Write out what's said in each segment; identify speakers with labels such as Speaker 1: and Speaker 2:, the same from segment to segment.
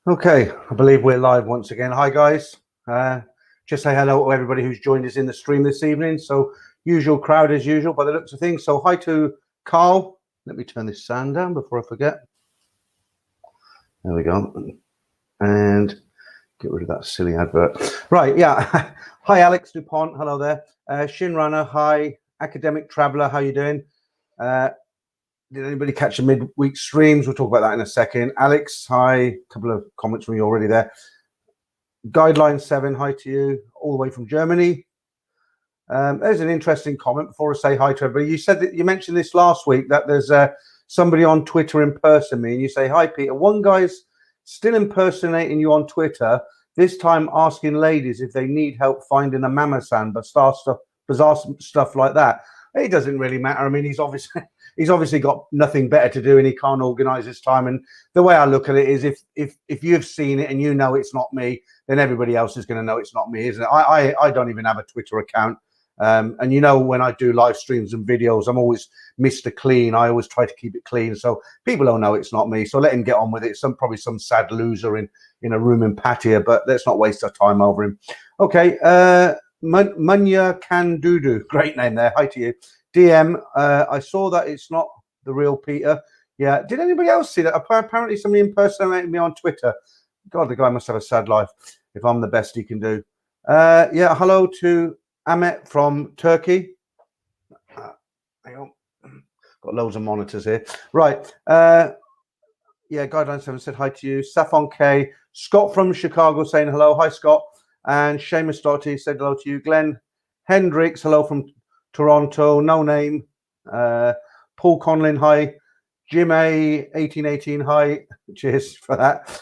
Speaker 1: Okay, I believe we're live once again. Hi, guys. Just say hello to everybody who's joined us in the stream this evening. So, usual crowd as usual by the looks of things. So, hi to Carl. Let me turn this sound down before I forget. There we go. And get rid of that silly advert. Right, yeah. Hi, Alex DuPont. Hello there. Shinrunner. Hi. Academic Traveller. How you doing? Did anybody catch the midweek streams? We'll talk about that in a second. Alex, hi. A couple of comments from you already there. Guideline 7, hi to you, all the way from Germany. There's an interesting comment before I say hi to everybody. You said that you mentioned this last week that there's somebody on Twitter impersonating me, and you say, hi, Peter. One guy's still impersonating you on Twitter, this time asking ladies if they need help finding a mama-san, but bizarre stuff like that. It doesn't really matter. I mean, he's obviously got nothing better to do and he can't organize his time. And the way I look at it is if you've seen it and you know it's not me, then everybody else is going to know it's not me, isn't it? I don't even have a Twitter account. And you know, when I do live streams and videos, I'm always Mr. Clean. I always try to keep it clean. So people don't know it's not me. So let him get on with it. Probably some sad loser in a room in Pattaya, but let's not waste our time over him. Okay. Munya Can Doodoo, great name there. Hi to you. DM, I saw that it's not the real Peter. Yeah. Did anybody else see that? Apparently somebody impersonated me on Twitter. God, the guy must have a sad life if I'm the best he can do. Yeah. Hello to Ahmet from Turkey. Hang on. Got loads of monitors here. Right. Yeah. Guideline 7 said hi to you. Saffron K. Scott from Chicago saying hello. Hi, Scott. And Seamus Doherty said hello to you. Glenn Hendricks, hello from Toronto. No name. Paul Conlin, hi. Jim A, 1818, hi. Cheers for that.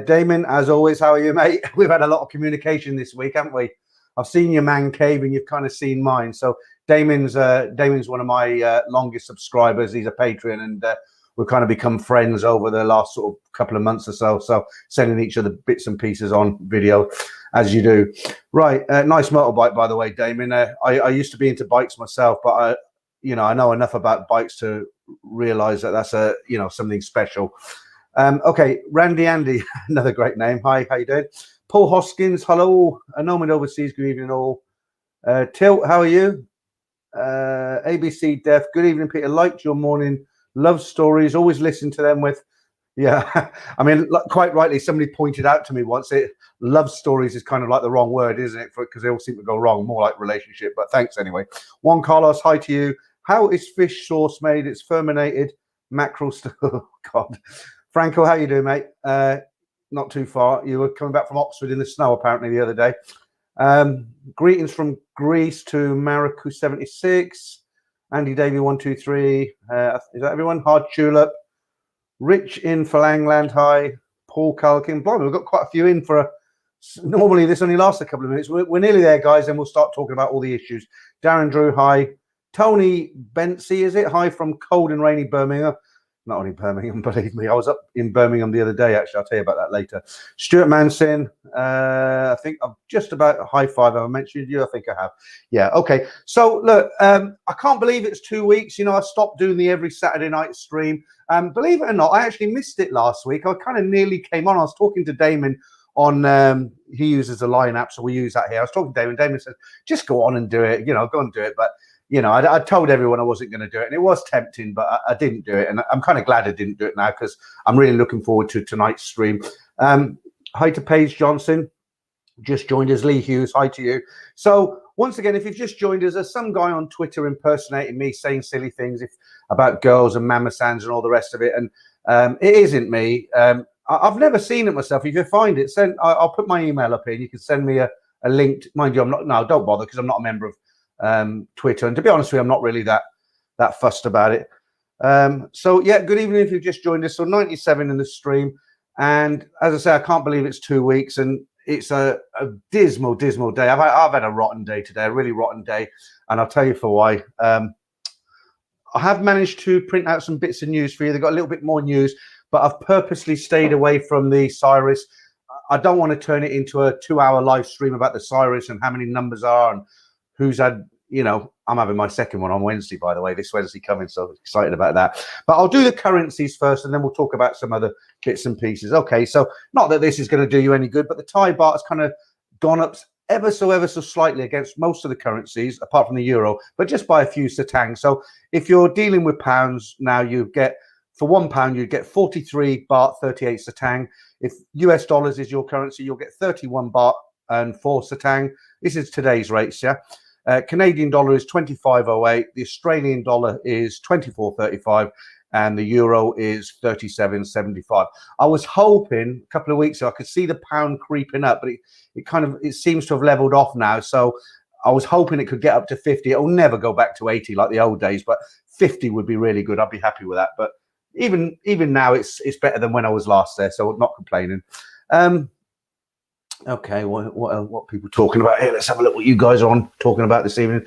Speaker 1: Damon, as always, how are you, mate? We've had a lot of communication this week, haven't we? I've seen your man cave and you've kind of seen mine. So Damon's one of my longest subscribers. He's a Patreon, and we've kind of become friends over the last sort of couple of months or so. So sending each other bits and pieces on video, as you do. Right. Nice motorbike, by the way, Damon. I used to be into bikes myself, but I know enough about bikes to realize that that's something special. Okay. Randy Andy, another great name. Hi, how you doing? Paul Hoskins, hello. Nomad Overseas, good evening all. Tilt, how are you? ABC Def, good evening, Peter. Liked your morning love stories. Always listen to them with, yeah. I mean, quite rightly, somebody pointed out to me once, love stories is kind of like the wrong word, isn't it? Because they all seem to go wrong, more like relationship. But thanks anyway. Juan Carlos, hi to you. How is fish sauce made? It's fermented mackerel still. Oh, God. Franco, how you doing, mate? Not too far. You were coming back from Oxford in the snow, apparently, the other day. Greetings from Greece to Mariku 76. Andy Davey 123. Is that everyone? Hard Tulip. Rich in Falangland. Hi. Paul Culkin. Blimey, we've got quite a few in for normally this only lasts a couple of minutes. We're nearly there, guys, and we'll start talking about all the issues. Darren Drew, hi. Tony Bency, is it? Hi from cold and rainy Birmingham. Not only Birmingham, believe me. I was up in Birmingham the other day, actually. I'll tell you about that later. Stuart Manson, I think I've just about high five. Have I mentioned you? I think I have. Yeah, okay. So, look, I can't believe it's 2 weeks. I stopped doing the every Saturday night stream. Believe it or not, I actually missed it last week. I kind of nearly came on. I was talking to Damon on, he uses a Line app, so we use that here. I was talking to Damon. Damon said, just go on and do it. Go and do it. But I told everyone I wasn't going to do it, and it was tempting, but I didn't do it. And I'm kind of glad I didn't do it now, because I'm really looking forward to tonight's stream. Hi to Paige Johnson, just joined us. Lee Hughes, hi to you. So once again, if you've just joined us, there's some guy on Twitter impersonating me, saying silly things about girls and mama sans and all the rest of it. And it isn't me. I've never seen it myself. If you find it, I'll put my email up here, and you can send me a link. Mind you, don't bother, because I'm not a member of Twitter, and to be honest with you, I'm not really that fussed about it. So yeah, good evening if you've just joined us. So 97 in the stream, and as I say, I can't believe it's 2 weeks, and it's a dismal day. I've had a rotten day today, a really rotten day, and I'll tell you for why. I have managed to print out some bits of news for you. They've got a little bit more news, but I've purposely stayed away from the Cyrus. I don't want to turn it into a 2-hour live stream about the Cyrus and how many numbers are and who's had you know, I'm having my second one on Wednesday, by the way, this Wednesday coming, so excited about that. But I'll do the currencies first, and then we'll talk about some other bits and pieces. Okay, so not that this is going to do you any good, but the Thai baht has kind of gone up ever so slightly against most of the currencies, apart from the euro, but just by a few satang. So if you're dealing with pounds now, you get, for £1, you get 43 baht 38 satang. If US dollars is your currency, you'll get 31 baht and 4 satang. This is today's rates, yeah. Canadian dollar is 25.08. The Australian dollar is 24.35. And the euro is 37.75. I was hoping a couple of weeks ago I could see the pound creeping up, but it seems to have leveled off now. So I was hoping it could get up to 50. It'll never go back to 80 like the old days, but 50 would be really good. I'd be happy with that. But even now, it's better than when I was last there, so I'm not complaining. Okay, what people talking about here? Let's have a look what you guys are on talking about this evening.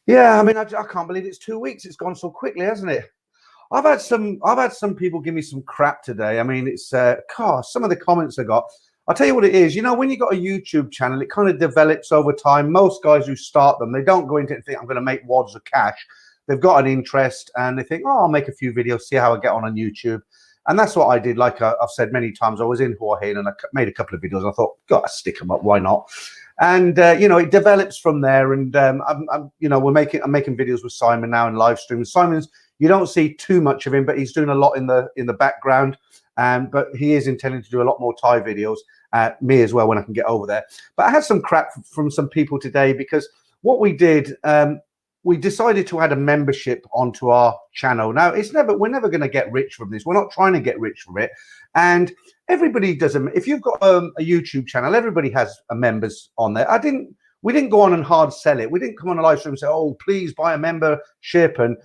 Speaker 1: Yeah, I mean, I can't believe it's 2 weeks. It's gone so quickly, hasn't it? I've had some people give me some crap today. I mean, it's some of the comments I got. I'll tell you what it is. You know, when you got a YouTube channel, it kind of develops over time. Most guys who start them, they don't go into it and think I'm going to make wads of cash. They've got an interest and they think, oh, I'll make a few videos, see how I get on YouTube. And that's what I did. Like I've said many times, I was in Hua Hin and I made a couple of videos. And I thought, gotta stick them up. Why not? And you know, it develops from there. And I'm making videos with Simon now and live streams. Simon's, you don't see too much of him, but he's doing a lot in the background. But he is intending to do a lot more Thai videos. Me as well when I can get over there. But I had some crap from some people today because what we did, we decided to add a membership onto our channel. Now we're never going to get rich from this. We're not trying to get rich from it. And everybody does them. If you've got a YouTube channel, everybody has a members on there. We didn't go on and hard sell it. We didn't come on a live stream and say, oh, please buy a membership and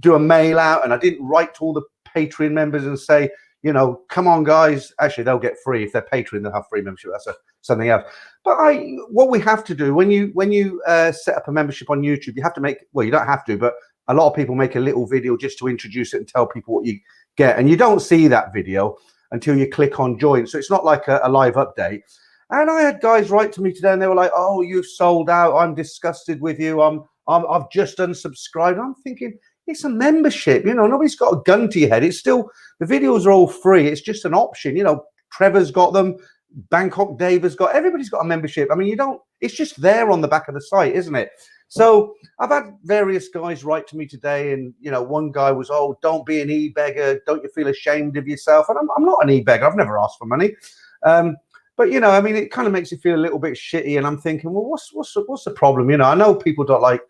Speaker 1: do a mail out. And I didn't write to all the Patreon members and say, you know, come on, guys. Actually, they'll get free. If they're Patreon, they'll have free membership. That's something else. But what we have to do when you set up a membership on YouTube, you have to make, well, you don't have to, but a lot of people make a little video just to introduce it and tell people what you get. And you don't see that video until you click on join. So it's not like a live update. And I had guys write to me today and they were like, oh, you've sold out. I'm disgusted with you. I've just unsubscribed. I'm thinking, it's a membership. You know, nobody's got a gun to your head. It's still, the videos are all free. It's just an option. You know, Trevor's got them. Bangkok Dave has got, everybody's got a membership. I mean, it's just there on the back of the site, isn't it? So I've had various guys write to me today, and you know, one guy was, oh, don't be an e-beggar, don't you feel ashamed of yourself? And I'm not an e-beggar, I've never asked for money. But you know, I mean, it kind of makes you feel a little bit shitty, and I'm thinking, well, what's the problem? You know, I know people don't like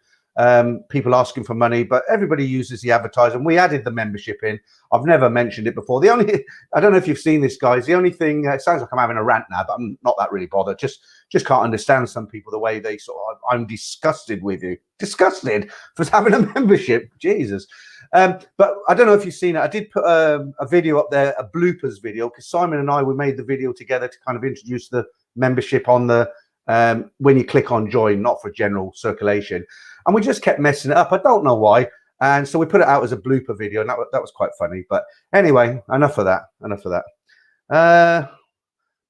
Speaker 1: people asking for money, but everybody uses the advertising. We added the membership in. I've never mentioned it before. I don't know if you've seen this, guys. The only thing, it sounds like I'm having a rant now, but I'm not that really bothered. Just can't understand some people, the way they sort of, I'm disgusted with you. Disgusted for having a membership. Jesus. But I don't know if you've seen it. I did put a video up there, a bloopers video, because Simon and I, we made the video together to kind of introduce the membership on the, when you click on join, not for general circulation. And we just kept messing it up. I don't know why. And so we put it out as a blooper video, and that was quite funny. But anyway, enough of that.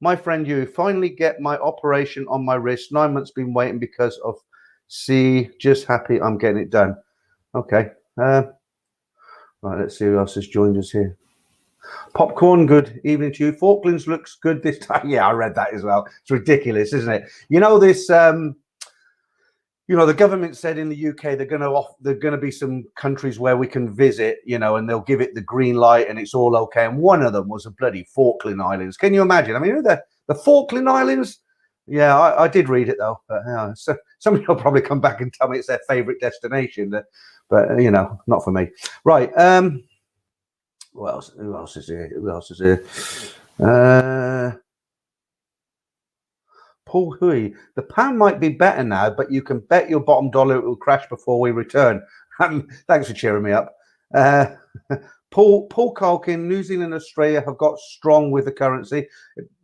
Speaker 1: My friend, you finally get my operation on my wrist. 9 months been waiting because of just happy I'm getting it done. Okay. Right, let's see who else has joined us here. Popcorn, good evening to you. Falklands looks good this time. Yeah, I read that as well. It's ridiculous, isn't it? You know, this you know, the government said in the UK they're going to be some countries where we can visit, you know, and they'll give it the green light and it's all okay. And one of them was the bloody Falkland Islands. Can you imagine? I mean, the Falkland Islands? Yeah, I did read it though. But so somebody will probably come back and tell me it's their favourite destination. But you know, not for me. Right. Who else is here? Paul Hui, the pound might be better now, but you can bet your bottom dollar it will crash before we return. Thanks for cheering me up. Paul Culkin, New Zealand and Australia have got strong with the currency.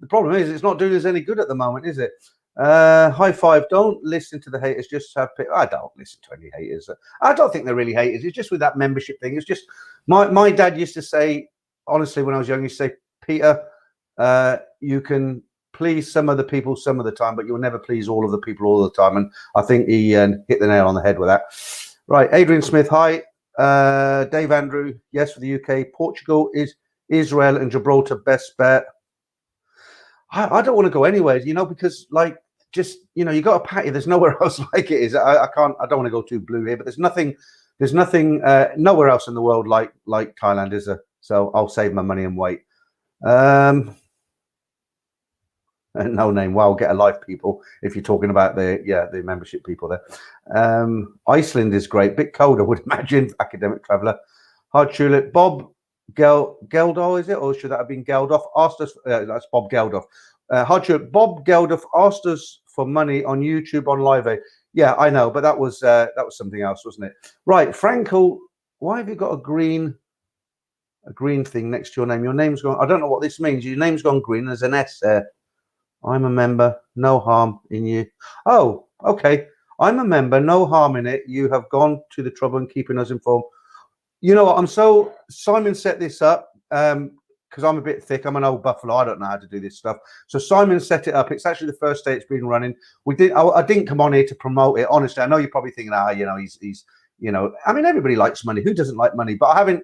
Speaker 1: The problem is it's not doing us any good at the moment, is it? High five. Don't listen to the haters. Just have I don't listen to any haters. I don't think they're really haters. It's just with that membership thing. It's just my dad used to say, honestly, when I was young, he used to say, Peter, you can please some of the people some of the time, but you'll never please all of the people all the time. And I think he hit the nail on the head with that. Right, Adrian Smith, hi. Dave Andrew, yes, for the UK. Portugal is Israel and Gibraltar best bet. I don't want to go anywhere, you know, because like just, you know, you got a Pattaya. There's nowhere else like it is. I don't want to go too blue here, but there's nothing nowhere else in the world like Thailand, is there? So I'll save my money and wait. No name. Well, get a life, people. If you're talking about the membership people there. Iceland is great. Bit cold, I would imagine. Academic traveller. Hard tulip. Bob Geldof, is it, or should that have been Geldof? Asked us. That's Bob Geldof. Hard tulip. Bob Geldof asked us for money on YouTube on Live Aid. Yeah, I know, but that was something else, wasn't it? Right, Frankel. Why have you got a green thing next to your name? Your name's gone. I don't know what this means. Your name's gone green. There's an S there. I'm a member. No harm in you. Oh, okay. I'm a member. No harm in it. You have gone to the trouble and keeping us informed. You know what? Simon set this up because I'm a bit thick. I'm an old buffalo. I don't know how to do this stuff. So Simon set it up. It's actually the first day it's been running. I didn't come on here to promote it. Honestly, I know you're probably thinking, you know, he's, you know, I mean, everybody likes money. Who doesn't like money? But I haven't.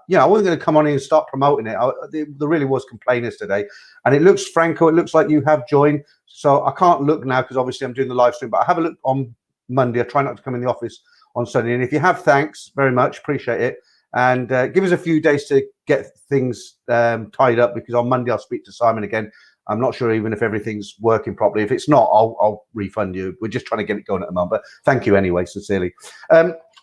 Speaker 1: You know, I wasn't going to come on here and start promoting it. There really was complainers today. And it looks, Franco, it looks like you have joined. So I can't look now because obviously I'm doing the live stream. But I have a look on Monday. I try not to come in the office on Sunday. And if you have, thanks very much. Appreciate it. And give us a few days to get things tied up, because on Monday I'll speak to Simon again. I'm not sure even if everything's working properly. If it's not, I'll refund you. We're just trying to get it going at the moment. But thank you anyway, sincerely.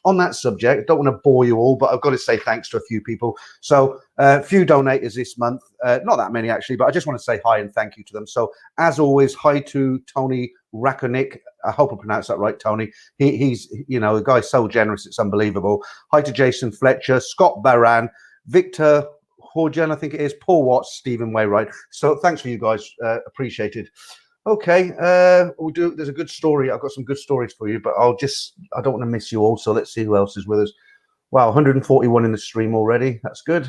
Speaker 1: On that subject, I don't want to bore you all, but I've got to say thanks to a few people. So a few donators this month, not that many actually, but I just want to say hi and thank you to them. So as always, hi to Tony Rakonik. I hope I pronounced that right, Tony. He's, you know, the guy's so generous, it's unbelievable. Hi to Jason Fletcher, Scott Baran, Victor Horjan, I think it is, Paul Watts, Stephen Waywright. So thanks for you guys, appreciated. Okay, there's a good story. I've got some good stories for you, but I don't want to miss you all. So let's see who else is with us. Wow, 141 in the stream already. That's good.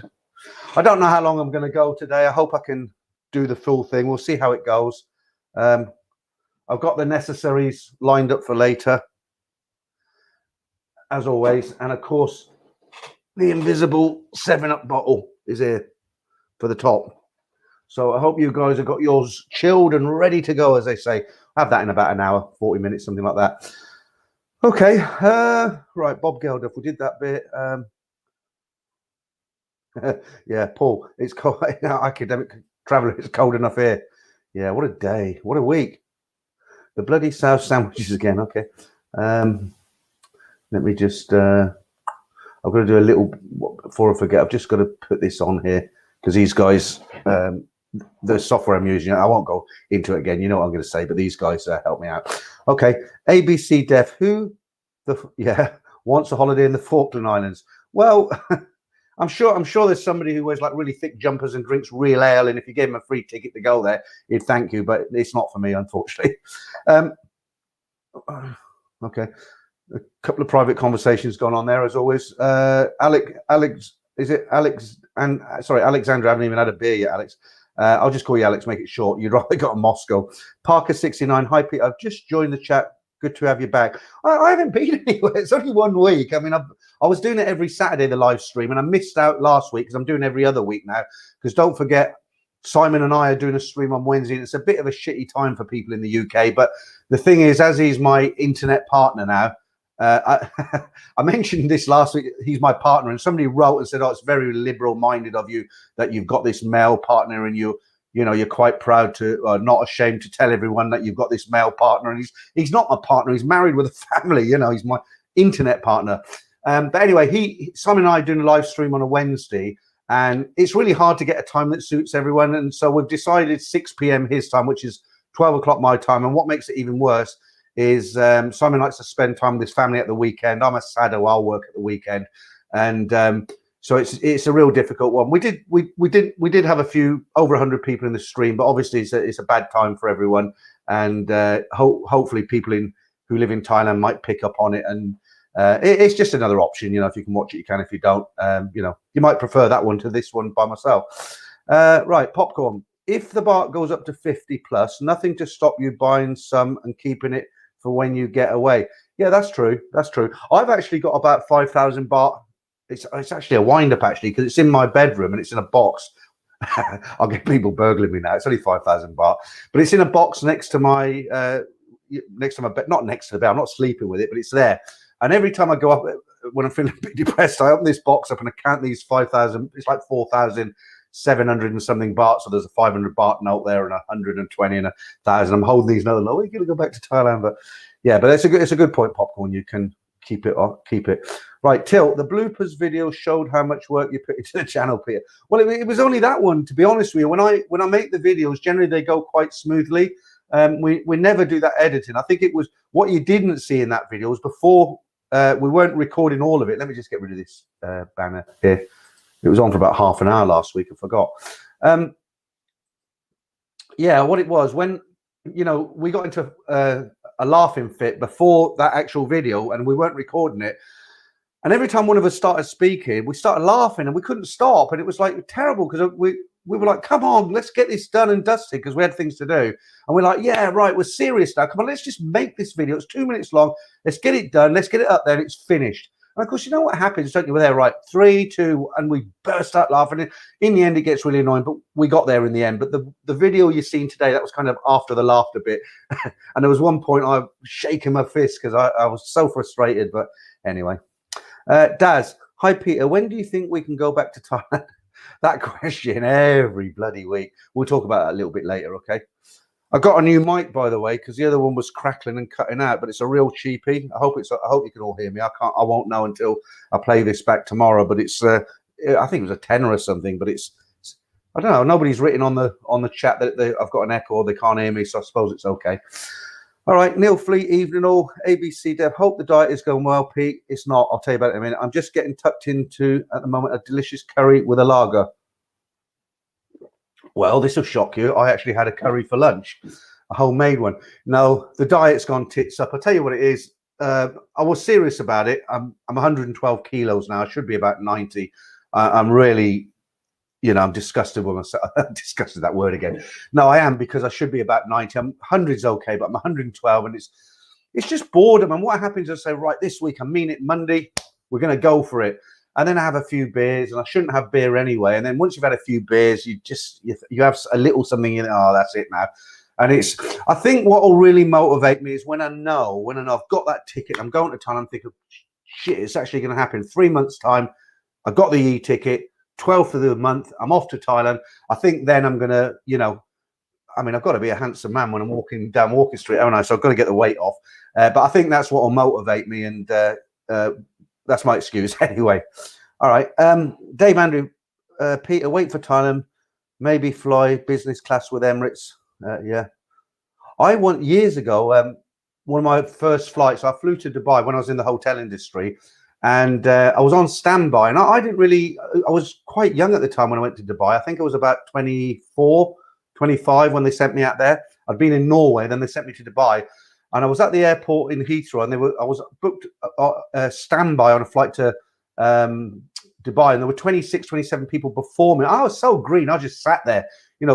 Speaker 1: I don't know how long I'm going to go today. I hope I can do the full thing. We'll see how it goes. I've got the necessaries lined up for later, as always. And of course, the invisible 7-Up bottle is here for the top. So I hope you guys have got yours chilled and ready to go, as they say. Have that in about an hour, 40 minutes, something like that. Okay. Right, Bob Geldof, we did that bit. Yeah, Paul, it's cold. Academic traveller, it's cold enough here. Yeah, what a day. What a week. The bloody South sandwiches again. Okay. Let me just... I've got to do a little... Before I forget, I've just got to put this on here because these guys... the software I'm using, I won't go into it again. You know what I'm going to say, but these guys help me out. Okay, ABC Def, who wants a holiday in the Falkland Islands? Well, I'm sure there's somebody who wears like really thick jumpers and drinks real ale, and if you gave him a free ticket to go there, he'd thank you. But it's not for me, unfortunately. Okay, a couple of private conversations going on there as always. Alex, is it Alex? And sorry, Alexandra, I haven't even had a beer yet, Alex. I'll just call you Alex, make it short. You'd rather go to Moscow. Parker69, hi Pete, I've just joined the chat. Good to have you back. I haven't been anywhere. It's only 1 week. I mean, I was doing it every Saturday, the live stream, and I missed out last week because I'm doing every other week now. Because don't forget, Simon and I are doing a stream on Wednesday, and it's a bit of a shitty time for people in the UK. But the thing is, as he's my internet partner now, I mentioned this last week. He's my partner, and somebody wrote and said, "Oh, it's very liberal-minded of you that you've got this male partner, and you're quite proud to, not ashamed to tell everyone that you've got this male partner." And he's not my partner. He's married with a family. You know, he's my internet partner. But anyway, Simon and I are doing a live stream on a Wednesday, and it's really hard to get a time that suits everyone. And so we've decided 6 p.m. his time, which is 12 o'clock my time. And what makes it even worse is Simon likes to spend time with his family at the weekend. I'm a sado. I'll work at the weekend, and so it's a real difficult one. We did have a few over 100 people in the stream, but obviously it's a bad time for everyone, and hopefully people who live in Thailand might pick up on it, and it's just another option. You know, if you can watch it, you can. If you don't, you might prefer that one to this one by myself. Right, popcorn. if the baht goes up to 50 plus, nothing to stop you buying some and keeping it for when you get away. Yeah, that's true. That's true. I've actually got about 5,000 baht. It's actually a wind up actually, because it's in my bedroom and it's in a box. I'll get people burgling me now. It's only 5,000 baht, but it's in a box next to my bed. Not next to the bed. I'm not sleeping with it, but it's there. And every time I go up, when I'm feeling a bit depressed, I open this box up and I count these 5,000. It's like 4,700 and something baht. So there's a 500 baht note there, and 120 and 1,000. I'm holding these notes. Oh, we're going to go back to Thailand, but yeah, but it's a good point, Popcorn. You can keep it. Right, Till, the bloopers video showed how much work you put into the channel, Peter. Well, it was only that one, to be honest with you. When I make the videos, generally they go quite smoothly. We never do that editing. I think it was what you didn't see in that video was before we weren't recording all of it. Let me just get rid of this banner here. It was on for about half an hour last week. I forgot. Yeah, what it was when we got into a laughing fit before that actual video, and we weren't recording it. And every time one of us started speaking, we started laughing and we couldn't stop. And it was like terrible because we were like, come on, let's get this done and dusted, because we had things to do. And we're like, yeah, right, we're serious now. Come on, let's just make this video. It's 2 minutes long. Let's get it done. Let's get it up there and it's finished. And of course, you know what happens, don't you? We're there, right, 3, 2, and we burst out laughing. In the end, it gets really annoying, but we got there in the end. But the video you've seen today, that was kind of after the laughter bit. And there was one point I was shaking my fist because I was so frustrated. But anyway. Daz, hi Peter, when do you think we can go back to Thailand? That question every bloody week. We'll talk about that a little bit later, okay? I got a new mic, by the way, because the other one was crackling and cutting out, but it's a real cheapie. I hope you can all hear me. I won't know until I play this back tomorrow, but it's I think it was a tenner or something, but it's I don't know, nobody's written on the chat that I've got an echo or they can't hear me, so I suppose it's okay. All right, Neil Fleet, evening all. ABC Dev, hope the diet is going well, Pete. It's not. I'll tell you about it in a minute. I'm just getting tucked into, at the moment, a delicious curry with a lager. Well, this will shock you. I actually had a curry for lunch, a homemade one. No, the diet's gone tits up. I'll tell you what it is. I was serious about it. I'm 112 kilos now. I should be about 90. I'm really... I'm disgusted with myself. Disgusted, that word again. No, I am, because I should be about 90. 100's okay, but I'm 112, and it's just boredom. And what happens is I say, right, this week, I mean it, Monday, we're going to go for it. And then I have a few beers, and I shouldn't have beer anyway. And then once you've had a few beers, you have a little something in it. Oh, that's it now. And I think what will really motivate me is when I know I've got that ticket, I'm going to Thailand, I'm thinking, shit, it's actually going to happen. 3 months' time, I got the e-ticket. 12th of the month, I'm off to Thailand. I think then I'm going to, I've got to be a handsome man when I'm walking down Walking Street, haven't I? So I've got to get the weight off. But I think that's what will motivate me, and that's my excuse anyway. All right. Dave Andrew, Peter, wait for Thailand. Maybe fly business class with Emirates. Yeah. I went years ago, one of my first flights, I flew to Dubai when I was in the hotel industry. And I was on standby, and I was quite young at the time when I went to Dubai. I think I was about 24, 25 when they sent me out there. I'd been in Norway, then they sent me to Dubai, and I was at the airport in Heathrow, and I was booked standby on a flight to Dubai, and there were 26, 27 people before me. I was so green. I just sat there,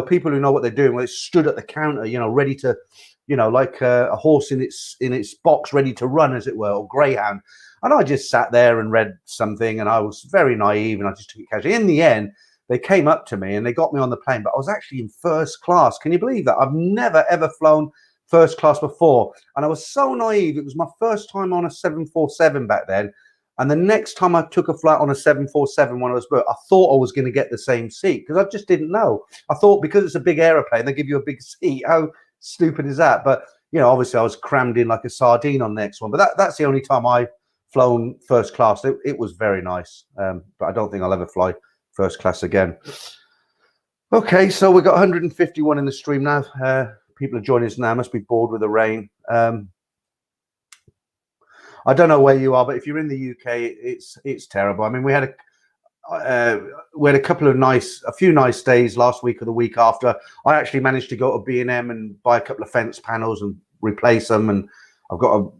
Speaker 1: people who know what they're doing. They stood at the counter, ready to, like a horse in its box, ready to run, as it were, or greyhound. And I just sat there and read something, and I was very naive, and I just took it casually. In the end, they came up to me and they got me on the plane, but I was actually in first class. Can you believe that? I've never, ever flown first class before. And I was so naive. It was my first time on a 747 back then. And the next time I took a flight on a 747 when I was booked, I thought I was going to get the same seat, because I just didn't know. I thought because it's a big aeroplane, they give you a big seat. How stupid is that? But, obviously I was crammed in like a sardine on the next one. But that's the only time I've flown first class. It was very nice, but I don't think I'll ever fly first class again. Okay, so we've got 151 in the stream now. People are joining us now. Must be bored with the rain. I don't know where you are, but if you're in the UK, it's terrible. I mean, we had a few nice days last week or the week after. I actually managed to go to B&M and buy a couple of fence panels and replace them, and I've got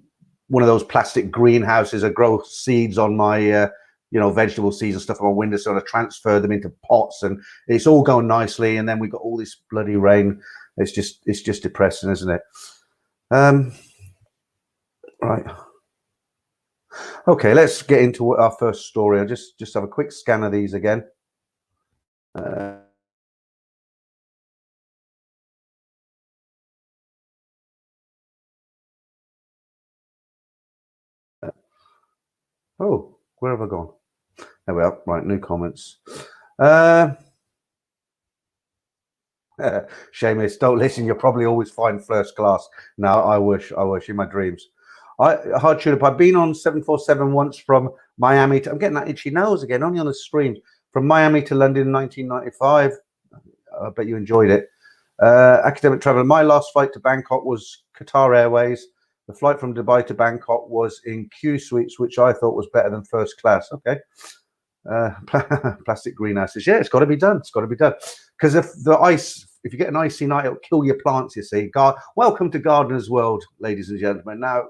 Speaker 1: one of those plastic greenhouses. I grow seeds on my vegetable seeds and stuff on my windowsill. I transfer them into pots, and it's all going nicely. And then we got all this bloody rain. It's just depressing, isn't it? Right. Okay, let's get into our first story. I'll just have a quick scan of these again. Oh, where have I gone? There we are. Right, new comments. Seamus, don't listen. You'll probably always find first class. No, I wish in my dreams. Hard Tulip, I've been on 747 once from Miami to, I'm getting that itchy nose again, only on the stream. From Miami to London in 1995. I bet you enjoyed it. Academic travel. My last flight to Bangkok was Qatar Airways. The flight from Dubai to Bangkok was in Q suites, which I thought was better than first class. Okay. Plastic greenhouses. Yeah, it's got to be done. It's got to be done. Because if you get an icy night, it'll kill your plants, you see. Welcome to Gardener's World, ladies and gentlemen. Now,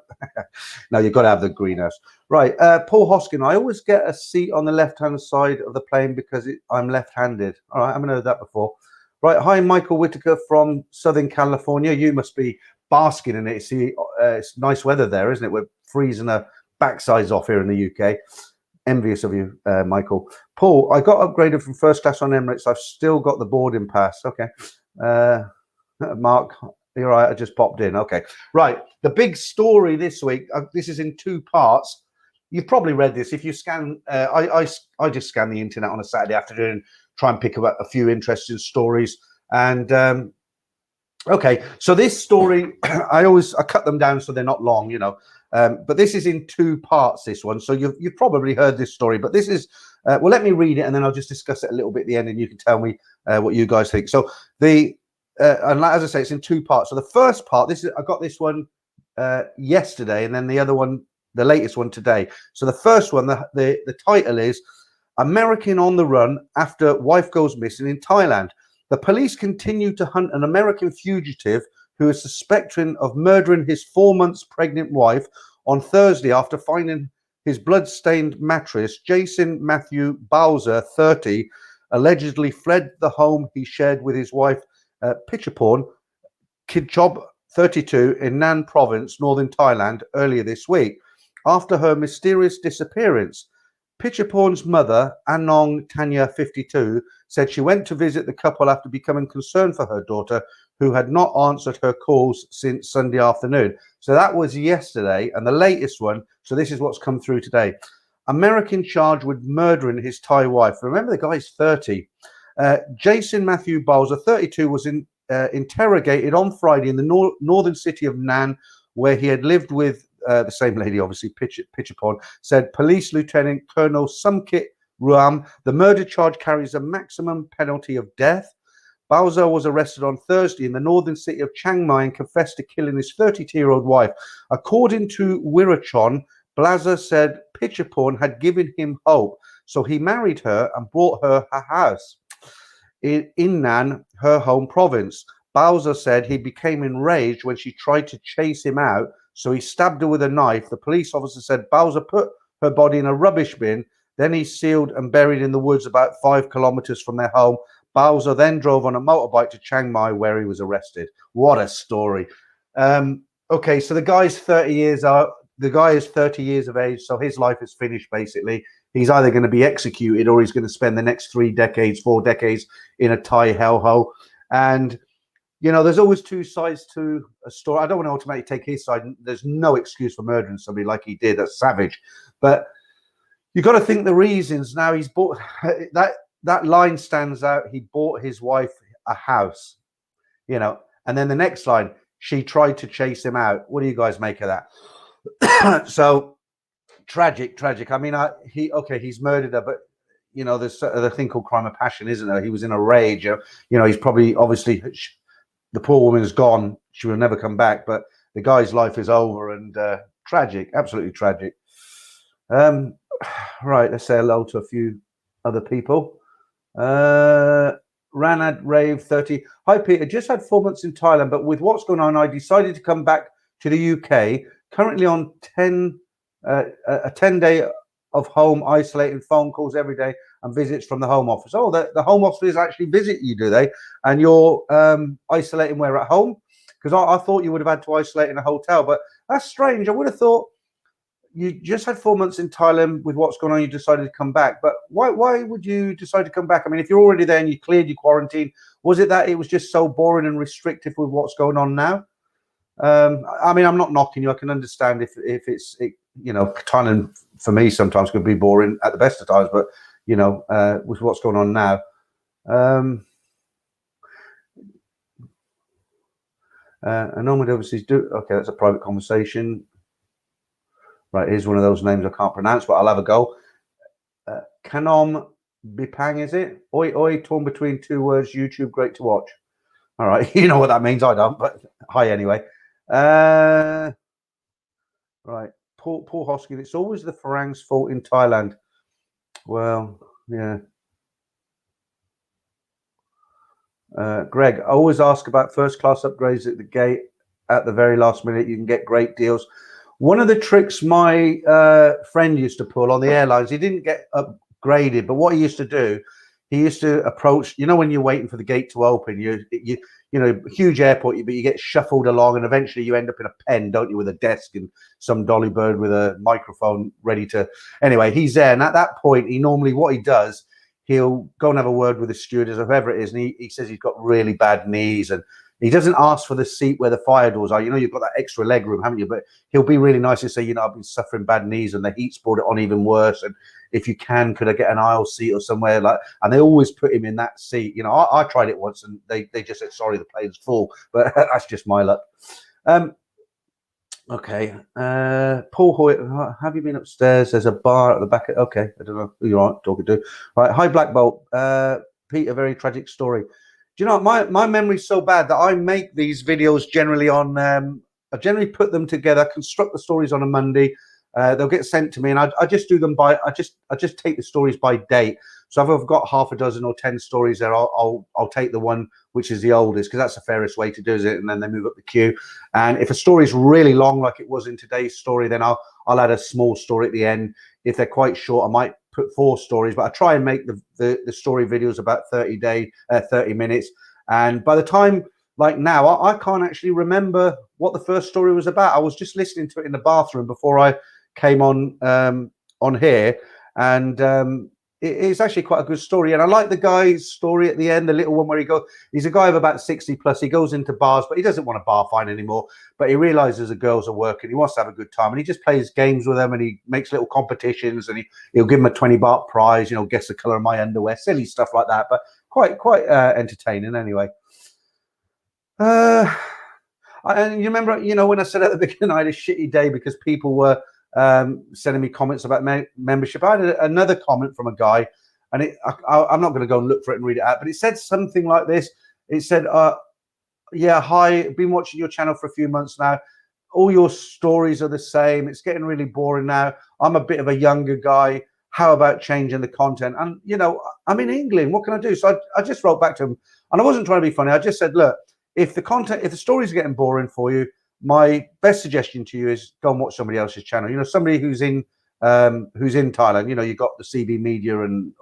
Speaker 1: you've got to have the greenhouse. Right, Paul Hoskin, I always get a seat on the left-hand side of the plane because I'm left-handed. All right, I haven't heard that before. Right, hi, Michael Whitaker from Southern California. You must be basking in it. See, it's nice weather there, isn't it? We're freezing our backsides off here in the UK. Envious of you, Michael. Paul, I got upgraded from first class on Emirates. I've still got the boarding pass. Okay. Mark, you're right. I just popped in. Okay. Right. The big story this week, this is in two parts. You've probably read this. If you scan, I just scan the internet on a Saturday afternoon, try and pick up a few interesting stories. And okay, so this story, I cut them down so they're not long, but this is in two parts, this one. So you've probably heard this story, but this is, well, let me read it and then I'll just discuss it a little bit at the end and you can tell me what you guys think. So and as I say, it's in two parts. So the first part, I got this one yesterday, and then the other one, the latest one today. So the first one, the title is American on the Run After Wife Goes Missing in Thailand. The police continue to hunt an American fugitive who is suspected of murdering his 4 months pregnant wife on Thursday after finding his blood-stained mattress. Jason Matthew Bowser, 30, allegedly fled the home he shared with his wife, Pichaporn Kidchob, 32, in Nan Province, northern Thailand, earlier this week. After her mysterious disappearance, Pichaporn's mother, Anong Tanya, 52, said she went to visit the couple after becoming concerned for her daughter, who had not answered her calls since Sunday afternoon. So that was yesterday. And the latest one, so this is what's come through today. American charged with murdering his Thai wife. Remember, the guy's 30. Jason Matthew Bowser, 32, was interrogated on Friday in the northern city of Nan, where he had lived with the same lady, obviously, Pichapon, said Police Lieutenant Colonel Sumkit Ruam. The murder charge carries a maximum penalty of death. Bowser was arrested on Thursday in the northern city of Chiang-Mai and confessed to killing his 32-year-old wife. According to Wirachon, Blazer said Pichapon had given him hope, so he married her and brought her a house in Nan, her home province. Bowser said he became enraged when she tried to chase him out, so he stabbed her with a knife. The police officer said Bowser put her body in a rubbish bin, then he sealed and buried in the woods about 5 kilometers from their home. Bowser then drove on a motorbike to Chiang Mai, where he was arrested. What a story. Okay, so the guy's 30 years out. The guy is 30 years of age, so his life is finished, basically. He's either going to be executed or he's going to spend the next 4 decades in a Thai hellhole. And there's always two sides to a story. I don't want to automatically take his side. There's no excuse for murdering somebody like he did. That's savage. But you've got to think the reasons. Now, he's bought that line stands out. He bought his wife a house, and then the next line, she tried to chase him out. What do you guys make of that? So tragic. I mean, he's murdered her, but there's a thing called crime of passion, isn't there? He was in a rage. He's probably obviously. The poor woman is gone. She will never come back. But the guy's life is over, and tragic, absolutely tragic. Right, let's say hello to a few other people. Ranad Rave 30. Hi, Peter. Just had 4 months in Thailand, but with what's going on, I decided to come back to the UK. Currently on a 10-day of home isolating, phone calls every day, and visits from the home office. Oh, the home office actually visit you, do they? And you're isolating where, at home? Because I thought you would have had to isolate in a hotel, but that's strange. I would have thought you just had 4 months in Thailand with what's going on. You decided to come back, but why would you decide to come back? I mean, if you're already there and you cleared your quarantine, was it that it was just so boring and restrictive with what's going on now? I mean, I'm not knocking you. I can understand if it's you know, Thailand for me sometimes could be boring at the best of times, but you know, with what's going on now. And normally overseas do okay. That's a private conversation. Right, here's one of those names I can't pronounce, but I'll have a go. Kanom Bipang, is it? Oi, oi, torn between two words. YouTube, great to watch. All right, you know what that means. I don't, but hi anyway. Right, Paul Hoskin. It's always the Farang's fault in Thailand. Well, yeah. Greg, I always ask about first class upgrades at the gate at the very last minute. You can get great deals. One of the tricks my friend used to pull on the airlines, he didn't get upgraded, but what he used to do, he used to approach, you know, when you're waiting for the gate to open, you know, huge airport, but you get shuffled along and eventually you end up in a pen, don't you, with a desk and some dolly bird with a microphone ready to, anyway, he's there. And at that point, he normally, what he does, he'll go and have a word with the stewardess or whoever it is. And he says he's got really bad knees and he doesn't ask for the seat where the fire doors are. You know, you've got that extra leg room, haven't you? But he'll be really nice and say, you know, I've been suffering bad knees and the heat's brought it on even worse. And if you can, could I get an aisle seat or somewhere like, and they always put him in that seat. You know, I tried it once and they just said, sorry, the plane's full, but that's just my luck. Okay. Paul Hoyt, have you been upstairs? There's a bar at the back. Okay. I don't know who you are talking to. Right. Hi, Black Bolt. Pete, a very tragic story. Do you know, my memory's so bad that I make these videos generally on, I generally put them together, construct the stories on a Monday. They'll get sent to me and I just do them by, I just take the stories by date. So if I've got half a dozen or 10 stories there, I'll take the one which is the oldest, because that's the fairest way to do it. And then they move up the queue. And if a story is really long, like it was in today's story, then I'll add a small story at the end. If they're quite short, I might put 4 stories, but I try and make the story videos about 30 minutes. And by the time, like now, I can't actually remember what the first story was about. I was just listening to it in the bathroom before I came on here, and it's actually quite a good story. And I like the guy's story at the end, the little one where he's a guy of about 60 plus. He goes into bars, but he doesn't want a bar fine anymore. But he realizes the girls are working. He wants to have a good time. And he just plays games with them and he makes little competitions and he'll give them a 20 baht prize, you know, guess the color of my underwear, silly stuff like that. But quite entertaining anyway. And you remember, you know, when I said at the beginning I had a shitty day because people were sending me comments about membership. I had another comment from a guy, and I'm not going to go and look for it and read it out, but it said something like this. It said, yeah, hi, been watching your channel for a few months now. All your stories are the same. It's getting really boring now. I'm a bit of a younger guy. How about changing the content? And, you know, I'm in England. What can I do? So I just wrote back to him, and I wasn't trying to be funny. I just said, look, if the stories are getting boring for you, my best suggestion to you is go and watch somebody else's channel. You know, somebody who's in Thailand. You know, you've got the CB Media and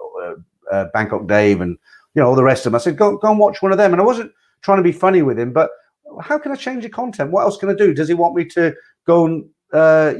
Speaker 1: Bangkok Dave and, you know, all the rest of them. I said, go and watch one of them. And I wasn't trying to be funny with him, but how can I change the content? What else can I do? Does he want me to go and,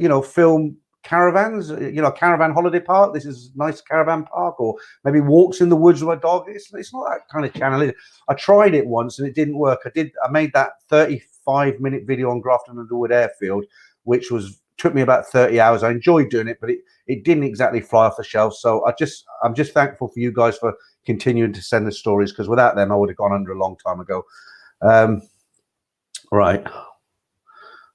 Speaker 1: you know, film caravans, you know, caravan holiday park? This is a nice caravan park, or maybe walks in the woods with my dog. It's not that kind of channel. I tried it once and it didn't work. I made that 35-minute video on Grafton Underwood Airfield, which took me about 30 hours. I enjoyed doing it, but it didn't exactly fly off the shelf. So I'm just thankful for you guys for continuing to send the stories, because without them I would have gone under a long time ago. Right.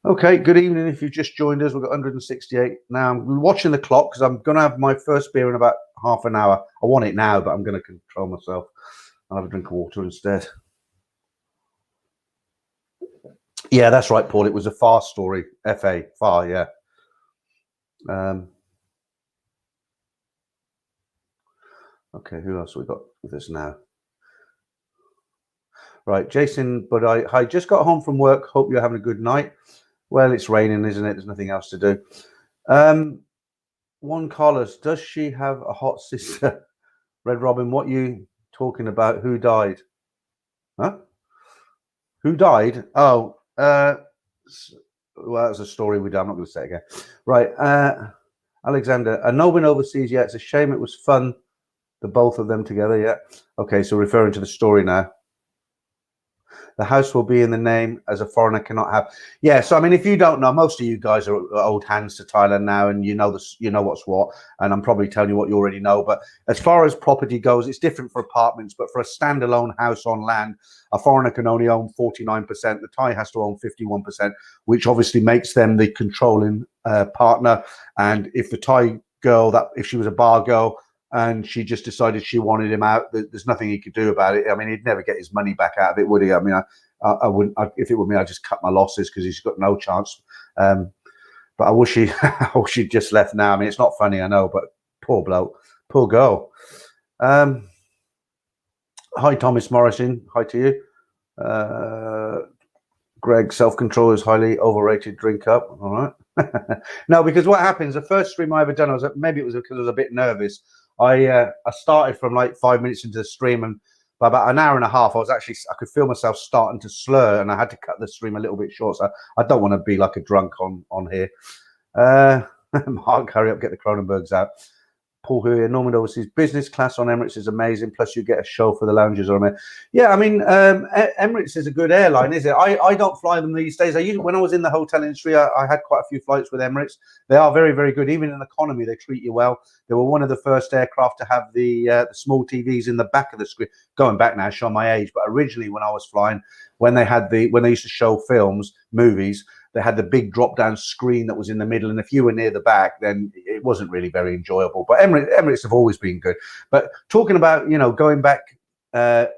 Speaker 1: Okay, good evening. If you've just joined us, we've got 168. Now I'm watching the clock because I'm going to have my first beer in about half an hour. I want it now, but I'm going to control myself. I'll have a drink of water instead. Yeah, that's right, Paul. It was a far story. F-A, far, yeah. Okay, who else we got with us now? Right, Jason, but I just got home from work. Hope you're having a good night. Well, it's raining, isn't it? There's nothing else to do. Juan Carlos, does she have a hot sister? Red Robin, what you talking about? Who died? Huh? Who died? Oh, well, that's a story we done. I'm not going to say it again. Right. Alexander, no one overseas yet. It's a shame. It was fun, the both of them together. Yeah. Okay. So referring to the story now. The house will be in the name as a foreigner cannot have. Yeah, so I mean, if you don't know, most of you guys are old hands to Thailand now, and you know this, you know what's what, and I'm probably telling you what you already know. But as far as property goes, it's different for apartments. But for a standalone house on land, a foreigner can only own 49%. The Thai has to own 51%, which obviously makes them the controlling partner. And if the Thai girl, that if she was a bar girl, and she just decided she wanted him out, there's nothing he could do about it. I mean, he'd never get his money back out of it, would he? I mean, I wouldn't. If it were me, I'd just cut my losses because he's got no chance. But I wish he'd just left now. I mean, it's not funny, I know, but poor bloke, poor girl. Hi, Thomas Morrison. Hi to you. Greg, self-control is highly overrated. Drink up. All right. No, because what happens, the first stream I ever done, maybe it was because I was a bit nervous. I started from like 5 minutes into the stream, and by about an hour and a half, I could feel myself starting to slur, and I had to cut the stream a little bit short. So I don't want to be like a drunk on here. Mark, hurry up, get the Cronenbergs out. Paul here, Norman overseas business class on Emirates is amazing. Plus, you get a show for the lounges. Yeah, I mean, Emirates is a good airline, is it? I don't fly them these days. When I was in the hotel industry, I had quite a few flights with Emirates. They are very, very good. Even in economy, they treat you well. They were one of the first aircraft to have the small TVs in the back of the screen. Going back now, show my age, but originally when I was flying, when they used to show movies. They had the big drop-down screen that was in the middle, and if you were near the back, then it wasn't really very enjoyable. But Emirates have always been good. But talking about, going back, the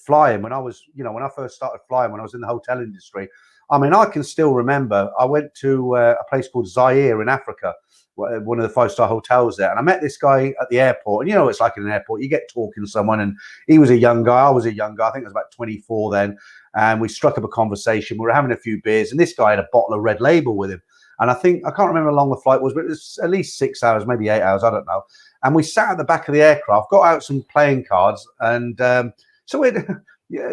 Speaker 1: flying, when I first started flying, when I was in the hotel industry, I mean, I can still remember I went to a place called Zaire in Africa, one of the 5-star hotels there, and I met this guy at the airport. And it's like in an airport, you get talking to someone, and he was a young guy, I was a young guy, I think I was about 24 then, and we struck up a conversation. We were having a few beers, and this guy had a bottle of Red Label with him, and I can't remember how long the flight was, but it was at least 6 hours, maybe 8 hours, I don't know. And we sat at the back of the aircraft, got out some playing cards, and so we'd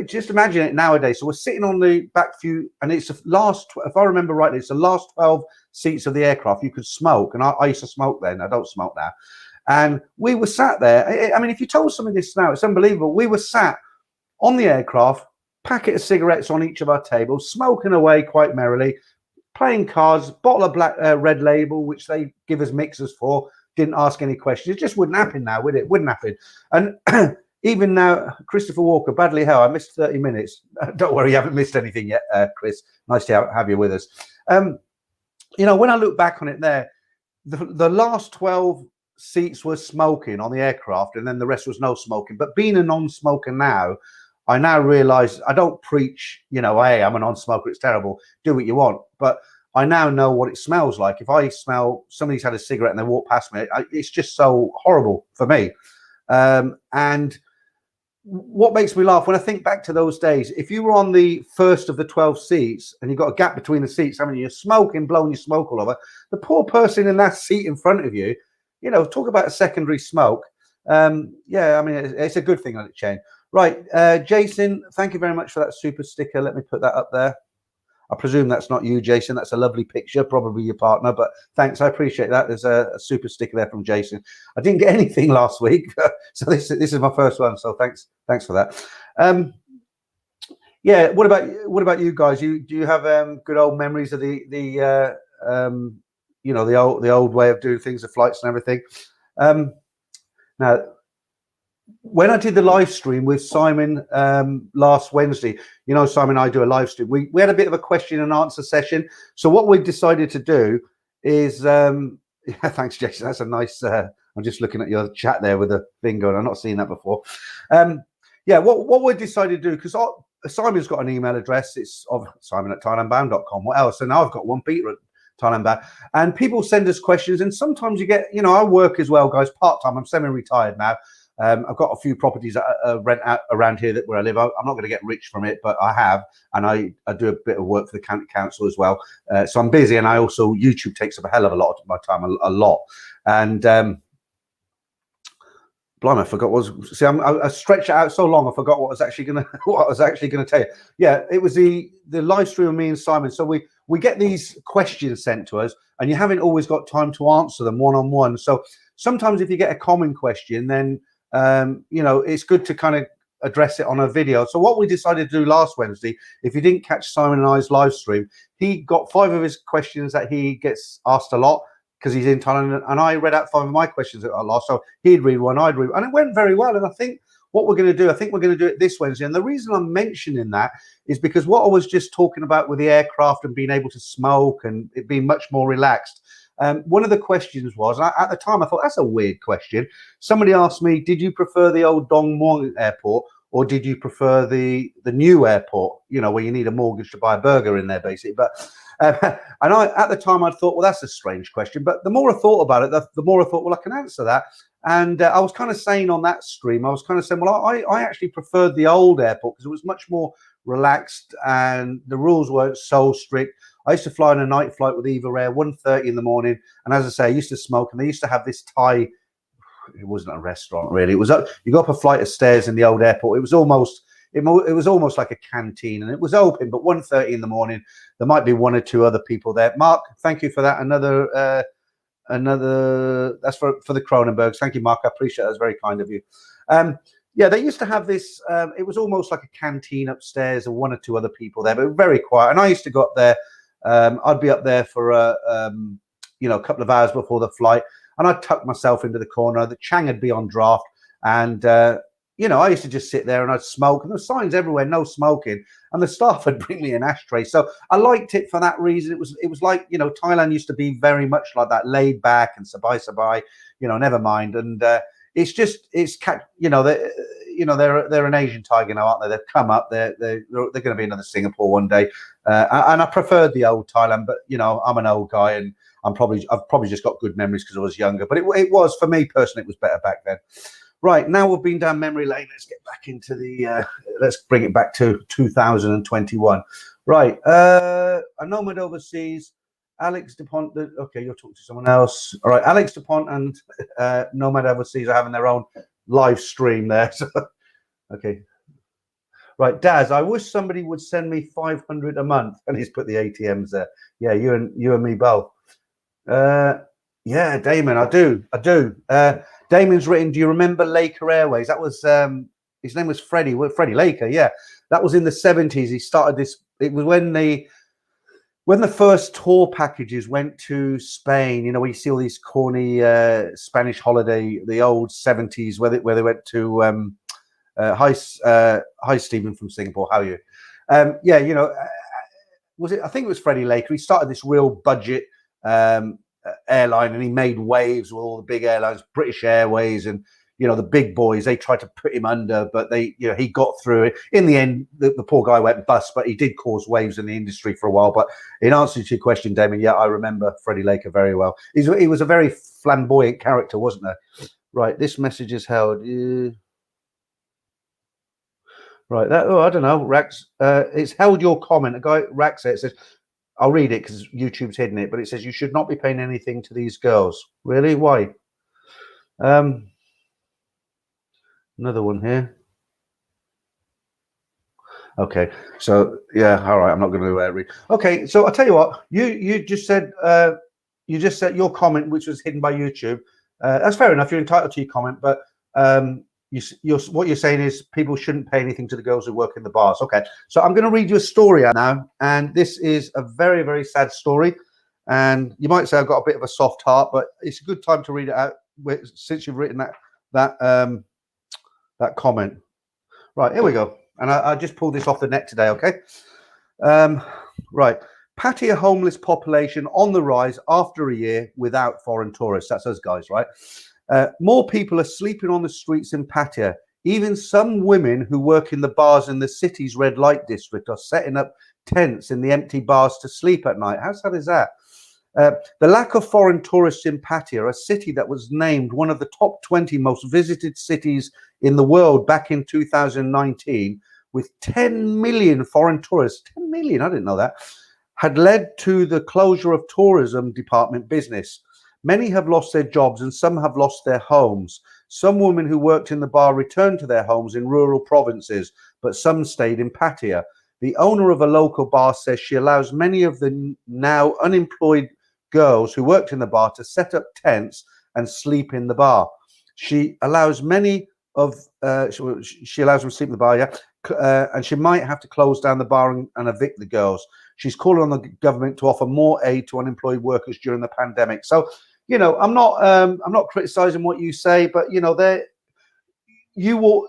Speaker 1: just imagine it nowadays. So we're sitting on the back few, and it's the last, if I remember rightly, it's the last 12 seats of the aircraft. You could smoke, and I used to smoke then. I don't smoke now. And we were sat there. I mean, if you told somebody this now, it's unbelievable. We were sat on the aircraft, packet of cigarettes on each of our tables, smoking away quite merrily, playing cards, bottle of Red Label, which they give us mixers for. Didn't ask any questions. It just wouldn't happen now, would it? Wouldn't happen. And even now, Christopher Walker, badly how I missed 30 minutes. Don't worry, you haven't missed anything yet, Chris. Nice to have you with us. When I look back on it there, the last 12 seats were smoking on the aircraft, and then the rest was no smoking. But being a non-smoker now, I now realize I don't preach, hey, I'm a non-smoker, it's terrible, do what you want. But I now know what it smells like. If I smell somebody's had a cigarette and they walk past me, it's just so horrible for me. And what makes me laugh when I think back to those days, if you were on the first of the 12 seats and you've got a gap between the seats, I mean, you're smoking, blowing your smoke all over, the poor person in that seat in front of you, talk about a secondary smoke. Yeah, I mean, it's a good thing that it changed. Right, Jason, thank you very much for that super sticker. Let me put that up there. I presume that's not you, Jason. That's a lovely picture, probably your partner, but thanks. I appreciate that. There's a super sticker there from Jason. I didn't get anything last week, so this is my first one. So thanks for that. Yeah. What about you guys? Do you have good old memories of the old way of doing things, the flights and everything? Now, when I did the live stream with Simon last Wednesday, Simon and I do a live stream. We had a bit of a question and answer session. So what we decided to do is, yeah, thanks, Jason. That's a nice. I'm just looking at your chat there with a thing going. I've not seen that before. Yeah, what we decided to do, because Simon's got an email address. It's of Simon@Thailand-Bound.com. What else? So now I've got one, Peter at Thailand-Bound, and people send us questions, and sometimes you get, I work as well, guys, part time. I'm semi-retired now. I've got a few properties that I rent out around here where I live. I'm not going to get rich from it, but I have, and I do a bit of work for the county council as well. So I'm busy, and I also, YouTube takes up a hell of a lot of my time, a lot. And blimey, I forgot what was. See, I stretched it out so long, I forgot what I was actually gonna tell you. Yeah, it was the live stream of me and Simon. So we get these questions sent to us, and you haven't always got time to answer them one-on-one. So sometimes if you get a common question, then you know, it's good to kind of address it on a video. So what we decided to do last Wednesday, if you didn't catch Simon and I's live stream, he got 5 of his questions that he gets asked a lot, because he's in Thailand, and I read out 5 of my questions that I lost. So he'd read one, I'd read, and it went very well. And I think what we're going to do, I think we're going to do it this Wednesday. And the reason I'm mentioning that is because what I was just talking about with the aircraft and being able to smoke and it being much more relaxed. One of the questions was, at the time I thought that's a weird question. Somebody asked me, did you prefer the old Dong Muang airport, or did you prefer the new airport, you know, where you need a mortgage to buy a burger in there, basically? But and at the time I thought, well, that's a strange question. But the more I thought about it, the more I thought, well, I can answer that. And I was kind of saying on that stream, I was kind of saying, well, I actually preferred the old airport because it was much more relaxed and the rules weren't so strict. I used to fly on a night flight with Eva Air, 1:30 in the morning. And as I say, I used to smoke, and they used to have this Thai, it wasn't a restaurant really. It was you go up a flight of stairs in the old airport. It was almost like a canteen, and it was open, but 1:30 in the morning, there might be 1 or 2 other people there. Mark, thank you for that. Another that's for the Cronenbergs. Thank you, Mark. I appreciate it. That's very kind of you. Yeah, they used to have this, it was almost like a canteen upstairs, and 1 or 2 other people there, but very quiet. And I used to go up there. I'd be up there for you know, a couple of hours before the flight, and I'd tuck myself into the corner. The Chang would be on draft, and you know, I used to just sit there and I'd smoke, and there's signs everywhere, no smoking, and the staff would bring me an ashtray. So I liked it for that reason. It was like, you know, Thailand used to be very much like that, laid back and sabai, you know, never mind. And it's just, you know, they're an Asian tiger now, aren't they? They've come up. They're going to be another Singapore one day. And I preferred the old Thailand, but you know, I'm an old guy, and I've probably just got good memories because I was younger. But it was, for me personally, it was better back then. Right, now we've been down memory lane. Let's get back into the, let's bring it back to 2021. Right, a nomad overseas, Alex DuPont. Okay, you'll talk to someone else. All right, Alex DuPont and Nomad Overseas are having their own live stream there. So, okay. Right, Daz, I wish somebody would send me 500 a month, and he's put the ATMs there. Yeah, you and me both. Yeah, Damon, I do. Damon's written, do you remember Laker Airways? That was his name was Freddie Laker. Yeah, that was in the 70s. He started this. It was when the first tour packages went to Spain. You know, where you see all these corny Spanish holiday, the old 70s, where they went to. Hi, Stephen from Singapore. How are you? Yeah, you know, was it? I think it was Freddie Laker. He started this real budget airline, and he made waves with all the big airlines, British Airways, and you know, the big boys. They tried to put him under, but you know, he got through it. In the end, the poor guy went bust, but he did cause waves in the industry for a while. But in answer to your question, Damon, yeah, I remember Freddie Laker very well. He was a very flamboyant character, wasn't there? Right, this message is held. Right, I don't know, Rax. It's held your comment. A guy, Rax, it says, I'll read it because YouTube's hidden it, but it says you should not be paying anything to these girls. Really? Why? Another one here. Okay, so yeah, all right. I'm not going to read. Okay, so I'll tell you what. You just said your comment, which was hidden by YouTube. That's fair enough. You're entitled to your comment, but what you're saying is people shouldn't pay anything to the girls who work in the bars. Okay, so I'm going to read you a story now, and this is a very, very sad story. And you might say I've got a bit of a soft heart, but it's a good time to read it out since you've written that comment. Right, here we go. And I just pulled this off the net today. Okay, right. Pattaya homeless population on the rise after a year without foreign tourists. That's us guys, right? More people are sleeping on the streets in Pattaya. Even some women who work in the bars in the city's red light district are setting up tents in the empty bars to sleep at night. How sad is that? The lack of foreign tourists in Pattaya, a city that was named one of the top 20 most visited cities in the world back in 2019, with 10 million foreign tourists, 10 million, I didn't know that, had led to the closure of tourism department business. Many have lost their jobs and some have lost their homes. Some women who worked in the bar returned to their homes in rural provinces, but some stayed in Pattaya. The owner of a local bar says she allows many of the now unemployed girls who worked in the bar to set up tents and sleep in the bar. She allows many of she allows them to sleep in the bar, and she might have to close down the bar and evict the girls. She's calling on the government to offer more aid to unemployed workers during the pandemic. So, I'm not criticizing what you say, but you will.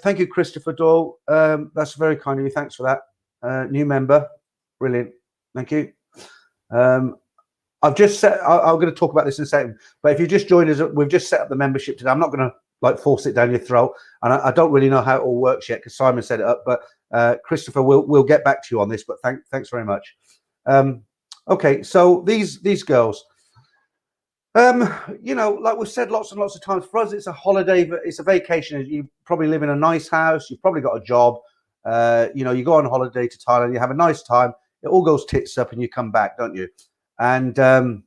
Speaker 1: Thank you, Christopher Doyle. That's very kind of you. Thanks for that. New member, brilliant. Thank you. I've just set. I'm going to talk about this in a second. But if you just joined us, we've just set up the membership today. I'm not going to force it down your throat, and I don't really know how it all works yet because Simon set it up. But Christopher, we'll get back to you on this. But thanks very much. Okay, so these girls. Like we've said lots and lots of times, for us, it's a holiday, it's a vacation. You probably live in a nice house, you've probably got a job, you go on holiday to Thailand, you have a nice time, it all goes tits up and you come back, don't you? And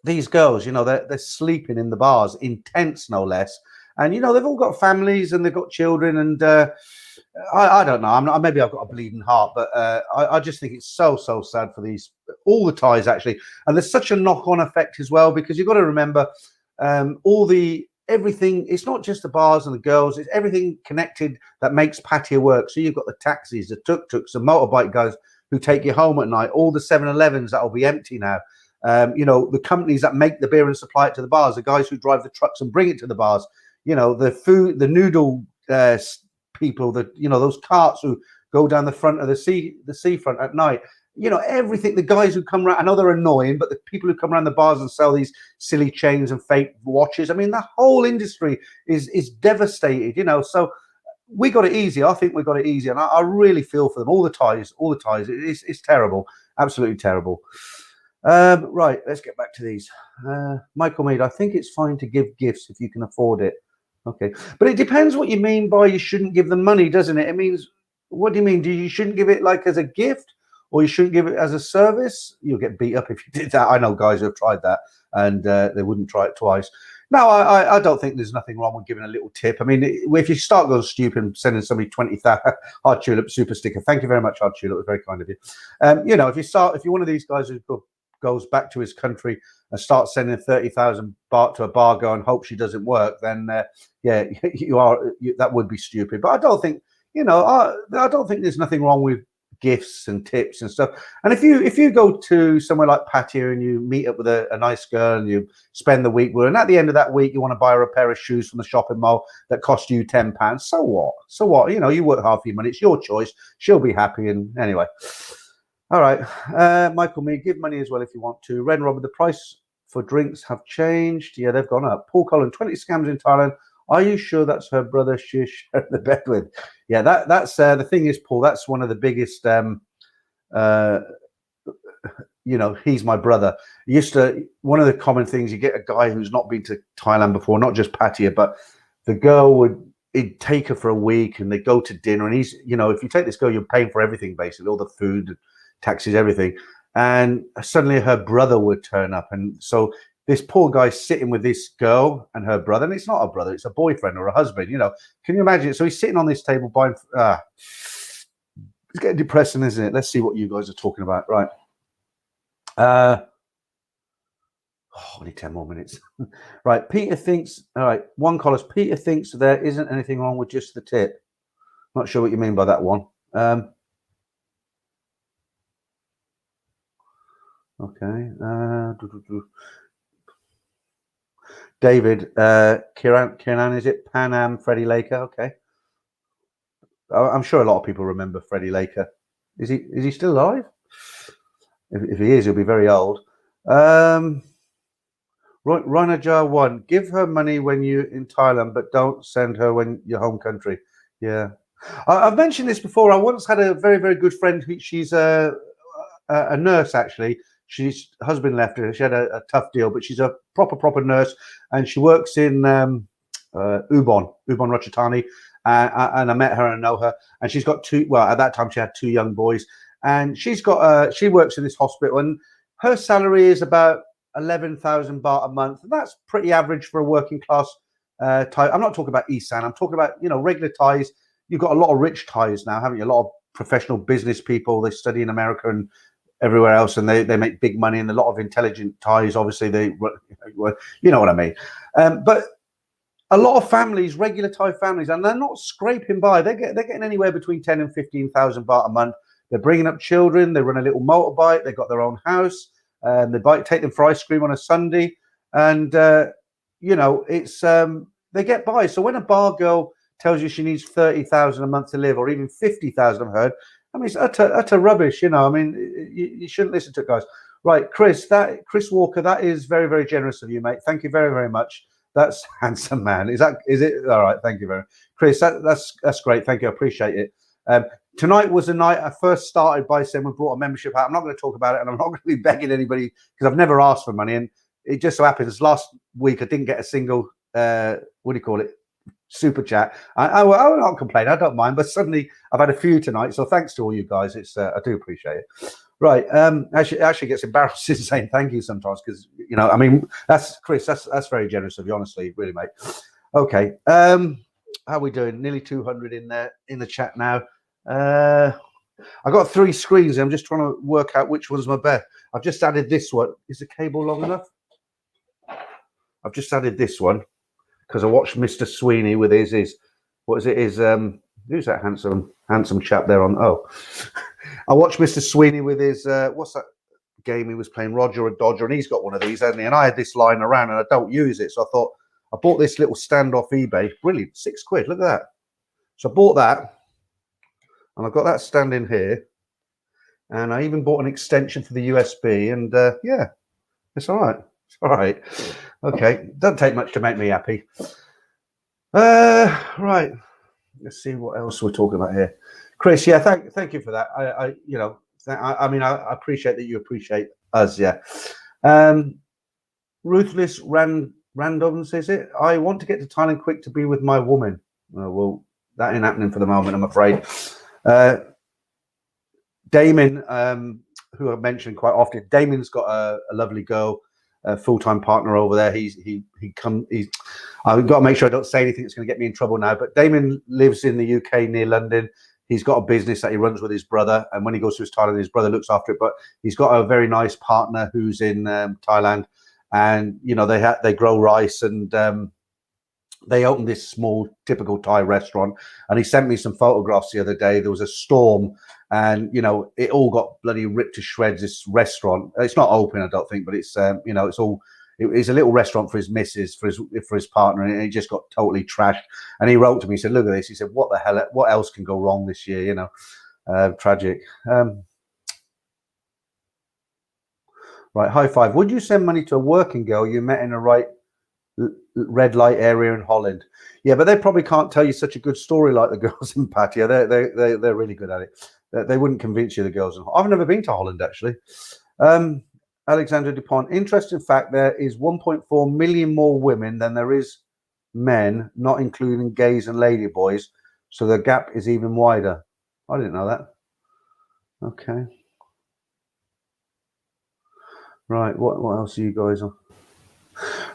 Speaker 1: these girls, they're sleeping in the bars, in tents no less. And, they've all got families and they've got children. And I don't know. Maybe I've got a bleeding heart, but I just think it's so sad for all the Thais, actually. And there's such a knock-on effect as well, because you've got to remember everything. It's not just the bars and the girls. It's everything connected that makes Pattaya work. So you've got the taxis, the tuk-tuks, the motorbike guys who take you home at night, all the 7-Elevens that will be empty now. The companies that make the beer and supply it to the bars, the guys who drive the trucks and bring it to the bars, the food, the noodle people, those carts who go down the front of the seafront at night, everything, the guys who come around, I know they're annoying, but the people who come around the bars and sell these silly chains and fake watches, I mean, the whole industry is devastated, so we got it easy. I think we got it easy, and I really feel for them. All the Thais, it's terrible, absolutely terrible. Right, let's get back to these. Michael Mead, I think it's fine to give gifts if you can afford it. Okay, but it depends what you mean by you shouldn't give them money, doesn't it? It means, what do you mean? You shouldn't give it like as a gift, or you shouldn't give it as a service? You'll get beat up if you did that. I know guys who have tried that, and they wouldn't try it twice. No, I don't think there's nothing wrong with giving a little tip. I mean, if you start going stupid and sending somebody 20,000 Hard Tulip super sticker, thank you very much, Hard Tulip. It was very kind of you. If you're one of these guys who goes back to his country and starts sending 30,000 baht to a bar girl and hope she doesn't work, then that would be stupid. But I don't think, I don't think there's nothing wrong with gifts and tips and stuff. And if you go to somewhere like Pattaya and you meet up with a nice girl and you spend the week with her, and at the end of that week you want to buy her a pair of shoes from the shopping mall that cost you £10, so what? You work hard for your money, it's your choice, she'll be happy. And anyway, all right, Michael, give money as well if you want to. Ren Robert, the price for drinks have changed. Yeah, they've gone up. Paul Collin, 20 scams in Thailand. Are you sure that's her brother she's sharing the bed with? Yeah, that's the thing is, Paul, that's one of the biggest, he's my brother. One of the common things, you get a guy who's not been to Thailand before, not just Pattaya, but the girl he'd take her for a week and they go to dinner, and he's, if you take this girl, you're paying for everything, basically, all the food, taxes, everything. And suddenly her brother would turn up. And so this poor guy's sitting with this girl and her brother, and it's not a brother, it's a boyfriend or a husband, Can you imagine it? So he's sitting on this table buying, it's getting depressing, isn't it? Let's see what you guys are talking about. Right. Only 10 more minutes. Right. Peter thinks, all right, one Collis, Peter thinks there isn't anything wrong with just the tip. Not sure what you mean by that one. Okay. David, Kieran, is it Pan Am, Freddie Laker? Okay. I'm sure a lot of people remember Freddie Laker. Is he still alive? If he is, he'll be very old. Ranajar 1, give her money when you're in Thailand, but don't send her when you're home country. Yeah. I've mentioned this before. I once had a very, very good friend. She's a nurse, actually. She's husband left her. She had a tough deal, but she's a proper nurse, and she works in Ubon Ratchathani. And I met her and I know her, and she's got two. Well, at that time she had two young boys, and she works in this hospital, and her salary is about 11,000 baht a month. And that's pretty average for a working class Thai. I'm not talking about Isan. I'm talking about regular Thais. You've got a lot of rich Thais now, haven't you? A lot of professional business people. They study in America and everywhere else, and they make big money. And a lot of intelligent Thais, obviously, you know what I mean. But a lot of families, regular Thai families, and they're not scraping by. They're getting anywhere between 10 and 15,000 baht a month. They're bringing up children. They run a little motorbike. They've got their own house. They take them for ice cream on a Sunday, and it's they get by. So when a bar girl tells you she needs 30,000 a month to live, or even 50,000, I've heard. I mean, it's utter rubbish. I mean, you shouldn't listen to it, guys. Right, Chris Walker, that is very, very generous of you, mate. Thank you very, very much. That's handsome, man. Is it all right? Thank you very much, Chris. That's great. Thank you. I appreciate it. Tonight was the night I first started by saying we brought a membership out. I'm not going to talk about it, and I'm not going to be begging anybody because I've never asked for money. And it just so happens last week I didn't get a single what do you call it, super chat. I will not complain. I don't mind. But suddenly I've had a few tonight, so thanks to all you guys. It's I do appreciate it. Right. Actually gets embarrassing saying thank you sometimes because I mean that's Chris. That's very generous of you, honestly, really, mate. Okay. How are we doing? Nearly 200 in the chat now. I got 3 screens. I'm just trying to work out which one's my best. I've just added this one. Is the cable long enough? I've just added this one because I watched Mr. Sweeney with his what is it? His who's that handsome chap there on? Oh, I watched Mr. Sweeney with his what's that game he was playing? Roger and Dodger, and he's got one of these, hasn't he? And I had this lying around, and I don't use it, so I thought I bought this little stand off eBay. Brilliant, £6. Look at that. So I bought that, and I've got that stand in here, and I even bought an extension for the USB, and yeah, it's all right. It's all right. Okay, doesn't take much to make me happy. Right. Let's see what else we're talking about here. Chris, yeah, thank you for that. I mean, I appreciate that you appreciate us, yeah. Ruthless Randoms, is it? I want to get to Thailand quick to be with my woman. Well, that ain't happening for the moment, I'm afraid. Damon, who I've mentioned quite often, Damon's got a lovely girl, a full-time partner over there. I've got to make sure I don't say anything that's going to get me in trouble now. But Damon lives in the UK near London. He's got a business that he runs with his brother, and when he goes to his Thailand, his brother looks after it. But he's got a very nice partner who's in Thailand, and they grow rice, and they opened this small, typical Thai restaurant. And he sent me some photographs the other day. There was a storm, and it all got bloody ripped to shreds. This restaurant, it's not open, I don't think, but it's it's all. It's a little restaurant for his missus, for his partner, and it just got totally trashed. And he wrote to me, he said, "Look at this." He said, "What the hell? What else can go wrong this year?" Tragic. Right, high five. Would you send money to a working girl you met in a red light area in Holland? Yeah, but they probably can't tell you such a good story like the girls in Pattaya. They're really good at it. They wouldn't convince you the girls in Holland. I've never been to Holland actually. Alexander Dupont. Interesting fact, there is 1.4 million more women than there is men, not including gays and ladyboys. So the gap is even wider. I didn't know that. Okay. Right. What else are you guys on?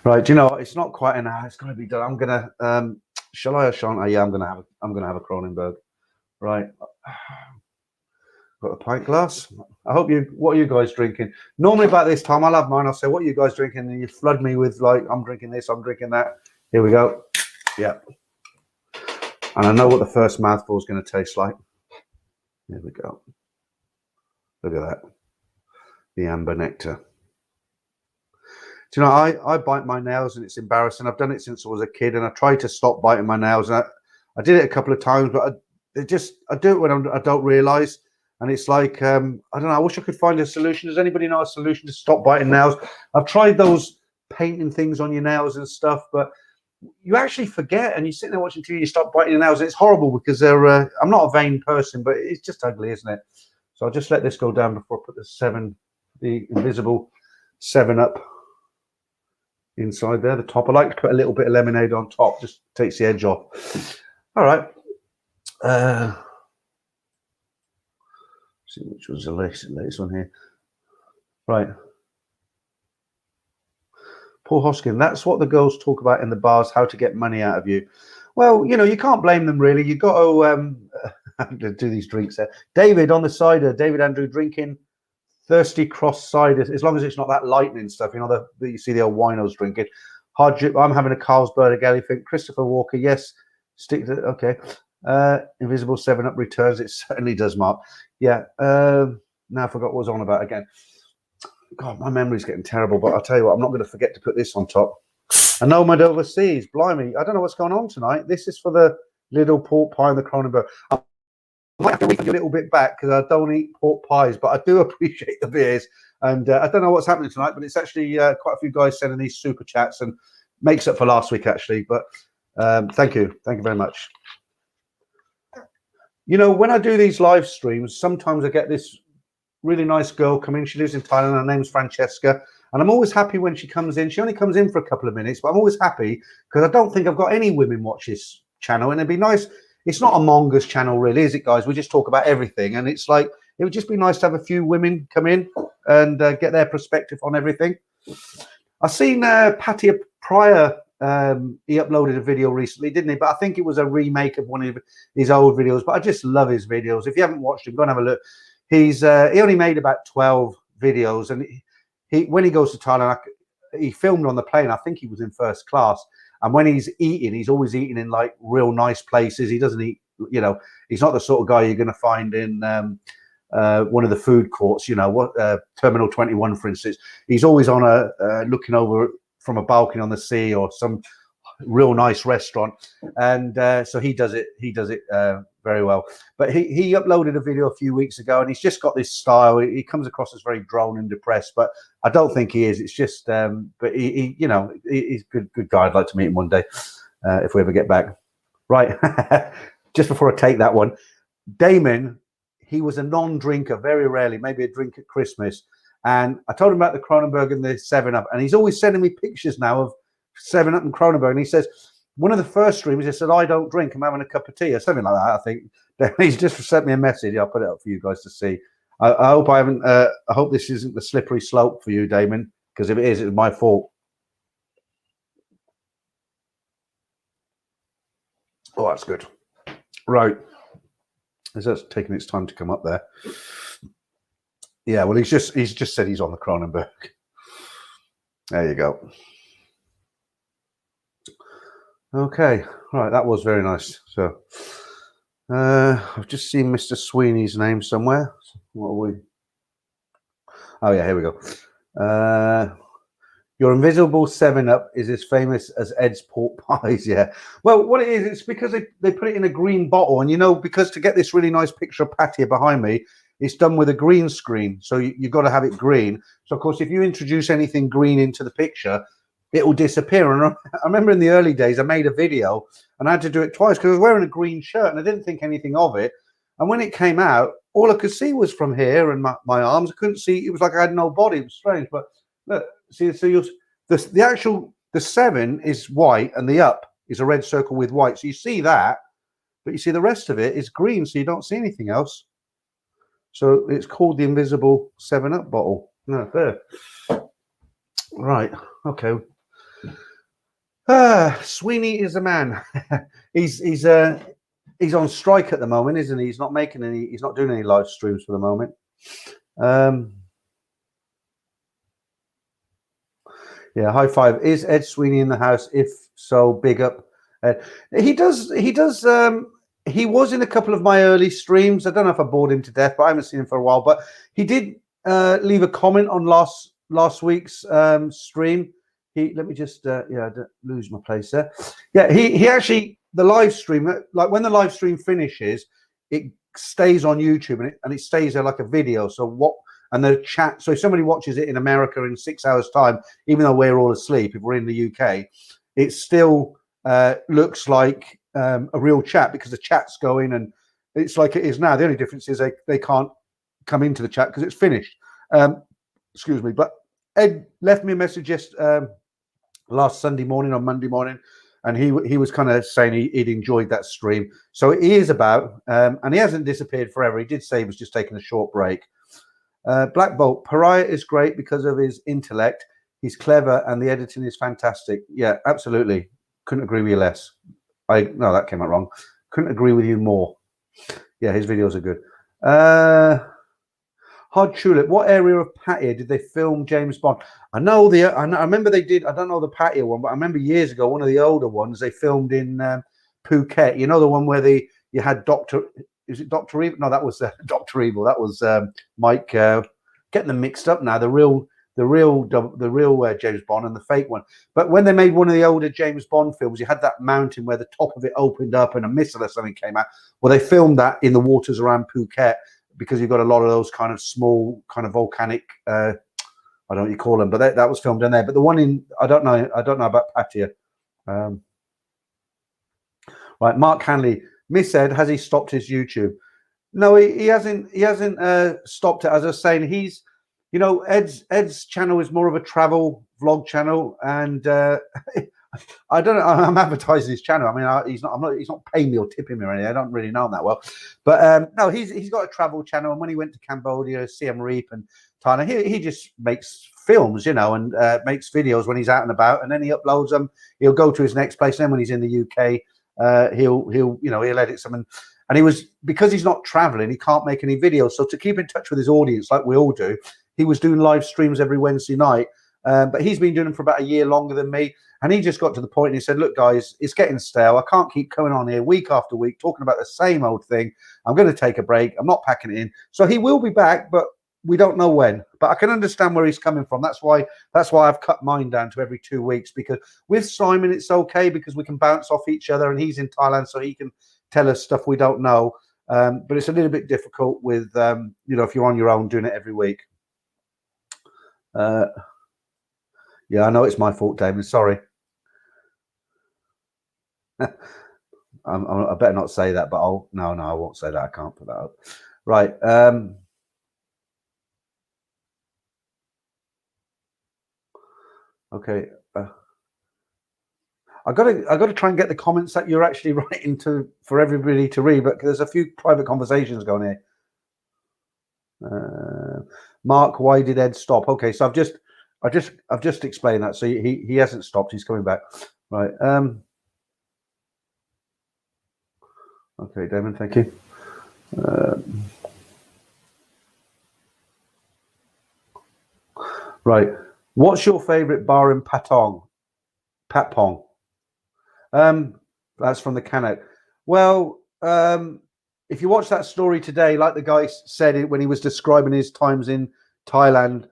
Speaker 1: Right. It's not quite an hour. It's going to be done. I'm gonna. Shall I or shan't I? Yeah, I'm gonna have a Kronenberg. Right. Got a pint glass. What are you guys drinking? Normally about this time I'll have mine. I'll say, what are you guys drinking? And you flood me with I'm drinking this, I'm drinking that. Here we go. Yeah. And I know what the first mouthful is going to taste like. Here we go. Look at that. The amber nectar. Do you know, I bite my nails and it's embarrassing. I've done it since I was a kid, and I tried to stop biting my nails. And I did it a couple of times, but I do it when I don't realise. And it's like, I don't know, I wish I could find a solution. Does anybody know a solution to stop biting nails? I've tried those painting things on your nails and stuff, but you actually forget, and you're sitting there watching TV, you stop biting your nails. And it's horrible because I'm not a vain person, but it's just ugly, isn't it? So I'll just let this go down before I put the 7 the invisible 7-Up inside there, the top. I like to put a little bit of lemonade on top, just takes the edge off. All right. See which was the latest one here. Right. Paul Hoskin, that's what the girls talk about in the bars, how to get money out of you. Well, you know, you can't blame them really. You've got to do these drinks there. David on the cider, David Andrew drinking Thirsty Cross cider, as long as it's not that lightning stuff, you know, you see the old winos drinking. Hard drip, I'm having a Carlsberg Elephant. Christopher Walker, yes. Stick to, okay. Invisible 7-Up returns, it certainly does, Mark. Yeah, now I forgot what I was on about again. God, my memory's getting terrible, but I'll tell you what, I'm not going to forget to put this on top. A nomad overseas, blimey. I don't know what's going on tonight. This is for the little pork pie and the Kronenberg. I might have to wait a little bit back because I don't eat pork pies, but I do appreciate the beers. And I don't know what's happening tonight, but it's actually quite a few guys sending these super chats and makes up for last week, actually. But thank you. Thank you very much. You know, when I do these live streams, sometimes I get this really nice girl come in. She lives in Thailand. Her name's Francesca. And I'm always happy when she comes in. She only comes in for a couple of minutes, but I'm always happy because I don't think I've got any women watch this channel. And it'd be nice. It's not a Mongoose channel, really, is it, guys? We just talk about everything. And it's like, it would just be nice to have a few women come in and get their perspective on everything. I've seen Pattaya Pryor. He uploaded a video recently, didn't he? But I think it was a remake of one of his old videos. But I just love his videos. If you haven't watched him, go and have a look. He only made about 12 videos, and he when he goes to Thailand, he filmed on the plane. I think he was in first class, and when he's eating, he's always eating in like real nice places. He doesn't eat, you know, he's not the sort of guy you're going to find in one of the food courts, you know, what Terminal 21, for instance. He's always on looking over from a balcony on the sea or some real nice restaurant, and so he does it very well. But he uploaded a video a few weeks ago, and he's just got this style. He comes across as very drone and depressed, but I don't think he is. It's just but he you know, he's a good guy. I'd like to meet him one day if we ever get back. Right. Just before I take that one, Damon, he was a non-drinker, very rarely, maybe a drink at Christmas, and I told him about the Kronenberg and the 7-Up, and he's always sending me pictures now of 7-Up and Kronenberg, and he says, one of the first streams, he said, I don't drink, I'm having a cup of tea, or something like that, I think. He's just sent me a message. I'll put it up for you guys to see. I hope I haven't, I hope this isn't the slippery slope for you, Damon, because if it is, it's my fault. Oh, that's good. Right. It's just taking its time to come up there. Yeah, well, he's just said he's on the Kronenberg. There you go. Okay, right, that was very nice. So I've just seen Mr. Sweeney's name somewhere. What are we? Oh yeah, here we go. Your invisible 7-Up is as famous as Ed's pork pies. Yeah. Well, what it is, it's because they put it in a green bottle, and you know, because to get this really nice picture of Pattaya behind me, it's done with a green screen. So you've got to have it green. So of course, if you introduce anything green into the picture, it will disappear. And I remember in the early days, I made a video and I had to do it twice because I was wearing a green shirt and I didn't think anything of it. And when it came out, all I could see was from here and my arms. I couldn't see. It was like I had no body. It was strange. But look, see, so the 7 is white and the up is a red circle with white. So you see that, but you see the rest of it is green. So you don't see anything else. So it's called the invisible 7-Up bottle. No, there. Right. Okay. Sweeney is a man. he's on strike at the moment, isn't he? He's not making any. He's not doing any live streams for the moment. Yeah. High five. Is Ed Sweeney in the house? If so, big up. He does. He was in a couple of my early streams. I don't know if I bored him to death, but I haven't seen him for a while. But he did leave a comment on last week's stream. Let me just yeah, I don't lose my place there. Yeah, he actually, the live stream, like when the live stream finishes, it stays on YouTube and it stays there like a video. So and the chat, so if somebody watches it in America in 6 hours time, even though we're all asleep, if we're in the UK, it still looks like a real chat because the chat's going and it's like it is now. The only difference is they can't come into the chat because it's finished. Excuse me. But Ed left me a message last Sunday morning or Monday morning, and he was kind of saying he'd enjoyed that stream. So he is about, and he hasn't disappeared forever. He did say he was just taking a short break. Black Bolt, Pariah is great because of his intellect. He's clever and the editing is fantastic. Yeah, absolutely. Couldn't agree with you less. No, that came out wrong. Couldn't agree with you more. Yeah, his videos are good. Hard Tulip, what area of Pattaya did they film James Bond? I remember they did. I don't know the Pattaya one, but I remember years ago, one of the older ones they filmed in Phuket. You know, the one where you had is it Dr. Evil? No, that was Dr. Evil. That was Mike. Getting them mixed up now. The real James Bond and the fake one. But when they made one of the older James Bond films, you had that mountain where the top of it opened up and a missile or something came out. Well, they filmed that in the waters around Phuket because you've got a lot of those kind of small, kind of volcanic. I don't know what you call them, but that was filmed in there. But the one in I don't know about Pattaya. Right, Mark Hanley. Miss Ed, has he stopped his YouTube? No, he hasn't. He hasn't stopped it. As I was saying, he's, you know, Ed's channel is more of a travel vlog channel, and I don't know. I'm advertising his channel. I mean, he's not paying me or tipping me or anything. I don't really know him that well, but no, he's got a travel channel. And when he went to Cambodia, Siem Reap, and Thailand, he just makes films, you know, and makes videos when he's out and about, and then he uploads them. He'll go to his next place. And then when he's in the UK. He'll edit some, and he was, because he's not traveling, he can't make any videos. So to keep in touch with his audience, like we all do, he was doing live streams every Wednesday night. But he's been doing them for about a year longer than me, and he just got to the point and he said, "Look, guys, it's getting stale. I can't keep coming on here week after week talking about the same old thing. I'm going to take a break. I'm not packing it in." So he will be back, but we don't know when. But I can understand where he's coming from. That's why I've cut mine down to every 2 weeks, because with Simon it's okay because we can bounce off each other, and he's in Thailand so he can tell us stuff we don't know. But it's a little bit difficult with if you're on your own doing it every week. Yeah, I know it's my fault, Damon. Sorry. I better not say that, but no, I won't say that. I can't put that up. Right. Okay. I got to try and get the comments that you're actually writing for everybody to read, but there's a few private conversations going here. Mark, why did Ed stop? Okay, so I've just explained that. So he hasn't stopped. He's coming back. Right. Okay, Damon, thank you. Right. What's your favorite bar in Patpong? That's from the Canuck. Well, if you watch that story today, like the guy said it when he was describing his times in Thailand,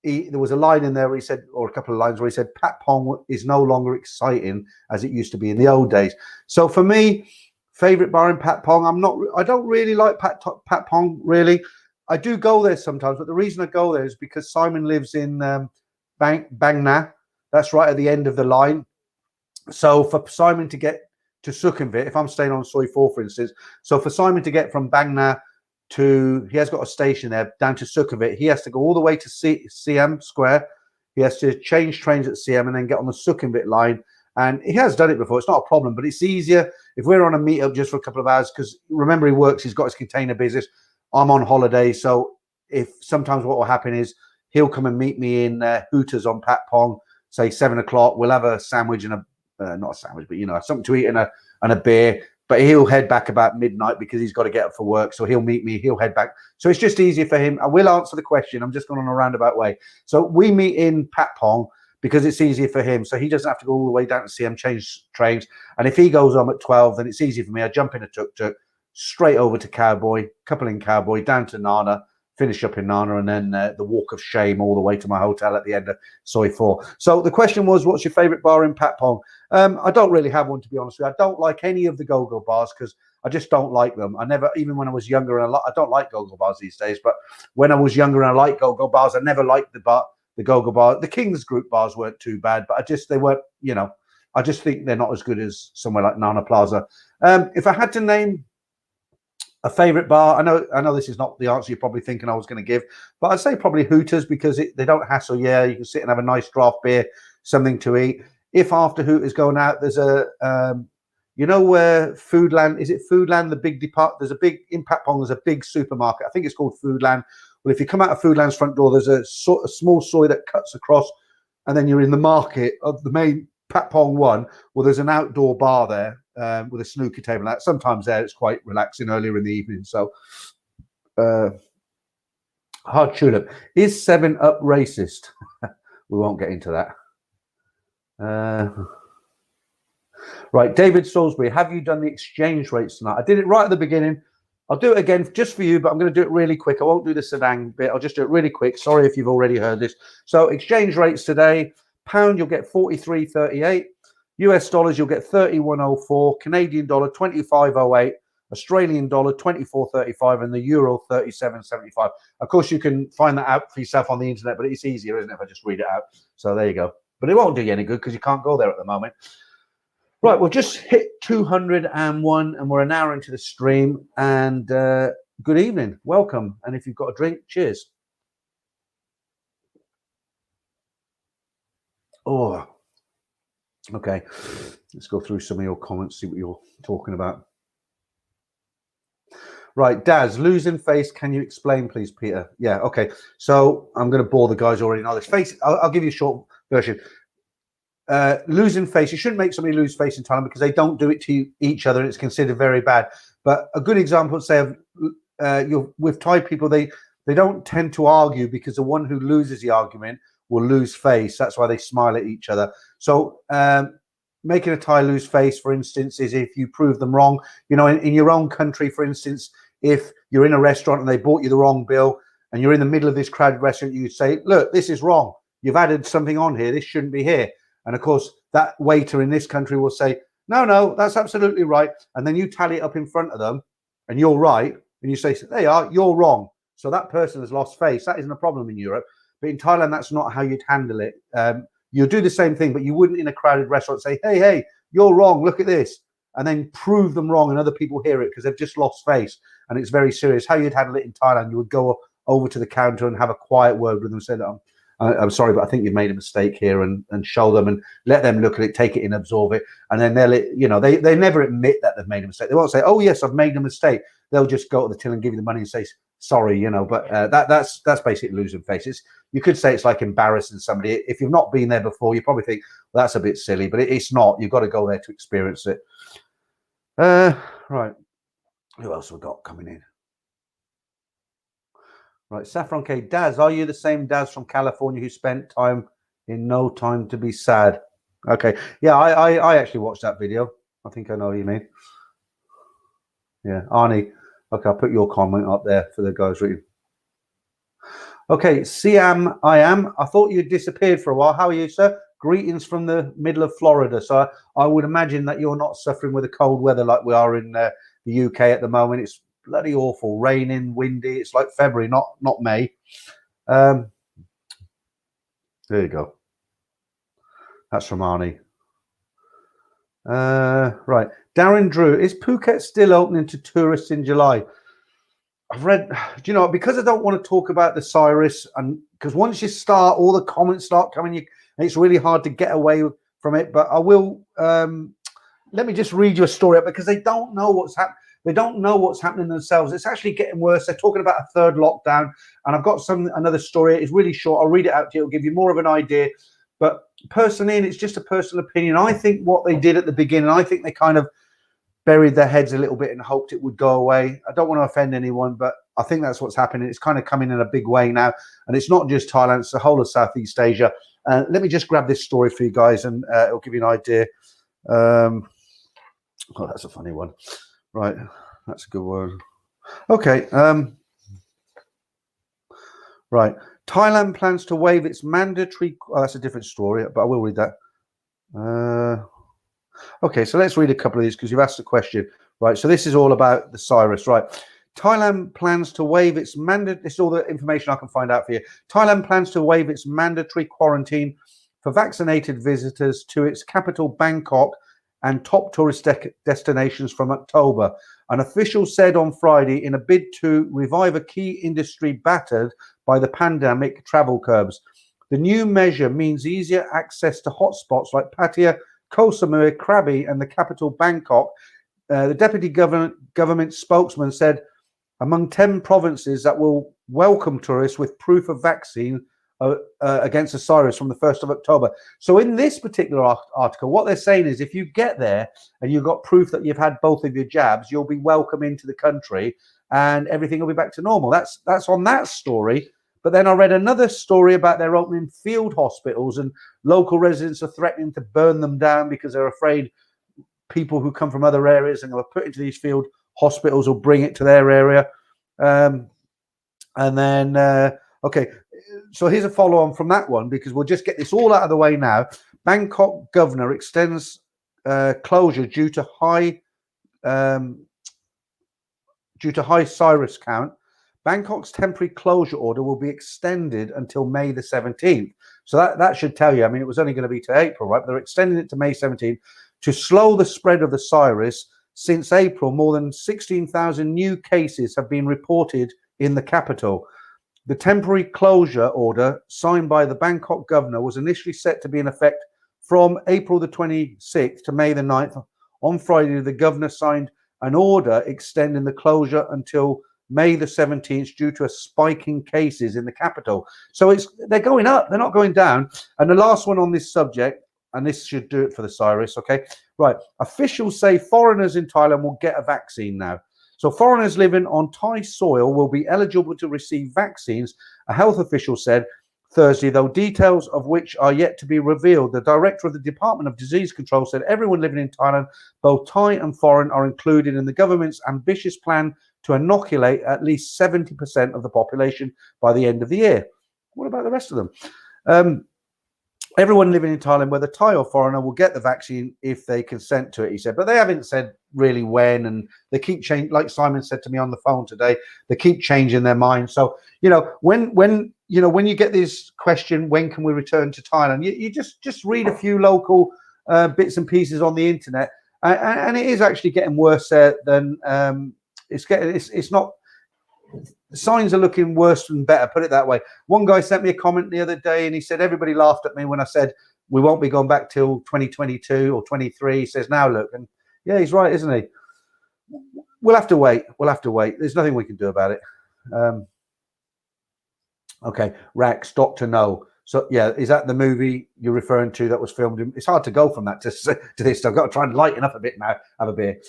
Speaker 1: there was a line in there where he said, or a couple of lines where he said, Patpong is no longer exciting as it used to be in the old days. So for me, favorite bar in Patpong, I don't really like Patpong really. I do go there sometimes, but the reason I go there is because Simon lives in Bang Na. That's right at the end of the line. So for Simon to get to Sukhumvit, if I'm staying on Soi 4, for instance, so for Simon to get from Bang Na he has got a station there, down to Sukhumvit, he has to go all the way to Siam Square. He has to change trains at Siam and then get on the Sukhumvit line. And he has done it before. It's not a problem, but it's easier if we're on a meetup just for a couple of hours, because remember, he works, he's got his container business. I'm on holiday, so sometimes what will happen is he'll come and meet me in Hooters on Patpong, say 7 o'clock. We'll have a sandwich and not a sandwich, but something to eat and a beer. But he'll head back about midnight because he's got to get up for work. So he'll meet me. He'll head back. So it's just easier for him. I will answer the question. I'm just going on a roundabout way. So we meet in Patpong because it's easier for him. So he doesn't have to go all the way down to see him, change trains. And if he goes home at 12, then it's easy for me. I jump in a tuk-tuk, straight over to Cowboy, couple in Cowboy, down to Nana, finish up in Nana, and then the walk of shame all the way to my hotel at the end of Soi 4. So the question was, what's your favorite bar in Patpong? I don't really have one, to be honest with you. I don't like any of the go-go bars because I just don't like them. I never, even when I was younger, I don't like go-go bars these days, but when I was younger and I liked go-go bars, I never liked the go-go bar. The King's Group bars weren't too bad, but they weren't, I just think they're not as good as somewhere like Nana Plaza. If I had to name A favorite bar? I know this is not the answer you're probably thinking I was going to give, but I'd say probably Hooters because they don't hassle. Yeah, you can sit and have a nice draft beer, something to eat. If after Hooters going out, there's a you know where Foodland, is it Foodland, the big depart? There's a big Impact Pong. There's a big supermarket. I think it's called Foodland. Well, if you come out of Foodland's front door, there's a small soy that cuts across, and then you're in the market of the main Pat Pong one. Well, there's an outdoor bar there with a snooker table. That sometimes there it's quite relaxing earlier in the evening. So, hard tulip, is 7-Up racist? We won't get into that. Right, David Salisbury, have you done the exchange rates tonight? I did it right at the beginning. I'll do it again just for you, but I'm going to do it really quick. I won't do the Sedang bit. I'll just do it really quick. Sorry if you've already heard this. So exchange rates today, pound, you'll get 43.38. US dollars, you'll get 31.04. Canadian dollar, 25.08. Australian dollar, 24.35. And the euro, 37.75. Of course, you can find that out for yourself on the internet, but it's easier, isn't it, if I just read it out? So there you go. But it won't do you any good because you can't go there at the moment. Right, we'll just hit 201 and we're an hour into the stream. And good evening, welcome. And if you've got a drink, cheers. Oh, okay. Let's go through some of your comments, see what you're talking about. Right, Daz, losing face. Can you explain, please, Peter? Yeah, okay. So I'm going to bore the guys already know this. Face, I'll give you a short version. Losing face, you shouldn't make somebody lose face in Thailand because they don't do it to each other and it's considered very bad. But a good example, say, of with Thai people, they don't tend to argue because the one who loses the argument will lose face. That's why they smile at each other. So making a Thai lose face, for instance, is if you prove them wrong. You know, in your own country, for instance, if you're in a restaurant and they bought you the wrong bill and you're in the middle of this crowded restaurant, you say, look, this is wrong. You've added something on here. This shouldn't be here. And of course, that waiter in this country will say, no, that's absolutely right. And then you tally it up in front of them and you're right. And you say, there you are, you're wrong. So that person has lost face. That isn't a problem in Europe. But in Thailand, that's not how you'd handle it. You'll do the same thing, but you wouldn't in a crowded restaurant say, hey, you're wrong. Look at this. And then prove them wrong and other people hear it because they've just lost face. And it's very serious. How you'd handle it in Thailand, you would go over to the counter and have a quiet word with them, say that I'm sorry, but I think you've made a mistake here, and show them and let them look at it, take it in, absorb it. And then they never admit that they've made a mistake. They won't say, oh, yes, I've made a mistake. They'll just go to the till and give you the money and say, sorry, but that's basically losing face. You could say it's like embarrassing somebody. If you've not been there before, you probably think, well, that's a bit silly, but it's not. You've got to go there to experience it. Right. Who else have we got coming in? Right, Saffron K. Daz, are you the same Daz from California who spent time in No Time to Be Sad? Okay, yeah, I actually watched that video. I think I know what you mean. Yeah, Arnie. Okay, I'll put your comment up there for the guys reading. Okay, Siam, I thought you disappeared for a while. How are you, sir? Greetings from the middle of Florida. So I would imagine that you're not suffering with the cold weather like we are in the UK at the moment. It's bloody awful, raining, windy. It's like February, not May. There you go. That's from Arnie. Right, Darren Drew, is Phuket still opening to tourists in July? I've read, because I don't want to talk about the Cyrus, and because once you start, all the comments start coming, and it's really hard to get away from it. But I will. Let me just read you a story up because they don't know what's happening. They don't know what's happening themselves. It's actually getting worse. They're talking about a third lockdown, and I've got another story. It's really short. I'll read it out to you. It'll give you more of an idea. But personally, and it's just a personal opinion, I think what they did at the beginning, I think they kind of buried their heads a little bit and hoped it would go away. I don't want to offend anyone, but I think that's what's happening. It's kind of coming in a big way now, and it's not just Thailand; it's the whole of Southeast Asia. Let me just grab this story for you guys, and it'll give you an idea. Oh, that's a funny one. Right, that's a good one. Okay. Right. Thailand plans to waive its mandatory. Oh, that's a different story, but I will read that. Okay, so let's read a couple of these because you've asked a question. Right, so this is all about the Cyrus. Right. Thailand plans to waive its mandatory. This is all the information I can find out for you. Thailand plans to waive its mandatory quarantine for vaccinated visitors to its capital, Bangkok, and top tourist destinations from October. An official said on Friday in a bid to revive a key industry battered by the pandemic travel curbs. The new measure means easier access to hotspots like Pattaya, Koh Samui, Krabi, and the capital Bangkok. The deputy government spokesman said among 10 provinces that will welcome tourists with proof of vaccine against the virus from the 1st of October. So in this particular article, what they're saying is if you get there and you've got proof that you've had both of your jabs, you'll be welcome into the country and everything will be back to normal. That's on that story. But then I read another story about they're opening field hospitals and local residents are threatening to burn them down because they're afraid people who come from other areas and are put into these field hospitals will bring it to their area. Okay, so here's a follow on from that one because we'll just get this all out of the way now. Bangkok governor extends closure due to high virus count. Bangkok's temporary closure order will be extended until May the 17th. So that should tell you, I mean, it was only going to be to April, right? But they're extending it to May 17th to slow the spread of the virus. Since April, more than 16,000 new cases have been reported in the capital. The temporary closure order signed by the Bangkok governor was initially set to be in effect from April the 26th to May the 9th. On Friday, the governor signed an order extending the closure until May the 17th due to a spike in cases in the capital. So they're going up, they're not going down. And the last one on this subject, and this should do it for the virus, okay? Right, officials say foreigners in Thailand will get a vaccine now. So foreigners living on Thai soil will be eligible to receive vaccines, a health official said Thursday, though details of which are yet to be revealed. The director of the Department of Disease Control said everyone living in Thailand, both Thai and foreign, are included in the government's ambitious plan to inoculate at least 70% of the population by the end of the year. What about the rest of them? Everyone living in Thailand, whether Thai or foreigner, will get the vaccine if they consent to it, he said. But they haven't said really when, and they keep changing. Like Simon said to me on the phone today, they keep changing their mind. So, when you get this question, when can we return to Thailand? You just read a few local bits and pieces on the internet, and it is actually getting worse there than it's not. Signs are looking worse than better, put it that way. One guy sent me a comment the other day and he said everybody laughed at me when I said we won't be going back till 2022 or 23. He says now look, and yeah, he's right, isn't he? We'll have to wait. There's nothing we can do about it. Okay, Rax, Dr. No. So yeah, is that the movie you're referring to that was filmed in? It's hard to go from that to this. I've got to try and lighten up a bit now. Have a beer.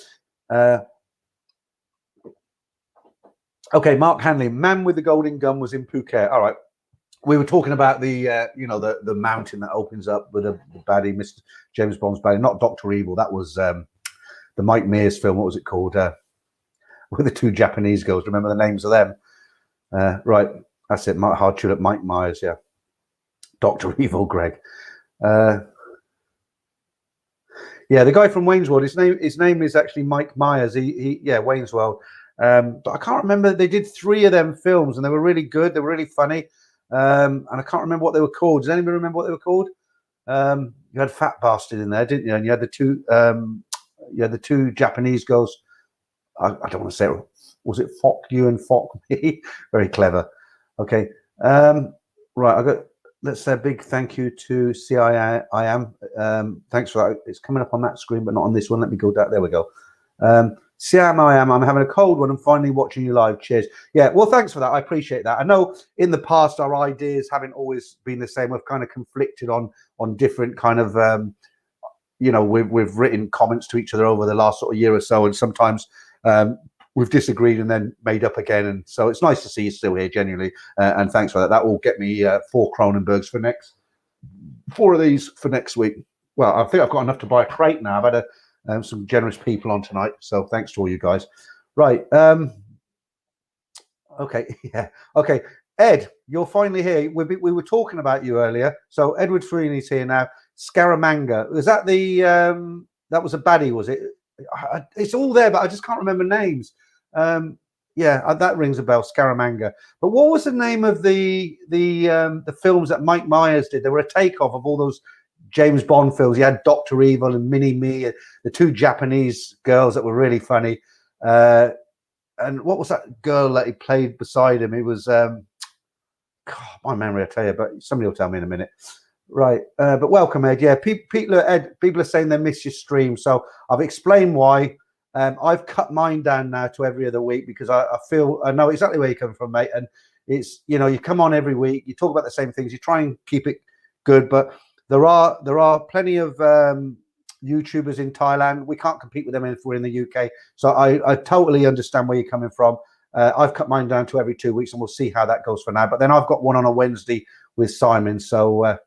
Speaker 1: Okay, Mark Hanley, man with the golden gun was in Phuket. All right, we were talking about the the mountain that opens up with the baddie, Mr. James Bond's baddie, not Dr. Evil. That was the Mike Myers film. What was it called? With the two Japanese girls. Remember the names of them? Right, that's it. Hard Tulip, Mike Myers. Yeah, Dr. Evil, Greg. Yeah, the guy from Wayne's World. His name is actually Mike Myers. Yeah, Wayne's World. But I can't remember. They did 3 of them films, and they were really good. They were really funny, and I can't remember what they were called. Does anybody remember what they were called? You had Fat Bastard in there, didn't you? And you had the two Japanese girls. I don't want to say it. Was it Fock you and Fock me? Very clever. Okay, right. Let's say a big thank you to CIAM. Thanks for that. It's coming up on that screen, but not on this one. Let me go down. There we go. CIAM, I'm having a cold one and finally watching you live. Cheers. Yeah, well, thanks for that. I appreciate that. I know in the past our ideas haven't always been the same. We've kind of conflicted on different kind of, we've written comments to each other over the last sort of year or so, and sometimes we've disagreed and then made up again. And so it's nice to see you still here, genuinely. And thanks for that. That will get me 4 Cronenbergs for 4 of these for next week. Well, I think I've got enough to buy a crate now. I've had some generous people on tonight, so thanks to all you guys. Right. Okay. Yeah. Okay. Ed, you're finally here. We were talking about you earlier. So Edward Freeney's here now. Scaramanga. Was that the that was a baddie, was it? It's all there, but I just can't remember names. Yeah, that rings a bell. Scaramanga. But what was the name of the films that Mike Myers did? They were a takeoff of all those James Bond films. He had Dr. Evil and Mini Me, the two Japanese girls that were really funny. And what was that girl that he played beside him? He was, God, my memory, I tell you, but somebody will tell me in a minute. Right, but welcome, Ed. Yeah, people are saying they miss your stream, so I've explained why. I've cut mine down now to every other week because I feel I know exactly where you come from, mate. And it's, you know, you come on every week, you talk about the same things, you try and keep it good, but there are plenty of YouTubers in Thailand. We can't compete with them if we're in the UK. So I totally understand where you're coming from. I've cut mine down to every 2 weeks, and we'll see how that goes for now. But then I've got one on a Wednesday with Simon, so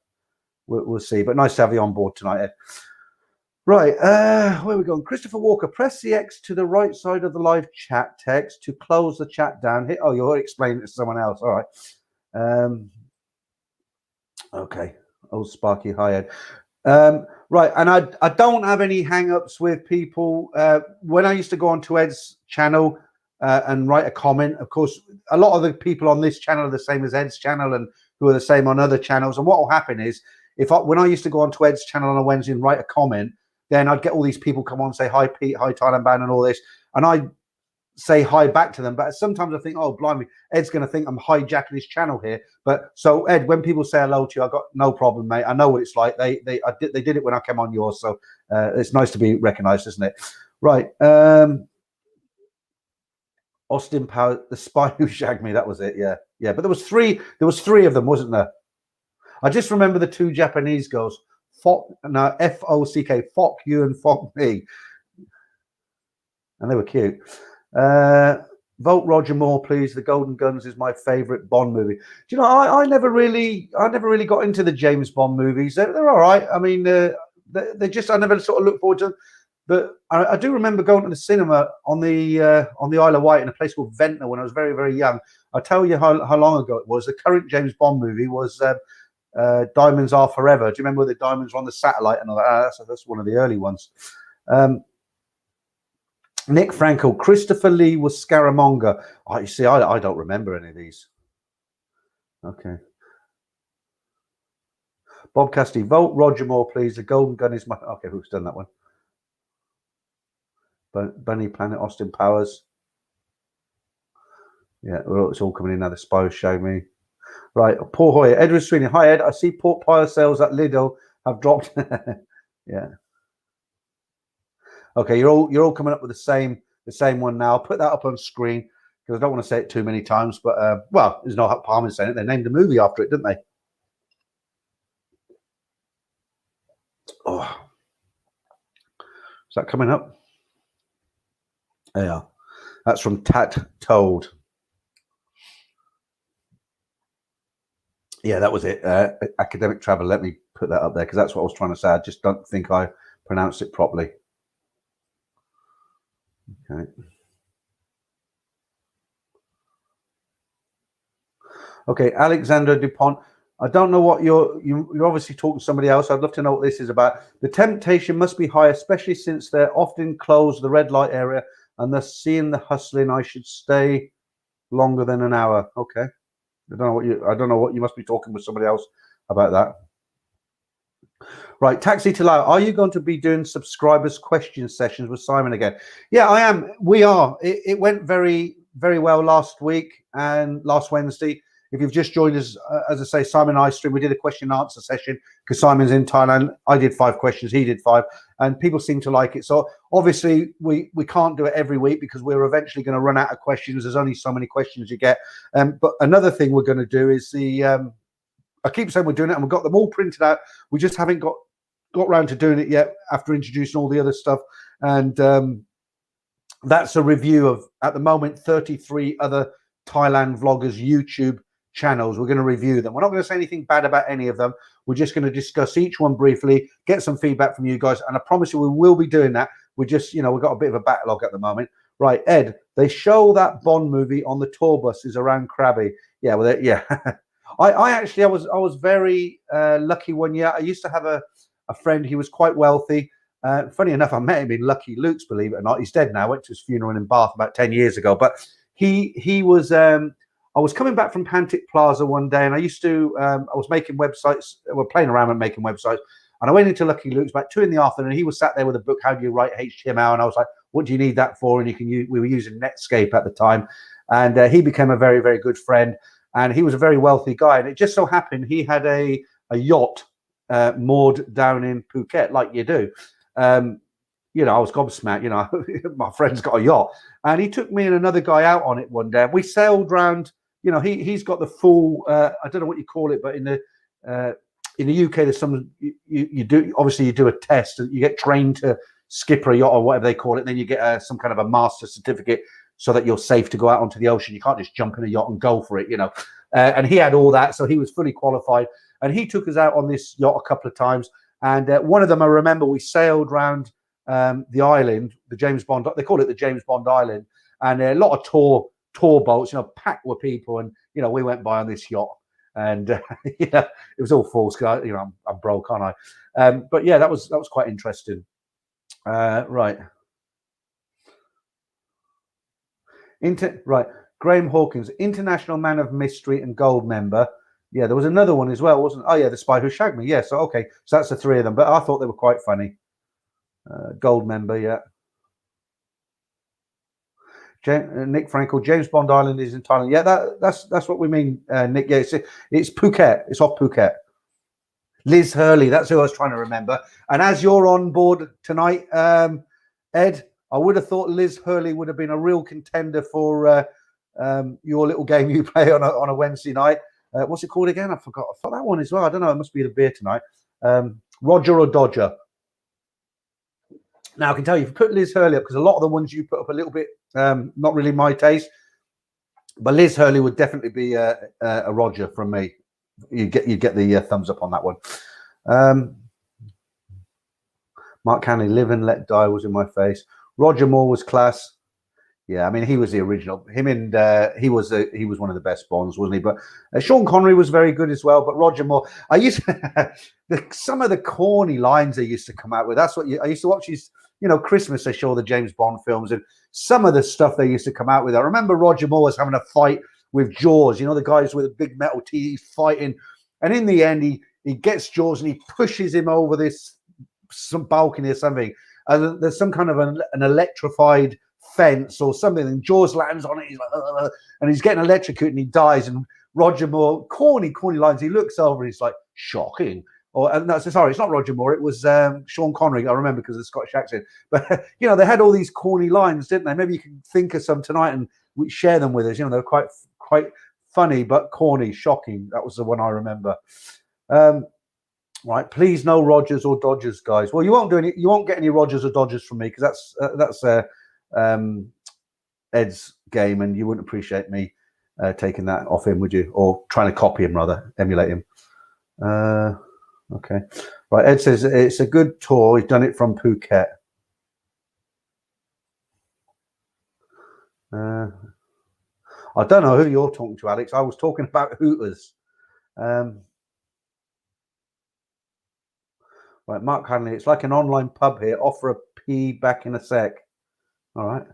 Speaker 1: we'll see. But nice to have you on board tonight, Ed. Right, where are we going? Christopher Walker, press the X to the right side of the live chat text to close the chat down. Hit, oh, you're explaining it to someone else. All right. Okay. Oh, Sparky, hi, Ed. Right, and I don't have any hang-ups with people. When I used to go onto Ed's channel and write a comment, of course, a lot of the people on this channel are the same as Ed's channel and who are the same on other channels. And what will happen is, when I used to go onto Ed's channel on a Wednesday and write a comment, then I'd get all these people come on and say, hi, Pete, hi, Thailand-Bound and all this. And I say hi back to them, but sometimes I think, oh, blimey, Ed's going to think I'm hijacking his channel here. But so, Ed, when people say hello to you, I've got no problem, mate. I know what it's like. They did it when I came on yours, so it's nice to be recognised, isn't it? Right. Austin Power, the spy who shagged me. That was it. Yeah, yeah. But there was three of them, wasn't there? I just remember the two Japanese girls, F-O-C-K, fuck you and fuck me, and they were cute. Vote Roger Moore, please. The Golden Guns is my favorite Bond movie. Do you know, I never really got into the James Bond movies. They're all right. I mean, they just, I never sort of look forward to them. But I do remember going to the cinema on the Isle of Wight in a place called Ventnor when I was very, very young. I'll tell you how long ago it was. The current James Bond movie was Diamonds Are Forever. Do you remember the diamonds were on the satellite and all that? That's one of the early ones. Nick Frankel, Christopher Lee was Scaramanga. Oh, you see, I don't remember any of these. Okay. Bob Cassidy, vote Roger Moore, please. The Golden Gun is my... Okay, who's done that one? Bunny Planet, Austin Powers. Yeah, well, it's all coming in now. The Spy Show Me. Right, Paul Hoyer, Edward Sweeney. Hi, Ed. I see pork pie sales at Lidl have dropped. Yeah. Okay, you're all coming up with the same one now. I'll put that up on screen because I don't want to say it too many times. But well, there's no harm in saying it. They named the movie after it, didn't they? Oh, is that coming up? Yeah, that's from Tat Told. Yeah, that was it. Academic travel. Let me put that up there because that's what I was trying to say. I just don't think I pronounced it properly. Okay. Okay, Alexander Dupont. I don't know what you're obviously talking to somebody else. I'd love to know what this is about. The temptation must be high, especially since they're often closed the red light area and thus seeing the hustling. I should stay longer than an hour. Okay. I don't know what you must be talking with somebody else about that. Right, Taxi to Lao, are you going to be doing subscribers question sessions with Simon again? Yeah, I am. We are. It went very, very well last week and last Wednesday. If you've just joined us, as I say, Simon and I stream, we did a question and answer session because Simon's in Thailand. I did 5 questions, he did 5, and people seem to like it. So obviously we can't do it every week because we're eventually going to run out of questions. There's only so many questions you get. But another thing we're going to do is I keep saying we're doing it and we've got them all printed out. We just haven't got around to doing it yet after introducing all the other stuff. And that's a review of, at the moment, 33 other Thailand vloggers YouTube channels. We're going to review them. We're not going to say anything bad about any of them. We're just going to discuss each one briefly, get some feedback from you guys. And I promise you we will be doing that. We're just, we've got a bit of a backlog at the moment. Right, Ed, they show that Bond movie on the tour buses around Krabi. Yeah, well, yeah. I was very lucky one year. I used to have a friend. He was quite wealthy. Funny enough, I met him in Lucky Luke's, believe it or not. He's dead now. I went to his funeral in Bath about 10 years ago. But he was, I was coming back from Pantic Plaza one day and I used to, I was making websites, we're playing around and making websites. And I went into Lucky Luke's about 2 in the afternoon, and he was sat there with a book, How Do You Write HTML? And I was like, what do you need that for? And you can use, we were using Netscape at the time. And he became a very, very good friend. And he was a very wealthy guy. And it just so happened he had a yacht moored down in Phuket, like you do. You know, I was gobsmacked, you know, my friend's got a yacht. And he took me and another guy out on it one day. We sailed round, you know, he's got the full, I don't know what you call it, but in the UK, there's some, you do, obviously you do a test, you get trained to skipper a yacht or whatever they call it. And then you get some kind of a master certificate so that you're safe to go out onto the ocean. You can't just jump in a yacht and go for it, you know. And he had all that, so he was fully qualified. And he took us out on this yacht a couple of times. And one of them, I remember, we sailed round the island, the James Bond, they call it the James Bond Island, and a lot of tour boats, you know, packed with people. And, you know, we went by on this yacht, and you know, it was all false, because, you know, I'm broke, aren't I? But yeah, that was quite interesting. Right. Right. Graham Hawkins, International Man of Mystery and Gold member. Yeah, there was another one as well, wasn't? Oh yeah, The Spy Who Shagged Me. Yeah, so okay, so that's the 3 of them. But I thought they were quite funny. Gold member, yeah. Nick Frankel, James Bond Island is in Thailand. Yeah, that's what we mean, Nick. Yeah, it's Phuket. It's off Phuket. Liz Hurley, that's who I was trying to remember. And as you're on board tonight, Ed, I would have thought Liz Hurley would have been a real contender for your little game you play on a Wednesday night. What's it called again? I forgot that one as well. I don't know. It must be the beer tonight. Roger or Dodger. Now I can tell you, if you put Liz Hurley up, because a lot of the ones you put up a little bit not really my taste, but Liz Hurley would definitely be a Roger from me. You get the thumbs up on that one. Mark Hanley, Live and Let Die was in my face. Roger Moore was class. Yeah, I mean, he was the original. Him and he was one of the best Bonds, wasn't he? But Sean Connery was very good as well. But Roger Moore, I used to, some of the corny lines they used to come out with. That's what I used to watch his, you know, Christmas. They show the James Bond films, and some of the stuff they used to come out with. I remember Roger Moore was having a fight with Jaws. You know, the guys with the big metal teeth fighting, and in the end, he gets Jaws and he pushes him over some balcony or something. And there's some kind of an electrified fence or something, and Jaws lands on it. He's like, and he's getting electrocuted and he dies. And Roger Moore, corny lines. He looks over and he's like, shocking. Or no, sorry, it's not Roger Moore. It was Sean Connery. I remember because of the Scottish accent. But you know, they had all these corny lines, didn't they? Maybe you can think of some tonight and we share them with us. You know, they're quite funny but corny, shocking. That was the one I remember. Right, please no Rogers or Dodgers, guys. Well, you won't do any. You won't get any Rogers or Dodgers from me, because that's Ed's game, and you wouldn't appreciate me taking that off him, would you? Or trying to copy him, rather, emulate him. Okay, right. Ed says it's a good tour. He's done it from Phuket. I don't know who you're talking to, Alex. I was talking about Hooters. Right, Mark Hanley, it's like an online pub here. Offer a pee back in a sec. All right.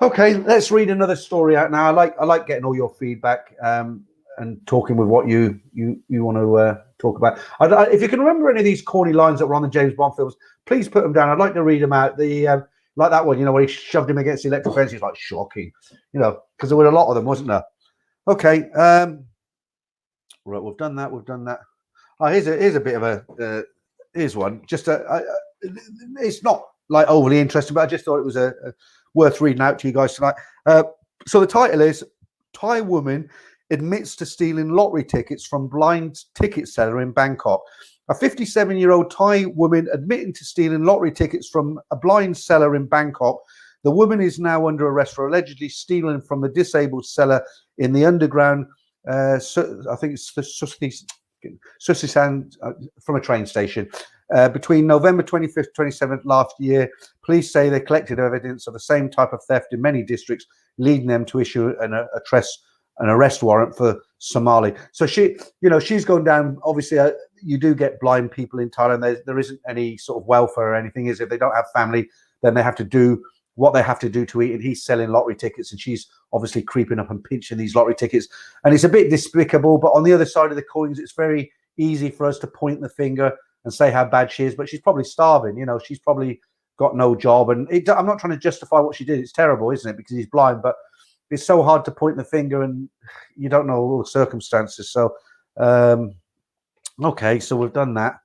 Speaker 1: Okay, let's read another story out now. I like getting all your feedback and talking with what you want to talk about. If you can remember any of these corny lines that were on the James Bond films, please put them down. I'd like to read them out. The like that one, you know, where he shoved him against the electric fence. He's like, shocking, you know, because there were a lot of them, wasn't there? Okay. Right, we've done that. Oh, here's a bit of a here's one. Just it's not like overly interesting, but I just thought it was a worth reading out to you guys tonight. So the title is Thai Woman Admits to Stealing Lottery Tickets from Blind Ticket Seller in Bangkok. A 57-year-old Thai woman admitting to stealing lottery tickets from a blind seller in Bangkok. The woman is now under arrest for allegedly stealing from the disabled seller in the underground. I think it's Susisan from a train station. Between November 25th, 27th last year, police say they collected evidence of the same type of theft in many districts, leading them to issue an arrest warrant for Somali. So she's going down. Obviously, you do get blind people in Thailand. There isn't any sort of welfare or anything. If they don't have family, then they have to do what they have to do to eat. And he's selling lottery tickets, and she's obviously creeping up and pinching these lottery tickets. And it's a bit despicable, but on the other side of the coins, it's very easy for us to point the finger and say how bad she is, but she's probably starving. You know, she's probably got no job. And I'm not trying to justify what she did. It's terrible, isn't it? Because he's blind, but it's so hard to point the finger and you don't know all the circumstances. So, okay, so we've done that.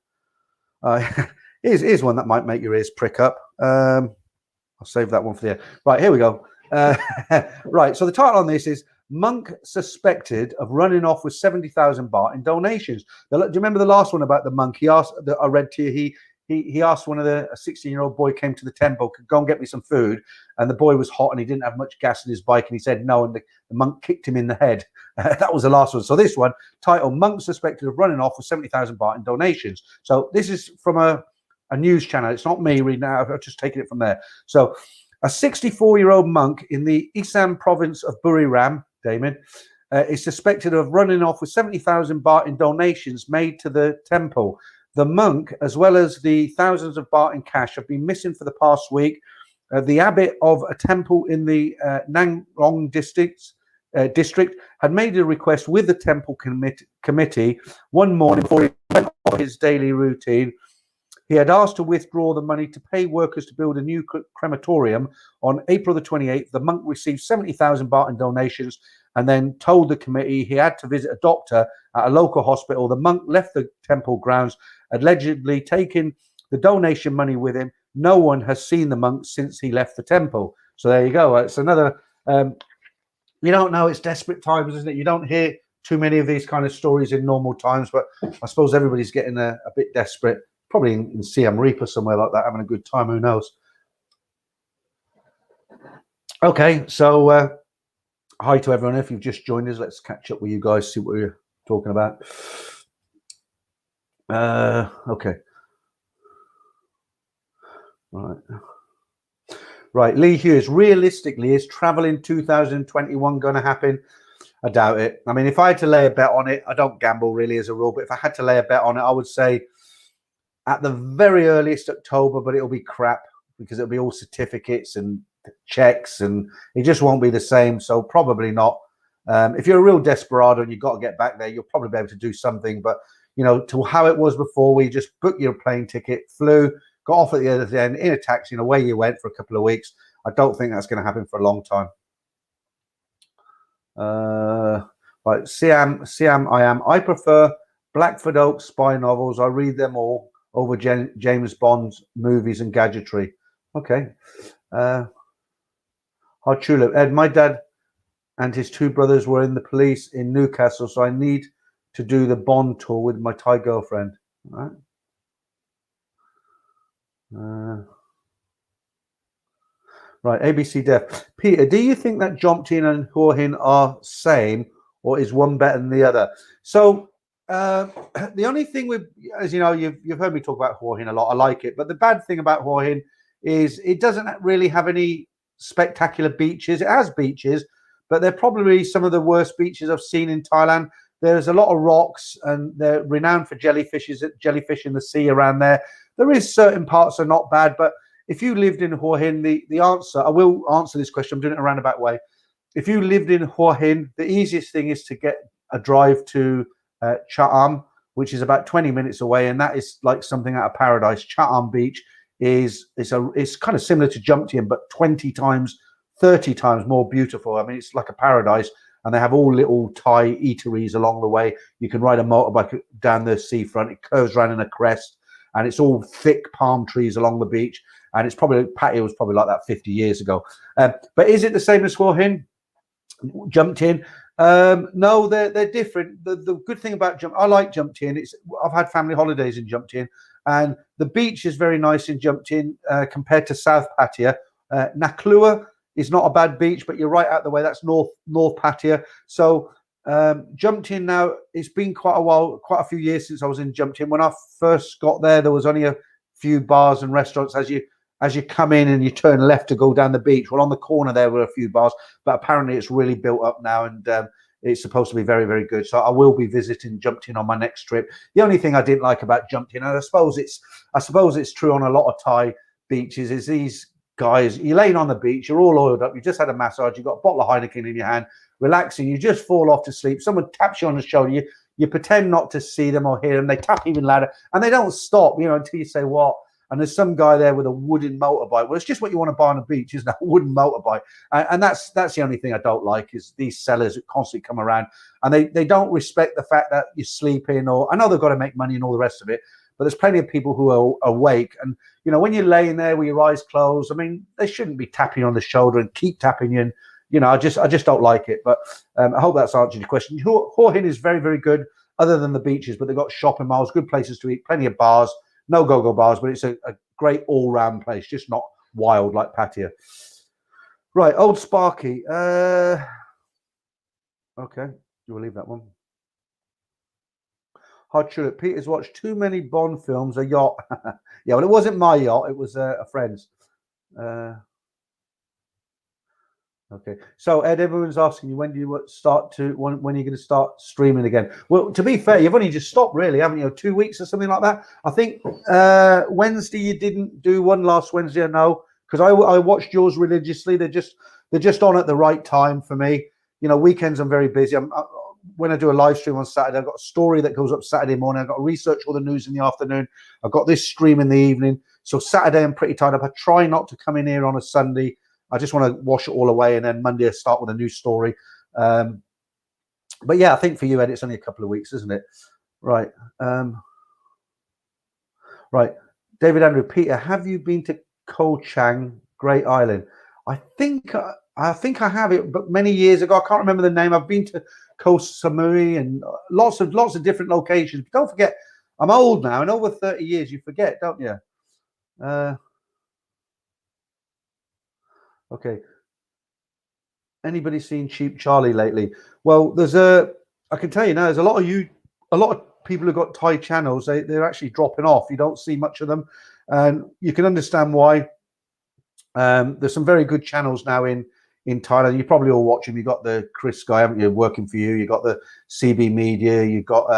Speaker 1: Here's one that might make your ears prick up. I'll save that one for the end. Right, here we go. Right, so the title on this is Monk Suspected of Running Off with 70,000 baht in Donations. Do you remember the last one about the monk? He asked, that I read to you, he asked a 16-year-old boy came to the temple, could go and get me some food, and the boy was hot and he didn't have much gas in his bike, and he said no, and the monk kicked him in the head. That was the last one. So this one, titled Monk Suspected of Running Off with 70,000 baht in Donations. So this is from a news channel. It's not me reading out. I've just taken it from there. So a 64-year-old monk in the Isan province of Buriram, Damon, is suspected of running off with 70,000 baht in donations made to the temple. The monk, as well as the thousands of baht in cash, have been missing for the past week. The abbot of a temple in the Nanglong district had made a request with the temple committee one morning before he went off his daily routine. He had asked to withdraw the money to pay workers to build a new crematorium. On April the 28th, the monk received 70,000 baht in donations and then told the committee he had to visit a doctor at a local hospital. The monk left the temple grounds, allegedly taking the donation money with him. No one has seen the monk since he left the temple. So there you go. It's another, you don't know, it's desperate times, isn't it? You don't hear too many of these kind of stories in normal times, but I suppose everybody's getting a bit desperate. Probably in Siam Reap or somewhere like that, having a good time. Who knows? Okay, so hi to everyone. If you've just joined us, let's catch up with you guys, see what we're talking about. Okay. Right. Lee Hughes, realistically, is travel in 2021 going to happen? I doubt it. I mean, if I had to lay a bet on it, I don't gamble really as a rule, but if I had to lay a bet on it, I would say at the very earliest October, but it'll be crap because it'll be all certificates and checks and it just won't be the same. So probably not. If you're a real desperado and you've got to get back there, you'll probably be able to do something. But, you know, to how it was before, where you just booked your plane ticket, flew, got off at the other end in a taxi and away you went for a couple of weeks. I don't think that's going to happen for a long time. Right, Siam, I prefer Blackford Oak spy novels. I read them all over James Bond's movies and gadgetry. Okay. Hard Tulip. Ed, my dad and his two brothers were in the police in Newcastle, so I need to do the Bond tour with my Thai girlfriend. All right. Right, ABC Def. Peter, do you think that Jomtien and Hua Hin are same, or is one better than the other? So the only thing with, as you know, you've heard me talk about Hua Hin a lot. I like it, but the bad thing about Hua Hin is it doesn't really have any spectacular beaches. It has beaches, but they're probably some of the worst beaches I've seen in Thailand. There's a lot of rocks, and they're renowned for jellyfish in the sea around there. There is certain parts are not bad, but if you lived in Hua Hin, the answer, I will answer this question, I'm doing it a roundabout way. If you lived in Hua Hin, the easiest thing is to get a drive to Chatham, which is about 20 minutes away, and that is like something out of paradise. Chatham Beach it's kind of similar to Jomtien, but 20 times, 30 times more beautiful. I mean, it's like a paradise, and they have all little Thai eateries along the way. You can ride a motorbike down the seafront. It curves around in a crest, and it's all thick palm trees along the beach. And it's probably, Pattaya was probably like that 50 years ago. But is it the same as Hua Hin? Jomtien? No, they're different. The good thing about I like Jomtien. I've had family holidays in Jomtien, and the beach is very nice in Jomtien compared to South Pattaya. Naklua is not a bad beach, but you're right out the way. That's North Pattaya. So Jomtien now, it's been quite a few years since I was in Jomtien. When I first got there was only a few bars and restaurants as you come in and you turn left to go down the beach. Well, on the corner there were a few bars, but apparently it's really built up now, and it's supposed to be very, very good. So I will be visiting Jomtien on my next trip. The only thing I didn't like about Jomtien, and I suppose it's true on a lot of Thai beaches, is these guys, you're laying on the beach, you're all oiled up, you just had a massage, you've got a bottle of Heineken in your hand, relaxing, you just fall off to sleep. Someone taps you on the shoulder, you pretend not to see them or hear them. They tap even louder, and they don't stop, until you say what. And there's some guy there with a wooden motorbike. Well, it's just what you want to buy on a beach, isn't it? A wooden motorbike. And that's the only thing I don't like, is these sellers that constantly come around, and they don't respect the fact that you're sleeping, or I know they've got to make money and all the rest of it, but there's plenty of people who are awake. And, when you're laying there with your eyes closed, I mean, they shouldn't be tapping you on the shoulder and keep tapping you. And, I just don't like it. But I hope that's answered your question. Hua Hin is very, very good, other than the beaches, but they've got shopping malls, good places to eat, plenty of bars. No go-go bars, but it's a great all-round place, just not wild like Pattaya. Right, Old Sparky. Okay, you will leave that one. Hard Tulip. Peter's watched too many Bond films. A yacht. Yeah, well, it wasn't my yacht. It was a friend's. Okay, so Ed, everyone's asking you, when are you going to start streaming again? Well, to be fair, you've only just stopped, really, haven't you? 2 weeks or something like that. I think Wednesday you didn't do one. Last Wednesday, I know, because I watched yours religiously. They're just on at the right time for me. Weekends I'm very busy. When I do a live stream on Saturday, I've got a story that goes up Saturday morning. I've got to research all the news in the afternoon. I've got this stream in the evening. So Saturday I'm pretty tied up. I try not to come in here on a Sunday. I just want to wash it all away, and then Monday I start with a new story. But yeah, I think for you, Ed, it's only a couple of weeks, isn't it? Right. Right. David Andrew, Peter, have you been to Koh Chang, Great Island? I think I have it, but many years ago. I can't remember the name. I've been to Koh Samui and lots of different locations. But don't forget, I'm old now, and over 30 years, you forget, don't you? Okay. Anybody seen Cheap Charlie lately? Well, I can tell you now, there's a lot of people who've got Thai channels. They're actually dropping off. You don't see much of them, and you can understand why. There's some very good channels now in Thailand. You probably all watch them. You got the Chris guy, haven't you, working for you? You got the CB Media. You got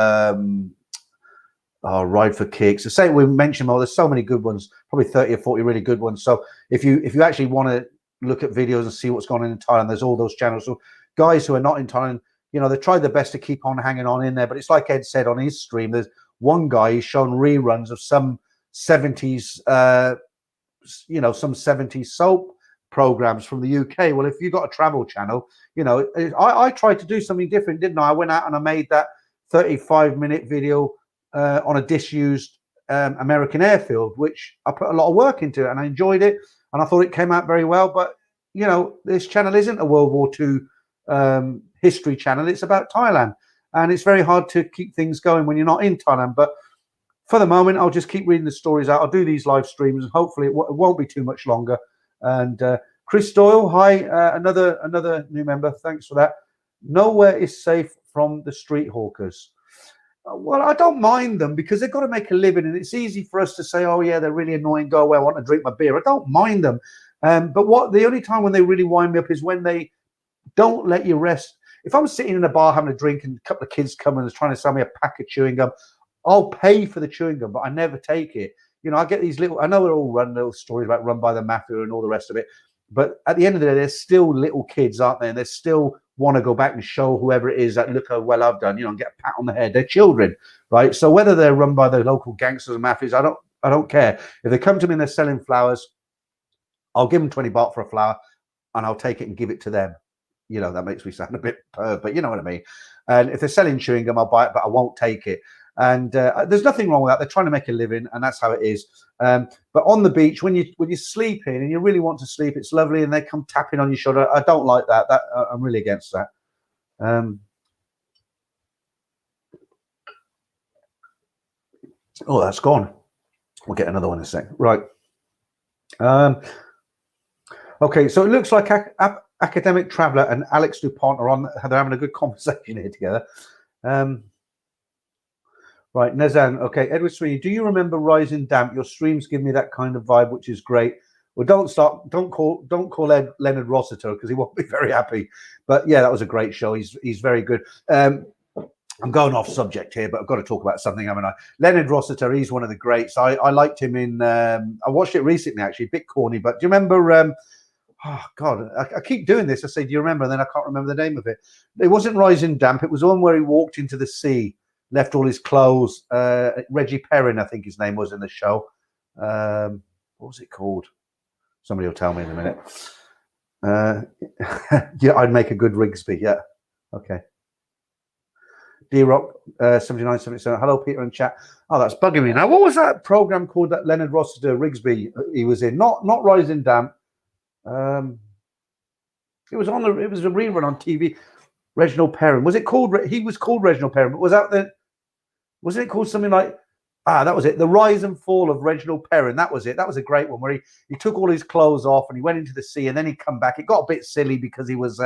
Speaker 1: Ride for Kicks. The same, we mentioned them all. There's so many good ones, probably 30 or 40 really good ones. So if you actually want to look at videos and see what's going on in Thailand, there's all those channels. So guys who are not in Thailand, they tried their best to keep on hanging on in there. But it's like Ed said on his stream, there's one guy who's shown reruns of some 70s, some 70s soap programs from the UK. Well, if you've got a travel channel, I tried to do something different, didn't I? I went out and I made that 35-minute video on a disused American airfield, which I put a lot of work into, and I enjoyed it, and I thought it came out very well. But this channel isn't a World War II history channel. It's about Thailand, and it's very hard to keep things going when you're not in Thailand. But for the moment, I'll just keep reading the stories out. I'll do these live streams, and hopefully it won't be too much longer. And Chris Doyle, hi, another new member. Thanks for that. Nowhere is safe from the street hawkers. Well, I don't mind them, because they've got to make a living, and it's easy for us to say, oh yeah, they're really annoying, go away, I want to drink my beer. I don't mind them. But the only time when they really wind me up is when they don't let you rest. If I'm sitting in a bar having a drink and a couple of kids come and trying to sell me a pack of chewing gum, I'll pay for the chewing gum, but I never take it. I get these I know they're all little stories about run by the mafia and all the rest of it, but at the end of the day, they're still little kids, aren't they? And they still want to go back and show whoever it is that, look how well I've done, and get a pat on the head. They're children, right? So whether they're run by the local gangsters and mafias, I don't care. If they come to me and they're selling flowers, I'll give them 20 baht for a flower, and I'll take it and give it to them. That makes me sound a bit but you know what I mean. And if they're selling chewing gum, I'll buy it, but I won't take it. And there's nothing wrong with that. They're trying to make a living, and that's how it is. But on the beach, when you're sleeping and you really want to sleep, it's lovely, and they come tapping on your shoulder. I don't like that. I'm really against that. Oh, that's gone. We'll get another one in a sec. Right. Okay, so it looks like Academic Traveller and Alex DuPont are on. They're having a good conversation here together. Right, Nezan. Okay, Edward Sweeney. Do you remember Rising Damp? Your streams give me that kind of vibe, which is great. Well, don't call Ed Leonard Rossiter, because he won't be very happy. But yeah, that was a great show. He's very good. I'm going off subject here, but I've got to talk about something, haven't I? Leonard Rossiter, he's one of the greats. I liked him in. I watched it recently, actually, a bit corny. But do you remember? Oh God, I keep doing this. I say, do you remember? And then I can't remember the name of it. It wasn't Rising Damp. It was the one where he walked into the sea. left all his clothes. Reggie Perrin, I think his name was in the show. What was it called? Somebody will tell me in a minute. Yeah, I'd make a good Rigsby. Yeah. Okay. D-Rock 79, 77. Hello, Peter and chat. Oh, that's bugging me now. What was that program called that Leonard Rossiter Rigsby he was in? Not Rising Damp. It was on it was a rerun on TV. Reginald Perrin. Was it called? He was called Reginald Perrin, but wasn't it called something like? That was it. The Rise and Fall of Reginald Perrin. That was it. That was a great one where he took all his clothes off and he went into the sea and then he'd come back. It got a bit silly because he was,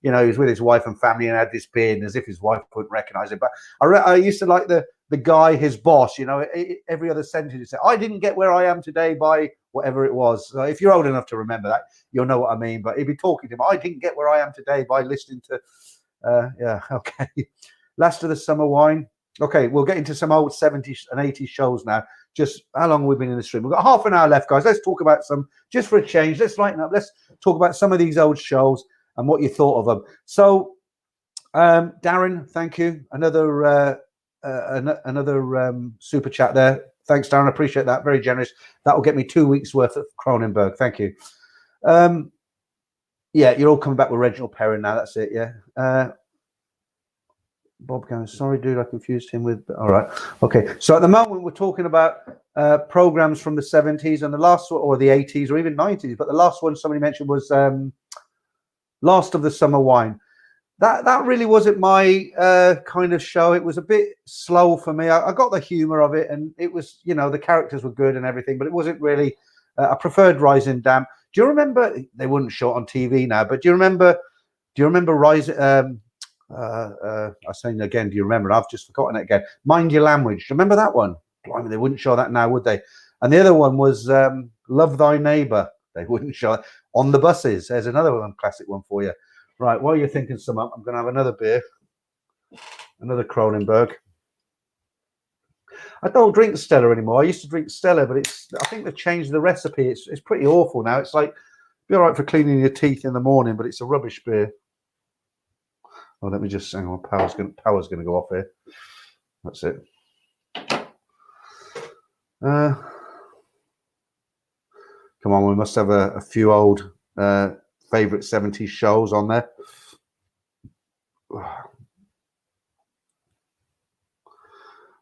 Speaker 1: he was with his wife and family and had this beard, and as if his wife couldn't recognize him. But I used to like the guy, his boss. Every other sentence he said, "I didn't get where I am today by whatever it was." So if you're old enough to remember that, you'll know what I mean. But he'd be talking to him. "I didn't get where I am today by listening to." Yeah. Okay. Last of the Summer Wine. Okay, we'll get into some old 70s and 80s shows now. Just how long we've been in the stream. We've got half an hour left, guys. Let's talk about some, just for a change. Let's lighten up. Let's talk about some of these old shows and what you thought of them. So, Darren, thank you. Another super chat there. Thanks, Darren. I appreciate that. Very generous. That will get me 2 weeks worth of Cronenberg. Thank you. Yeah, you're all coming back with Reginald Perrin now. That's it. Yeah. Bob goes, "Sorry, dude, I confused him with." All right, okay. So at the moment, we're talking about programs from the 70s and the last one, or the 80s, or even 90s. But the last one somebody mentioned was Last of the Summer Wine. That really wasn't my kind of show. It was a bit slow for me. I got the humor of it, and it was, the characters were good and everything, but it wasn't really. I preferred Rising Damp. Do you remember? They wouldn't show it on TV now, but do you remember Rising? I saying again, do you remember? I've just forgotten it again. Mind Your Language. Do you remember that one? Blimey, they wouldn't show that now, would they? And the other one was Love Thy Neighbor. They wouldn't show it on the buses. There's another one, classic one for you. Right, while you're thinking some up, I'm going to have another beer, another Cronenberg. I don't drink Stella anymore. I used to drink Stella, but I think they've changed the recipe. It's pretty awful now. It's like, be all right for cleaning your teeth in the morning, but it's a rubbish beer. Oh, let me just hang on. Power's going to go off here. That's it. Come on, we must have a few old favourite 70s shows on there.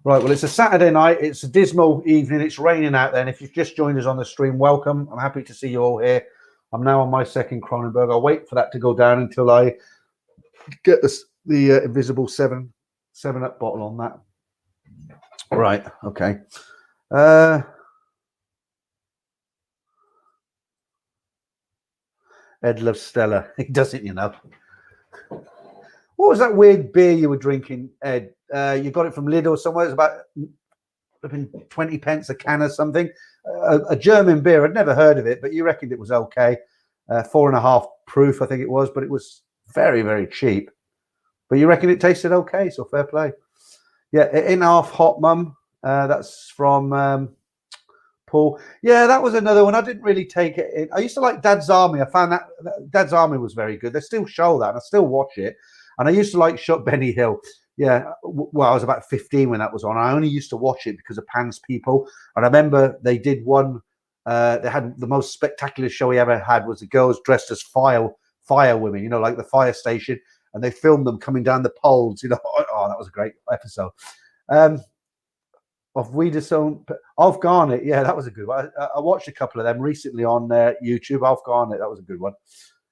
Speaker 1: Right, well, it's a Saturday night. It's a dismal evening. It's raining out there. And if you've just joined us on the stream, welcome. I'm happy to see you all here. I'm now on my second Cronenberg. I'll wait for that to go down until I get the invisible 7-Up bottle on that. Right, okay. Ed loves Stella. He doesn't, What was that weird beer you were drinking, Ed? You got it from Lidl or somewhere. It's about 20 pence a can or something. A German beer. I'd never heard of it, but you reckoned it was okay. 4.5 proof, I think it was, but it was very, very cheap. But you reckon it tasted okay, so fair play. Yeah, In Half Hot Mum. That's from Paul. Yeah, that was another one. I didn't really take it in. I used to like Dad's Army. I found that Dad's Army was very good. They still show that, and I still watch it. And I used to like Shut Benny Hill. Yeah, well, I was about 15 when that was on. I only used to watch it because of Pan's People. And I remember they did one. They had the most spectacular show he ever had was the girls dressed as fire women, like the fire station. And they filmed them coming down the poles, Oh, that was a great episode. Of Alf Garnett, yeah, that was a good one. I watched a couple of them recently on YouTube. Alf Garnett, that was a good one.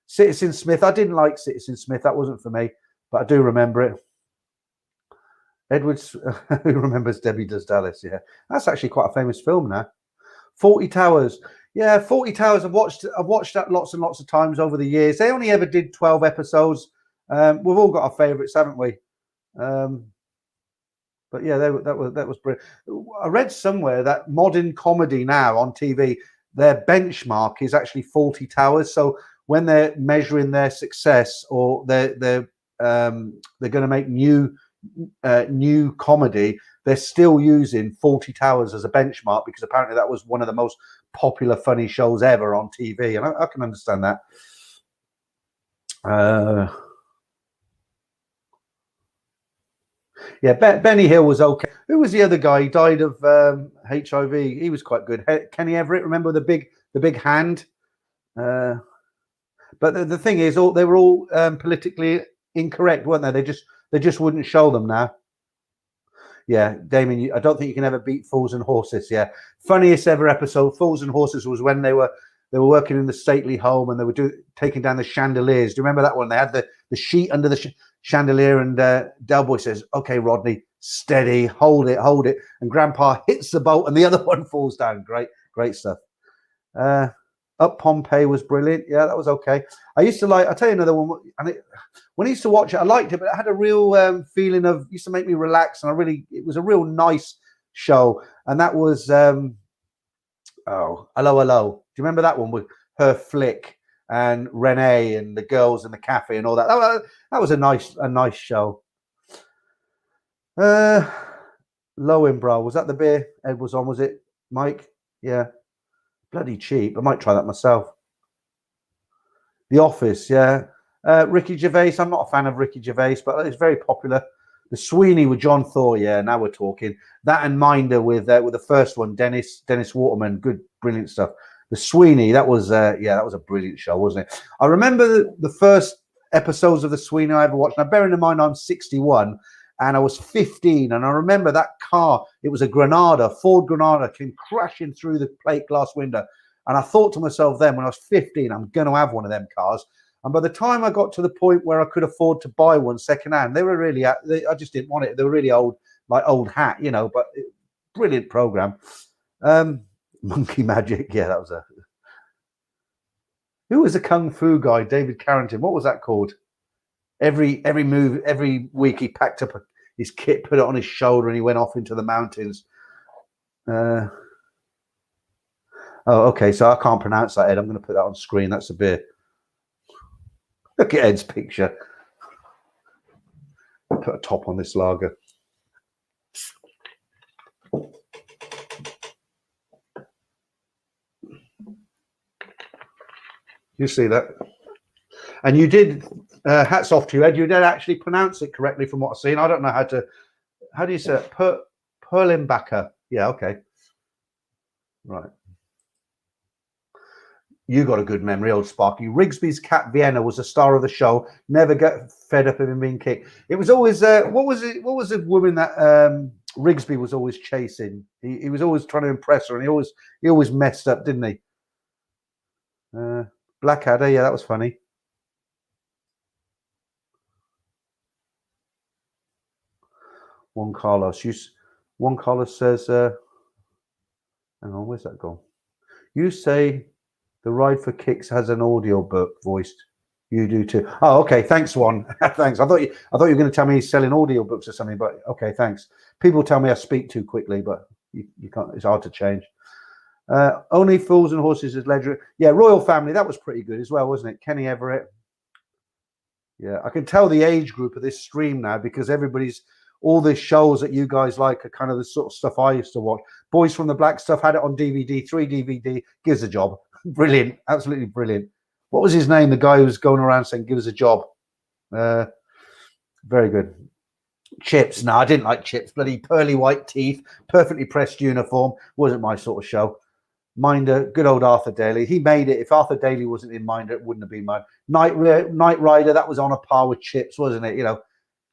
Speaker 1: Citizen Smith, I didn't like Citizen Smith. That wasn't for me, but I do remember it. Edwards, who remembers Debbie Does Dallas? Yeah, that's actually quite a famous film now. 40 Towers. Yeah, 40 Towers. I've watched that lots and lots of times over the years. They only ever did 12 episodes. We've all got our favourites, haven't we? But yeah, that was brilliant. I read somewhere that modern comedy now on TV, their benchmark is actually 40 Towers. So when they're measuring their success, or they're going to make new comedy, they're still using 40 Towers as a benchmark, because apparently that was one of the most popular funny shows ever on TV, and I can understand that. Yeah, Benny Hill was okay. Who was the other guy? He died of HIV. He was quite good. Kenny Everett, remember the big hand? But the thing is, they were all politically incorrect, weren't they? They just wouldn't show them now. Yeah, Damien, I don't think you can ever beat Fools and Horses. Yeah, funniest ever episode, Fools and Horses, was when they were working in the stately home and they were taking down the chandeliers. Do you remember that one? They had the sheet under the chandelier, and Del Boy says, "Okay, Rodney, steady, hold it," and Grandpa hits the bolt and the other one falls down. Great stuff. Up Pompeii was brilliant. Yeah, that was okay. I used to like. I'll tell you another one. And when I used to watch it, I liked it, but it had a real feeling of. Used to make me relax, and it was a real nice show. And that was Hello. Do you remember that one with her Flick and Renee and the girls in the cafe and all that? That was a nice show. Lowenbrow, was that the beer Ed was on? Was it Mike? Yeah. Bloody cheap. I might try that myself. The Office, yeah. Ricky Gervais. I'm not a fan of Ricky Gervais, but it's very popular. The Sweeney with John Thor. Yeah, now we're talking. That and Minder with the first one, Dennis Waterman. Good, brilliant stuff. The Sweeney. That was that was a brilliant show, wasn't it? I remember the first episodes of the Sweeney I ever watched. Now, bearing in mind I'm 61. And I was 15, and I remember that car. It was a Ford Granada, came crashing through the plate glass window. And I thought to myself then, when I was 15, I'm going to have one of them cars. And by the time I got to the point where I could afford to buy one secondhand, they were really, I just didn't want it. They were really old, like old hat, but brilliant program. Monkey Magic, yeah, that was who was the Kung Fu guy? David Carrington. What was that called? Every week he packed up his kit, put it on his shoulder, and he went off into the mountains. Oh, okay. So I can't pronounce that, Ed. I'm going to put that on screen. That's a beer. Look at Ed's picture. I'll put a top on this lager. You see that? And you did. Hats off to you, Ed. You did actually pronounce it correctly from what I've seen. I don't know how do you say it? Perlenbacher. Yeah, okay. Right. You got a good memory, old Sparky. Rigsby's cat Vienna was the star of the show. Never get fed up of him being kicked. It was always what was the woman that Rigsby was always chasing? He was always trying to impress her, and he always messed up, didn't he? Blackadder, yeah, that was funny. Juan Carlos says, hang on, where's that gone? You say the Ride for Kicks has an audio book voiced. You do too. Oh, okay. Thanks, Juan. Thanks. I thought you were going to tell me he's selling audio books or something, but okay, thanks. People tell me I speak too quickly, but you can't. It's hard to change. Only Fools and Horses is legendary. Yeah, Royal Family. That was pretty good as well, wasn't it? Kenny Everett. Yeah, I can tell the age group of this stream now because all the shows that you guys like are kind of the sort of stuff I used to watch. Boys from the Black Stuff had it on DVD, 3 DVD. Give us a job. Brilliant. Absolutely brilliant. What was his name? The guy who was going around saying, give us a job. Very good. Chips. No, I didn't like Chips. Bloody pearly white teeth, perfectly pressed uniform. Wasn't my sort of show. Minder, good old Arthur Daly. He made it. If Arthur Daly wasn't in Minder, it wouldn't have been mine. Knight Rider, that was on a par with Chips, wasn't it?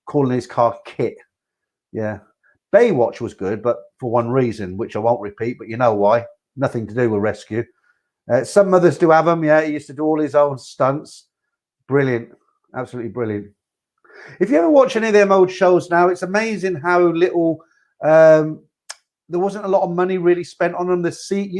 Speaker 1: Calling his car Kit. Yeah. Baywatch was good, but for one reason, which I won't repeat, but you know why. Nothing to do with rescue. Some mothers do have them. Yeah, he used to do all his own stunts. Brilliant. Absolutely brilliant. If you ever watch any of them old shows now, it's amazing how little there wasn't a lot of money really spent on them. The seat,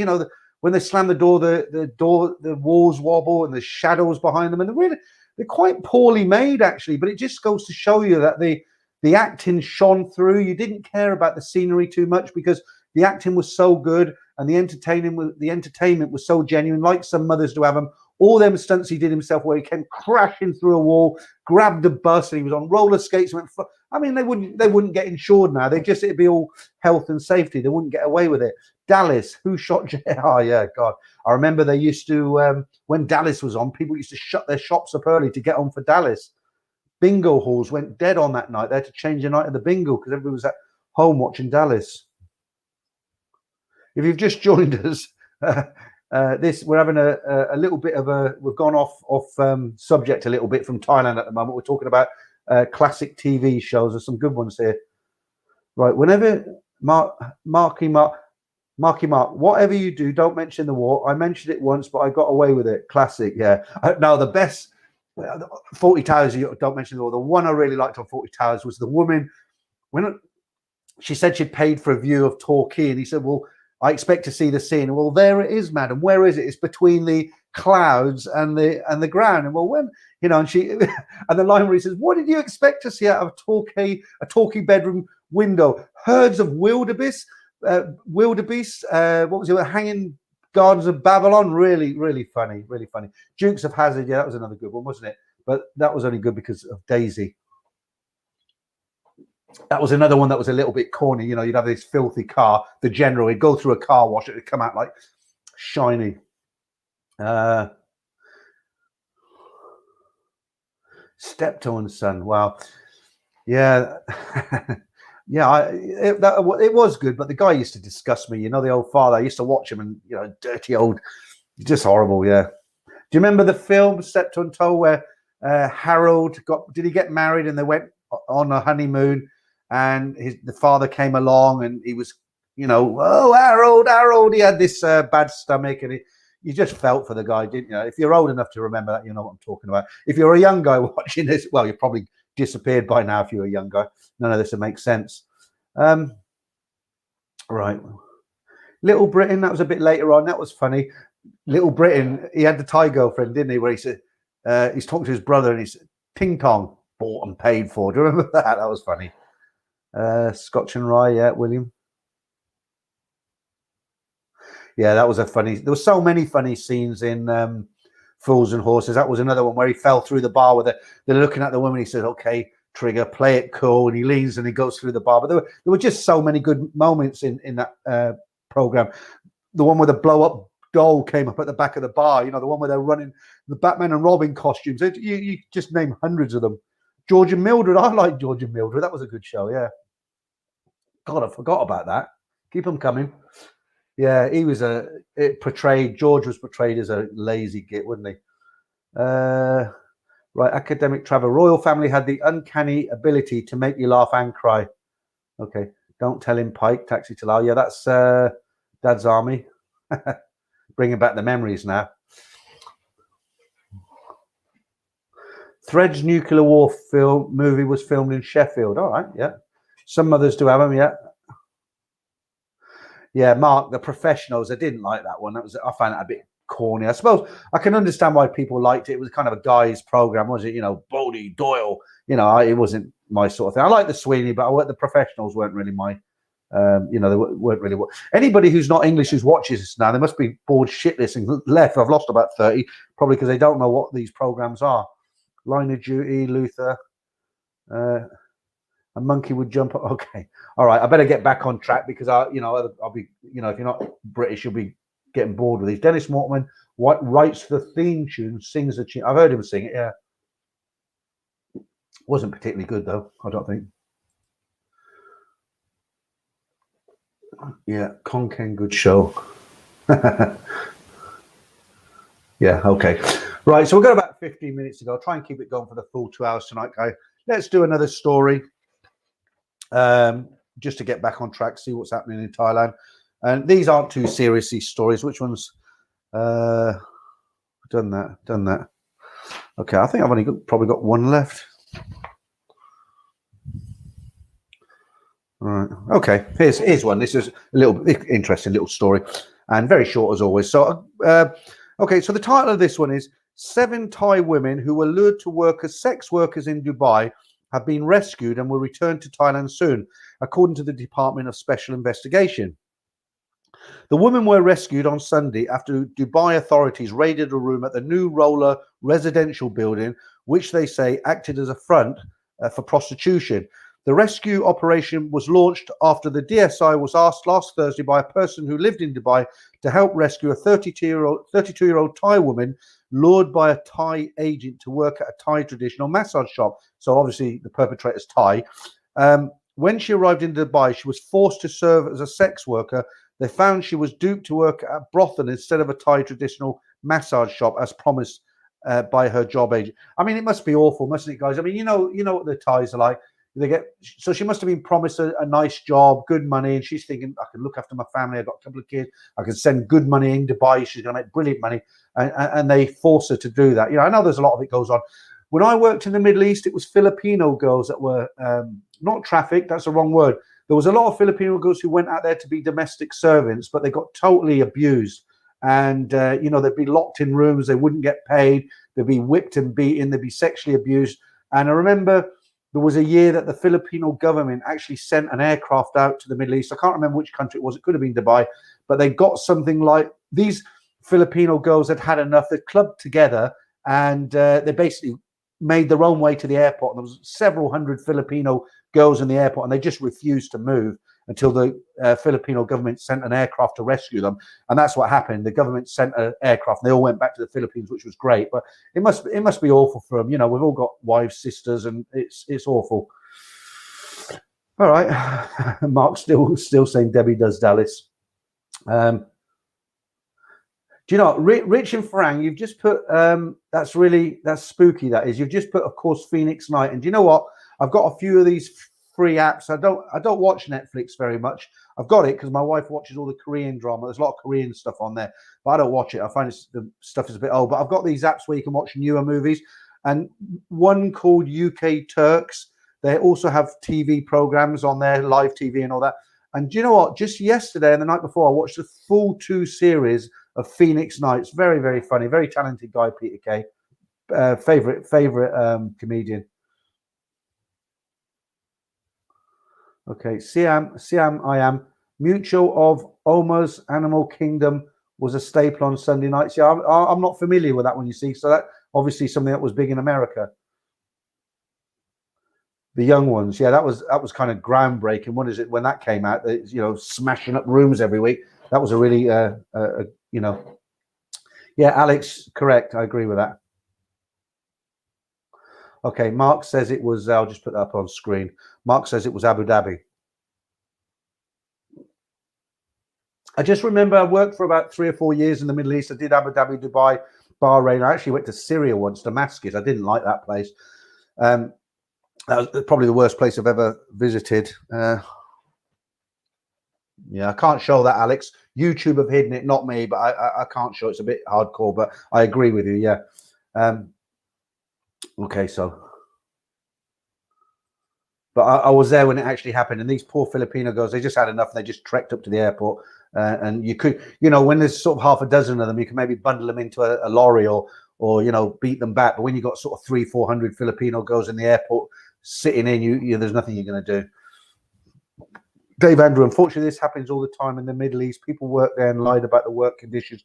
Speaker 1: when they slam the door, the walls wobble and the shadows behind them, and they're quite poorly made actually. But it just goes to show you that the acting shone through. You didn't care about the scenery too much because the acting was so good and the entertainment was so genuine. Like some mothers do have them. All them stunts he did himself, where he came crashing through a wall, grabbed a bus, and he was on roller skates. I mean, they wouldn't get insured now. It'd be all health and safety. They wouldn't get away with it. Dallas, who shot JR? Oh, yeah, God. I remember they used to, when Dallas was on, people used to shut their shops up early to get on for Dallas. bingo halls went dead on that night. They had to change the night of the bingo because everybody was at home watching Dallas. If you've just joined us, we're having a little bit of we've gone off subject a little bit from Thailand at the moment. We're talking about classic TV shows. There's some good ones here. Right, whenever Marky Mark, whatever you do, don't mention the war. I mentioned it once, but I got away with it. Classic, yeah. Now the best 40 Towers, you don't mention the war. The one I really liked on 40 Towers was the woman when she said she'd paid for a view of Torquay, and he said, "Well, I expect to see the scene." Well, there it is, madam. Where is it? It's between the clouds and the ground. And well, when and she and the line where he says, "What did you expect to see out of a Torquay bedroom window? Herds of wildebeest. What was it? Hanging Gardens of Babylon." Really, really funny, really funny. Dukes of Hazzard. Yeah, that was another good one, wasn't it? But that was only good because of Daisy. That was another one that was a little bit corny. You'd have this filthy car. The general, he'd go through a car wash. It would come out like shiny. Steptoe & Son. Wow. Yeah. Yeah. It was good, but the guy used to disgust me. The old father. I used to watch him and, dirty old, just horrible. Yeah. Do you remember the film Steptoe & Toe where Harold did he get married and they went on a honeymoon? And the father came along and he was, oh, Harold, he had this bad stomach, and you just felt for the guy, didn't you? If you're old enough to remember that, you know what I'm talking about. If you're a young guy watching this, well, you've probably disappeared by now if you're a young guy. None of this would make sense. Right. Little Britain, that was a bit later on. That was funny. Little Britain, he had the Thai girlfriend, didn't he? Where he said, he's talking to his brother and he said, "Ting tong, bought and paid for." Do you remember that? That was funny. Scotch and Rye, yeah, William. Yeah, that was a funny. There were so many funny scenes in Fools and Horses. That was another one where he fell through the bar with they're looking at the woman. He says, "Okay, Trigger, play it cool," and he leans and he goes through the bar. But there were just so many good moments in that program. The one where the blow up doll came up at the back of the bar. The one where they're running the Batman and Robin costumes. You just name hundreds of them. George and Mildred. I like George and Mildred. That was a good show. Yeah. God, I forgot about that. Keep them coming. Yeah, George was portrayed as a lazy git, wasn't he? Right, academic travel. Royal family had the uncanny ability to make you laugh and cry. Okay, don't tell him, Pike. Taxi to Lao. Yeah, that's Dad's Army. Bringing back the memories now. Threads nuclear war movie was filmed in Sheffield. All right, yeah. Some mothers do have them, yeah. Yeah, Mark, The Professionals. I didn't like that one. I found it a bit corny. I suppose I can understand why people liked it. It was kind of a guy's program, was it? Bodie, Doyle. It wasn't my sort of thing. I like the Sweeney, but The Professionals weren't really my. They weren't really. Anybody who's not English who watches this now, they must be bored shitless and left. I've lost about 30, probably because they don't know what these programs are. Line of Duty, Luther. A monkey would jump. Okay, all right. I better get back on track because I'll be, if you're not British, you'll be getting bored with these. Dennis Mortman writes the theme tune, sings the tune. I've heard him sing it. Yeah, wasn't particularly good though. I don't think. Yeah, Conken, good show. Yeah, okay. Right, so we've got about 15 minutes to go. I'll try and keep it going for the full 2 hours tonight, guys. Let's do another story. Just to get back on track, see what's happening in Thailand. And these aren't too serious, these stories. Which ones? Done that. Okay, I think I've probably got one left. All right. Okay, here's one. This is a little interesting little story and very short as always. So, okay, so the title of this one is 7 Thai women who were lured to work as sex workers in Dubai have been rescued and will return to Thailand soon, according to the Department of Special Investigation. The women were rescued on Sunday after Dubai authorities raided a room at the New Roller residential building, which they say acted as a front for prostitution. The rescue operation was launched after the DSI was asked last Thursday by a person who lived in Dubai to help rescue a 32-year-old Thai woman lured by a Thai agent to work at a Thai traditional massage shop. So obviously the perpetrator's Thai. When she arrived in Dubai, she was forced to serve as a sex worker. They found she was duped to work at a brothel instead of a Thai traditional massage shop as promised by her job agent. I mean, it must be awful, mustn't it, guys? I mean, you know what the Thais are like. So she must have been promised a nice job, good money, and she's thinking, I can look after my family. I've got a couple of kids. I can send good money in Dubai. She's going to make brilliant money, and they force her to do that. I know there's a lot of it goes on. When I worked in the Middle East, it was Filipino girls that were not trafficked. That's the wrong word. There was a lot of Filipino girls who went out there to be domestic servants, but they got totally abused. And, they'd be locked in rooms. They wouldn't get paid. They'd be whipped and beaten. They'd be sexually abused. And I remember there was a year that the Filipino government actually sent an aircraft out to the Middle East. I can't remember which country it was. It could have been Dubai. But they got something like these Filipino girls had enough. They clubbed together and they basically made their own way to the airport. And there was several hundred Filipino girls in the airport, and they just refused to move until the Filipino government sent an aircraft to rescue them. And that's what happened. The government sent an aircraft, and they all went back to the Philippines, which was great. But it must be awful for them. We've all got wives, sisters, and it's awful. All right, Mark's still saying Debbie does Dallas. Do you know, Rich and Farang, you've just put that's spooky. That is, you've just put, of course, Phoenix Night. And do you know what? I've got a few of these free apps. I don't watch Netflix very much. I've got it because my wife watches all the Korean drama. There's a lot of Korean stuff on there, but I don't watch it. I find the stuff is a bit old. But I've got these apps where you can watch newer movies, and one called UK Turks. They also have TV programs on there, live TV and all that. And do you know what? Just yesterday and the night before, I watched the full 2 series of Phoenix Nights. Very, very funny. Very talented guy, Peter Kay. Favorite comedian. Okay, Siam, I am. Mutual of Omar's Animal Kingdom was a staple on Sunday nights. Yeah, I'm not familiar with that one, you see. So that obviously something that was big in America. The Young Ones, yeah, that was kind of groundbreaking. What is it when that came out? Smashing up rooms every week. That was a really, yeah, Alex, correct. I agree with that. Okay, Mark says it was. I'll just put that up on screen. Mark says it was Abu Dhabi. I just remember I worked for about 3 or 4 years in the Middle East. I did Abu Dhabi, Dubai, Bahrain. I actually went to Syria once, Damascus. I didn't like that place. That was probably the worst place I've ever visited. Yeah, I can't show that, Alex. YouTube have hidden it, not me, but I can't show it. It's a bit hardcore, but I agree with you, yeah. Okay, so... But I was there when it actually happened, and these poor Filipino girls, they just had enough, and they just trekked up to the airport. And you could, when there's sort of half a dozen of them, you can maybe bundle them into a lorry or beat them back. But when you got sort of 300-400 Filipino girls in the airport sitting in, there's nothing you're going to do. Dave Andrew, unfortunately, this happens all the time in the Middle East. People work there and lied about the work conditions.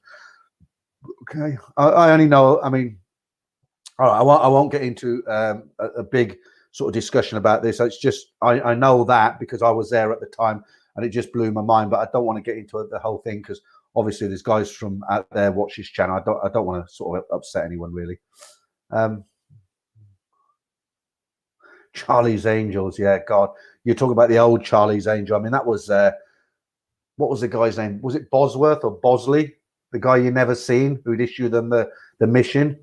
Speaker 1: Okay, I only know. I mean, all right, I won't get into a big sort of discussion about this. It's just I know that because I was there at the time, and it just blew my mind. But I don't want to get into the whole thing because obviously there's guys from out there watch this channel. I don't want to sort of upset anyone really. Charlie's Angels, yeah, God, you're talking about the old Charlie's Angel. I mean, that was what was the guy's name? Was it Bosworth or Bosley, the guy you never seen who'd issue them the mission?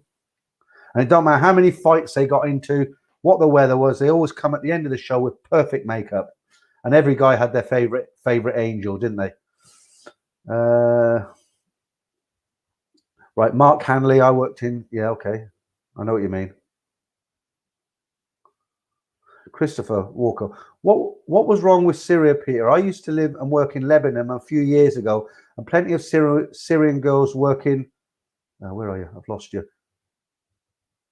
Speaker 1: And it don't matter how many fights they got into, what the weather was, they always come at the end of the show with perfect makeup, and every guy had their favorite angel, didn't they? Right, Mark Hanley, I worked in. Yeah, okay, I know what you mean. Christopher Walker, what was wrong with Syria, Peter? I used to live and work in Lebanon a few years ago, and plenty of Syrian girls working. Where are you? I've lost you.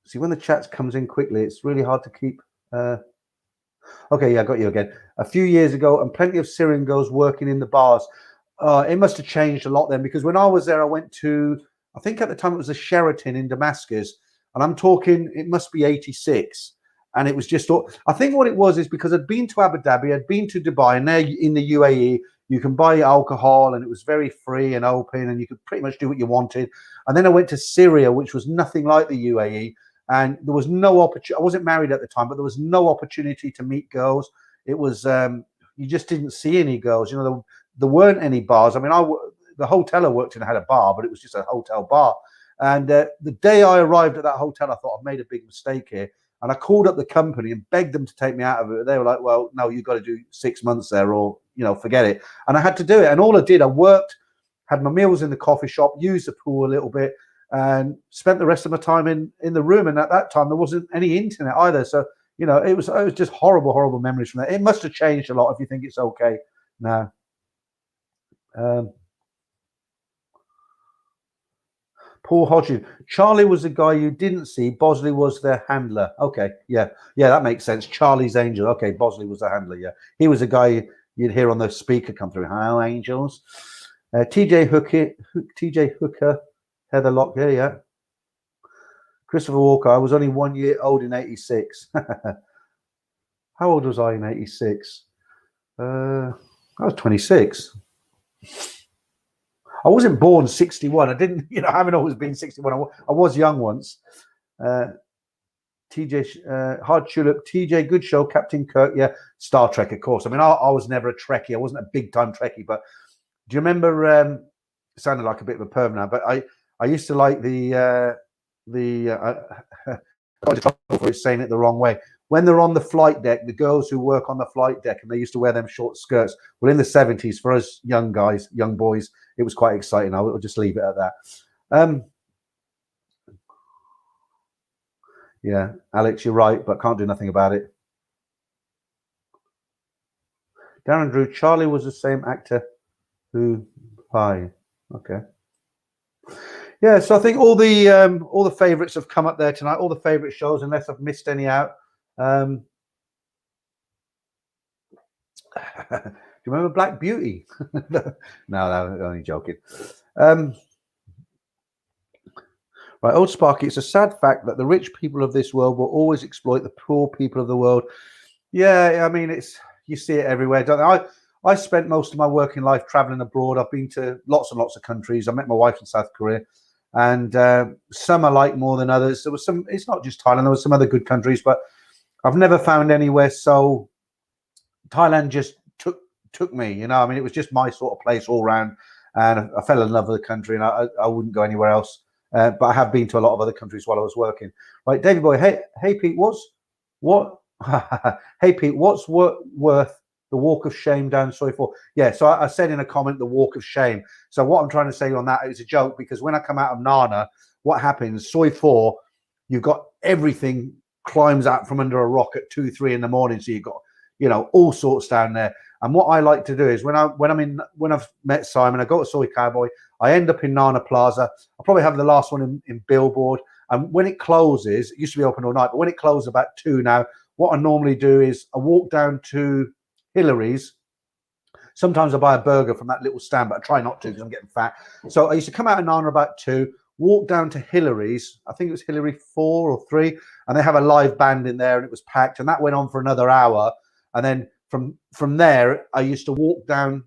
Speaker 1: See, when the chat comes in quickly, it's really hard to keep. Okay, yeah, I got you again. A few years ago, and plenty of Syrian girls working in the bars. It must have changed a lot then, because when I was there, I went to, I think at the time it was a Sheraton in Damascus, and I'm talking, it must be 86. And it was just, I think what it was is because I'd been to Abu Dhabi, I'd been to Dubai, and there in the UAE, you can buy alcohol and it was very free and open and you could pretty much do what you wanted. And then I went to Syria, which was nothing like the UAE. And there was no opportunity. I wasn't married at the time, but there was no opportunity to meet girls. It was, you just didn't see any girls. You know, there weren't any bars. I mean, the hotel I worked in had a bar, but it was just a hotel bar. And the day I arrived at that hotel, I thought I've made a big mistake here. And I called up the company and begged them to take me out of it. They were like, well, no, you've got to do 6 months there or, you know, forget it. And I had to do it. And all I did, I worked, had my meals in the coffee shop, used the pool a little bit, and spent the rest of my time in the room. And at that time, there wasn't any internet either. So, you know, it was just horrible, horrible memories from that. It must have changed a lot if you think it's okay now. Paul Hodgson. Charlie was the guy you didn't see. Bosley was their handler. Okay, yeah, that makes sense. Charlie's Angel. Okay, Bosley was the handler. Yeah, he was the guy you'd hear on the speaker come through. Hello, Angels. TJ Hooker, Heather Lockyer. Yeah. Christopher Walker. I was only 1 year old in '86. How old was I in '86? I was 26. I wasn't born 61. I didn't, you know, I haven't always been 61. I was young once. TJ, Hard Tulip, TJ, good show. Captain Kirk, yeah. Star Trek, of course. I mean, I was never a Trekkie. I wasn't a big time Trekkie, but do you remember, sounded like a bit of a perv now, but I used to like I got in trouble for saying it the wrong way. When they're on the flight deck, the girls who work on the flight deck, and they used to wear them short skirts. Well, in the 70s, for us young guys, young boys, it was quite exciting. I'll just leave it at that. Yeah, Alex, you're right, but can't do nothing about it. Darren Drew, Charlie was the same actor who, hi, okay. Yeah, so I think all the favourites have come up there tonight, all the favourite shows, unless I've missed any out. Do you remember Black Beauty? No, I'm only joking. Right, Old Sparky, it's a sad fact that the rich people of this world will always exploit the poor people of the world. Yeah, I mean, you see it everywhere, don't they? I spent most of my working life traveling abroad. I've been to lots and lots of countries. I met my wife in South Korea, and some I like more than others. There was some, it's not just Thailand, there was some other good countries, but I've never found anywhere so Thailand just took me, you know. I mean, it was just my sort of place all round, and I fell in love with the country, and I wouldn't go anywhere else. But I have been to a lot of other countries while I was working. Right, David Boy, hey Pete, hey Pete, what's worth the walk of shame down Soi 4? Yeah, so I said in a comment the walk of shame. So what I'm trying to say on that is a joke, because when I come out of Nana, what happens? Soi 4, you've got everything climbs out from under a rock at 2, 3 in the morning. So you've got, you know, all sorts down there. And what I like to do is when I've met Simon, I go to Soy Cowboy, I end up in Nana Plaza. I'll probably have the last one in Billboard. And when it closes, it used to be open all night, but when it closes about 2 now, what I normally do is I walk down to Hillary's. Sometimes I buy a burger from that little stand, but I try not to because I'm getting fat. So I used to come out of Nana about 2, walk down to Hillary's. I think it was Hillary 4 or 3, and they have a live band in there, and it was packed, and that went on for another hour. And then from there, I used to walk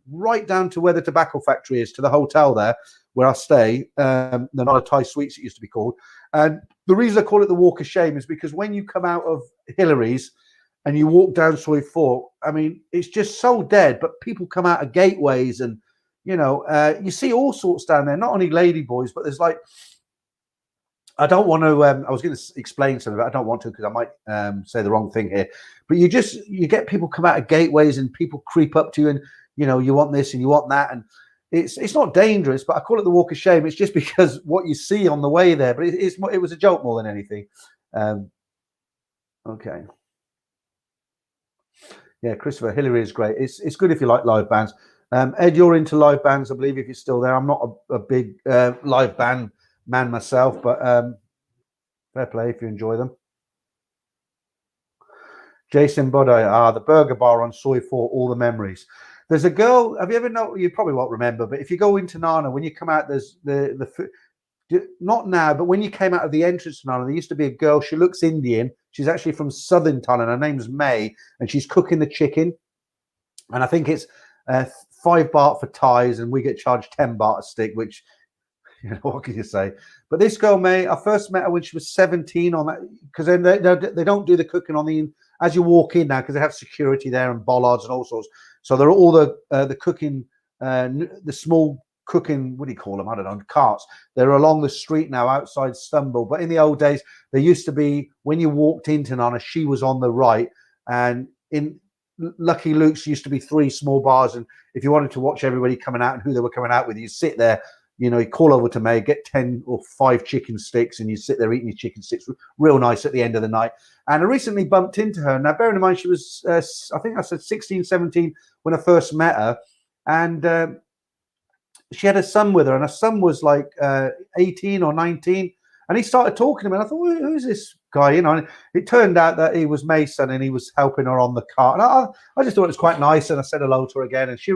Speaker 1: right down to where the tobacco factory is, to the hotel there where I stay. The Nana Thai Suites, it used to be called. And the reason I call it the Walk of Shame is because when you come out of Hillary's and you walk down Soi 4, I mean, it's just so dead, but people come out of gateways, and, you know, you see all sorts down there, not only lady boys, but there's like, I don't want to, I was going to explain something, but I don't want to because I might say the wrong thing here. But you get people come out of gateways and people creep up to you and, you know, you want this and you want that. And it's not dangerous, but I call it the Walk of Shame. It's just because what you see on the way there, but it was a joke more than anything. Okay. Yeah, Christopher, Hillary is great. It's good if you like live bands. Ed, you're into live bands, I believe, if you're still there. I'm not a big live band man myself, but fair play if you enjoy them. Jason Bodai, the burger bar on Soi 4, all the memories. There's a girl, have you ever known, you probably won't remember, but if you go into Nana, when you come out, there's the not now, but when you came out of the entrance to Nana, there used to be a girl, she looks Indian, She's actually from southern Thailand. Her name's May, and she's cooking the chicken. And I think it's 5 baht for Thais, and we get charged 10 baht a stick, which, you know, what can you say? But this girl, May, I first met her when she was 17 on that, because they don't do the cooking on the, as you walk in now, because they have security there and bollards and all sorts. So there are all the cooking, the small cooking, what do you call them? I don't know, carts. They're along the street now outside Stumble. But in the old days, there used to be, when you walked into Nana, she was on the right. And in Lucky Luke's used to be 3 small bars. And if you wanted to watch everybody coming out and who they were coming out with, you sit there, you know, you call over to May, get 10 or 5 chicken sticks, and you sit there eating your chicken sticks, real nice at the end of the night. And I recently bumped into her. Now, bearing in mind, she was, I think I said 16, 17 when I first met her. And she had a son with her, and her son was like 18 or 19. And he started talking to me, and I thought, well, who's this guy? You know, and it turned out that he was May's son, and he was helping her on the car. And I just thought it was quite nice, and I said hello to her again. And she,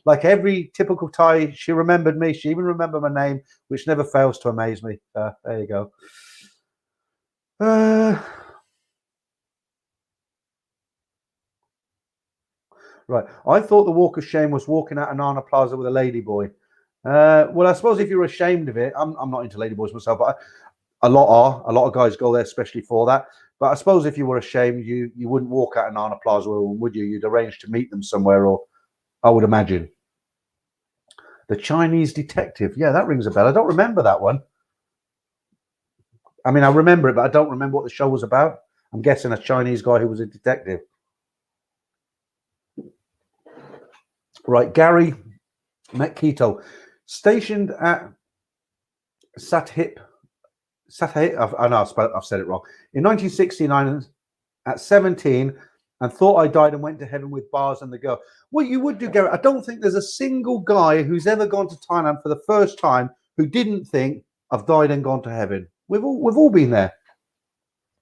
Speaker 1: like every typical Thai, she remembered me. She even remembered my name, which never fails to amaze me. There you go. Right. I thought the walk of shame was walking out of Nana Plaza with a ladyboy. Well, I suppose if you're ashamed of it, I'm not into ladyboys myself, but a lot of guys go there especially for that. But I suppose if you were ashamed, you wouldn't walk out of Nana Plaza, would you? You'd arrange to meet them somewhere, or I would imagine. The Chinese detective. Yeah, that rings a bell. I don't remember that one. I mean, I remember it, but I don't remember what the show was about. I'm guessing a Chinese guy who was a detective. Right, Gary Mekito, stationed at Sathip. I know I've said it wrong. In 1969, at 17, and thought I died and went to heaven with bars and the girl. Well, you would do, Gary. I don't think there's a single guy who's ever gone to Thailand for the first time who didn't think I've died and gone to heaven. We've all been there.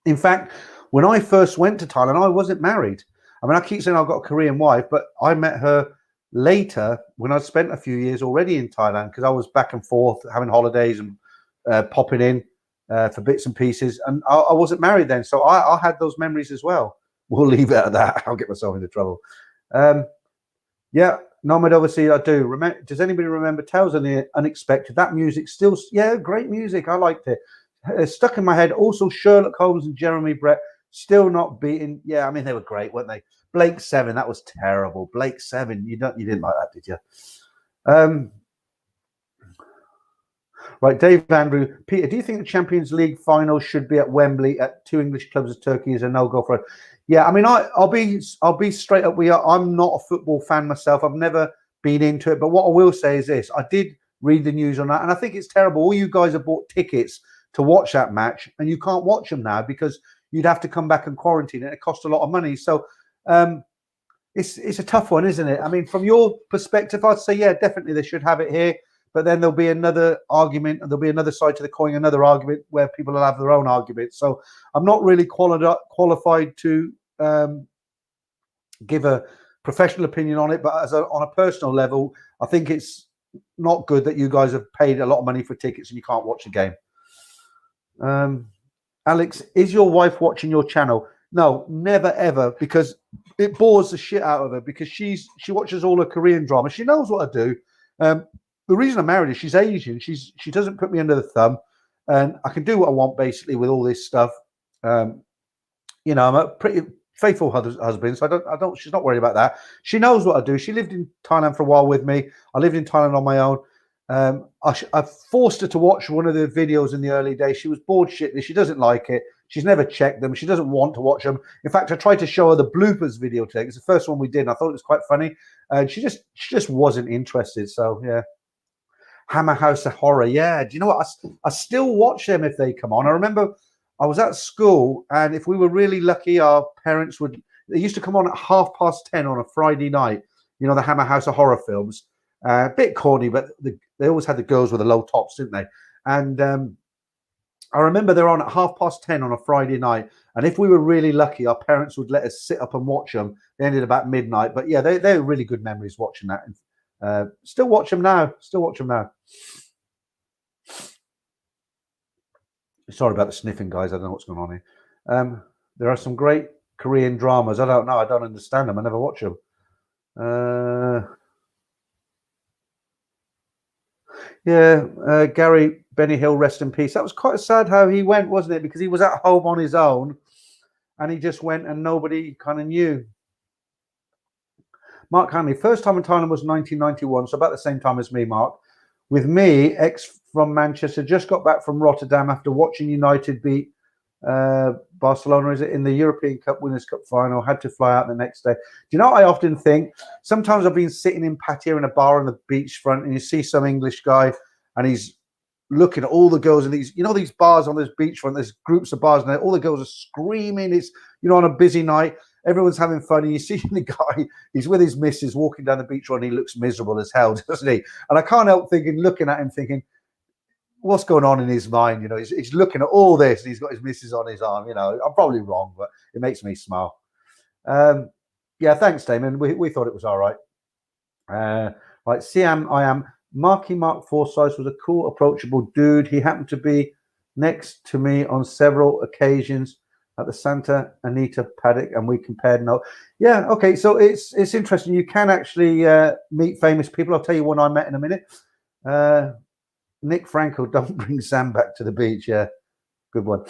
Speaker 1: In fact, when I first went to Thailand, I wasn't married. I mean, I keep saying I've got a Korean wife, but I met her later when I'd spent a few years already in Thailand, because I was back and forth having holidays and popping in for bits and pieces, and I wasn't married then, so I had those memories as well. We'll leave it at that. I'll get myself into trouble. Yeah, Nomad, obviously I do. Does anybody remember Tales of the Unexpected? That music still, yeah, great music. I liked it. It's stuck in my head. Also, Sherlock Holmes and Jeremy Brett, still not beaten. Yeah, I mean, they were great, weren't they? Blake 7, that was terrible. Blake 7, you didn't like that, did you? Right, Dave Andrew, Peter, do you think the Champions League final should be at Wembley at 2 English clubs as Turkey is a no-go for it? Yeah, I mean, I'll be straight up. I'm not a football fan myself. I've never been into it. But what I will say is this: I did read the news on that, and I think it's terrible. All you guys have bought tickets to watch that match, and you can't watch them now because you'd have to come back and quarantine, and it costs a lot of money. So it's a tough one, isn't it? I mean, from your perspective, I'd say yeah, definitely they should have it here. But then there'll be another argument, and there'll be another side to the coin, another argument where people will have their own arguments. So I'm not really qualified to give a professional opinion on it. But on a personal level, I think it's not good that you guys have paid a lot of money for tickets and you can't watch the game. Alex, is your wife watching your channel? No, never ever, because it bores the shit out of her, because she watches all her Korean drama. She knows what I do. The reason I married her, she's Asian. She doesn't put me under the thumb, and I can do what I want basically with all this stuff. You know, I'm a pretty faithful husband, so she's not worried about that. She knows what I do. She lived in Thailand for a while with me. I lived in Thailand on my own. I forced her to watch one of the videos in the early days. She was bored shitless. She doesn't like it. She's never checked them. She doesn't want to watch them. In fact, I tried to show her the bloopers video today. It's the first one we did, and I thought it was quite funny. And she just wasn't interested. So yeah. Hammer House of Horror. Yeah. Do you know what? I still watch them if they come on. I remember I was at school, and if we were really lucky, our parents they used to come on at 10:30 on a Friday night. You know, the Hammer House of Horror films. A bit corny, but they always had the girls with the low tops, didn't they? And I remember they're on at 10:30 on a Friday night. And if we were really lucky, our parents would let us sit up and watch them. They ended about midnight. But yeah, they're really good memories watching that. Still watch them now. Sorry about the sniffing, guys. I don't know what's going on here. There are some great Korean dramas. I don't know. I don't understand them. I never watch them. Gary Benny Hill, rest in peace. That was quite sad how he went, wasn't it? Because he was at home on his own and he just went and nobody kind of knew. Mark Hanley, first time in Thailand was 1991, so about the same time as me, Mark. With me, ex from Manchester, just got back from Rotterdam after watching United beat Barcelona, is it, in the European Cup Winners' Cup final. Had to fly out the next day. Do you know what I often think? Sometimes I've been sitting in Pattaya in a bar on the beachfront and you see some English guy and he's looking at all the girls in these, these bars on this beachfront, there's groups of bars and all the girls are screaming. It's, on a busy night, everyone's having fun, and you see the guy, he's with his missus walking down the beach and he looks miserable as hell, doesn't he? And I can't help looking at him thinking, what's going on in his mind? He's looking at all this and he's got his missus on his arm. I'm probably wrong, but it makes me smile. Yeah, thanks, Damon. We thought it was all right. Right, Siam, I am. Marky Mark Forsyth was a cool, approachable dude. He happened to be next to me on several occasions at the Santa Anita paddock, and we compared notes. Yeah, okay, so it's interesting. You can actually meet famous people. I'll tell you one I met in a minute. Nick Franco, don't bring Sam back to the beach. Yeah, good one.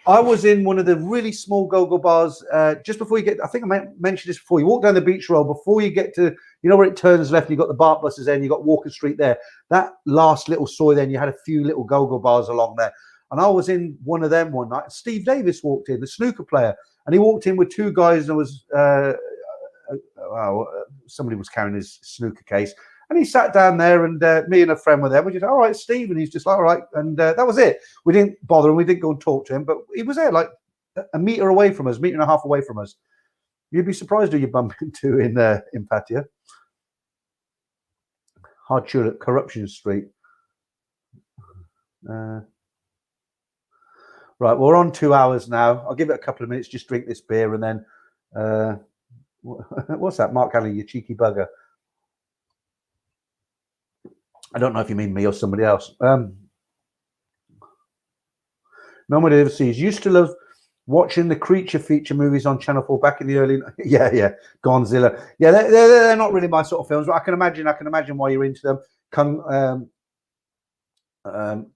Speaker 1: I was in one of the really small go-go bars just before you get, I think I mentioned this before, you walk down the beach road, before you get to, where it turns left, you've got the BART buses there, and you've got Walker Street there. That last little soy then, you had a few little go-go bars along there. And I was in one of them one night. Steve Davis walked in, the snooker player, and he walked in with two guys, and there was, somebody was carrying his snooker case. And he sat down there, and me and a friend were there. We just, all right, Steve. And he's just like, all right. And that was it. We didn't bother him. We didn't go and talk to him. But he was there like a metre away from us, metre and a half away from us. You'd be surprised who you bump into in Pattaya. Hard Tulip, Corruption Street. Right, we're on 2 hours now. I'll give it a couple of minutes. Just drink this beer. And then, what's that? Mark Allen, you cheeky bugger. I don't know if you mean me or somebody else. Nobody ever sees. Used to love watching the creature feature movies on Channel 4 back in the early. Yeah, Godzilla. Yeah, they're not really my sort of films, but I can imagine why you're into them.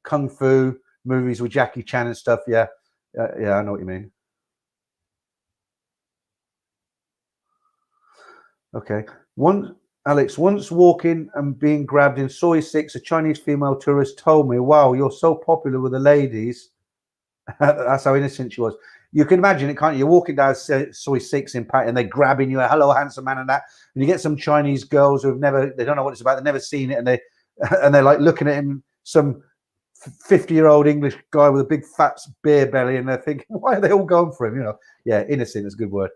Speaker 1: Kung Fu movies with Jackie Chan and stuff. Yeah, I know what you mean. Okay, Alex, once walking and being grabbed in Soy 6, a Chinese female tourist told me, wow, you're so popular with the ladies. That's how innocent she was. You can imagine it, can't you? You're walking down Soy 6 in Pattaya and they're grabbing you, hello, handsome man, and that. And you get some Chinese girls who they don't know what it's about, they've never seen it, and they're like looking at him, some 50-year-old English guy with a big fat beer belly, and they're thinking, why are they all going for him? Yeah, innocent is a good word.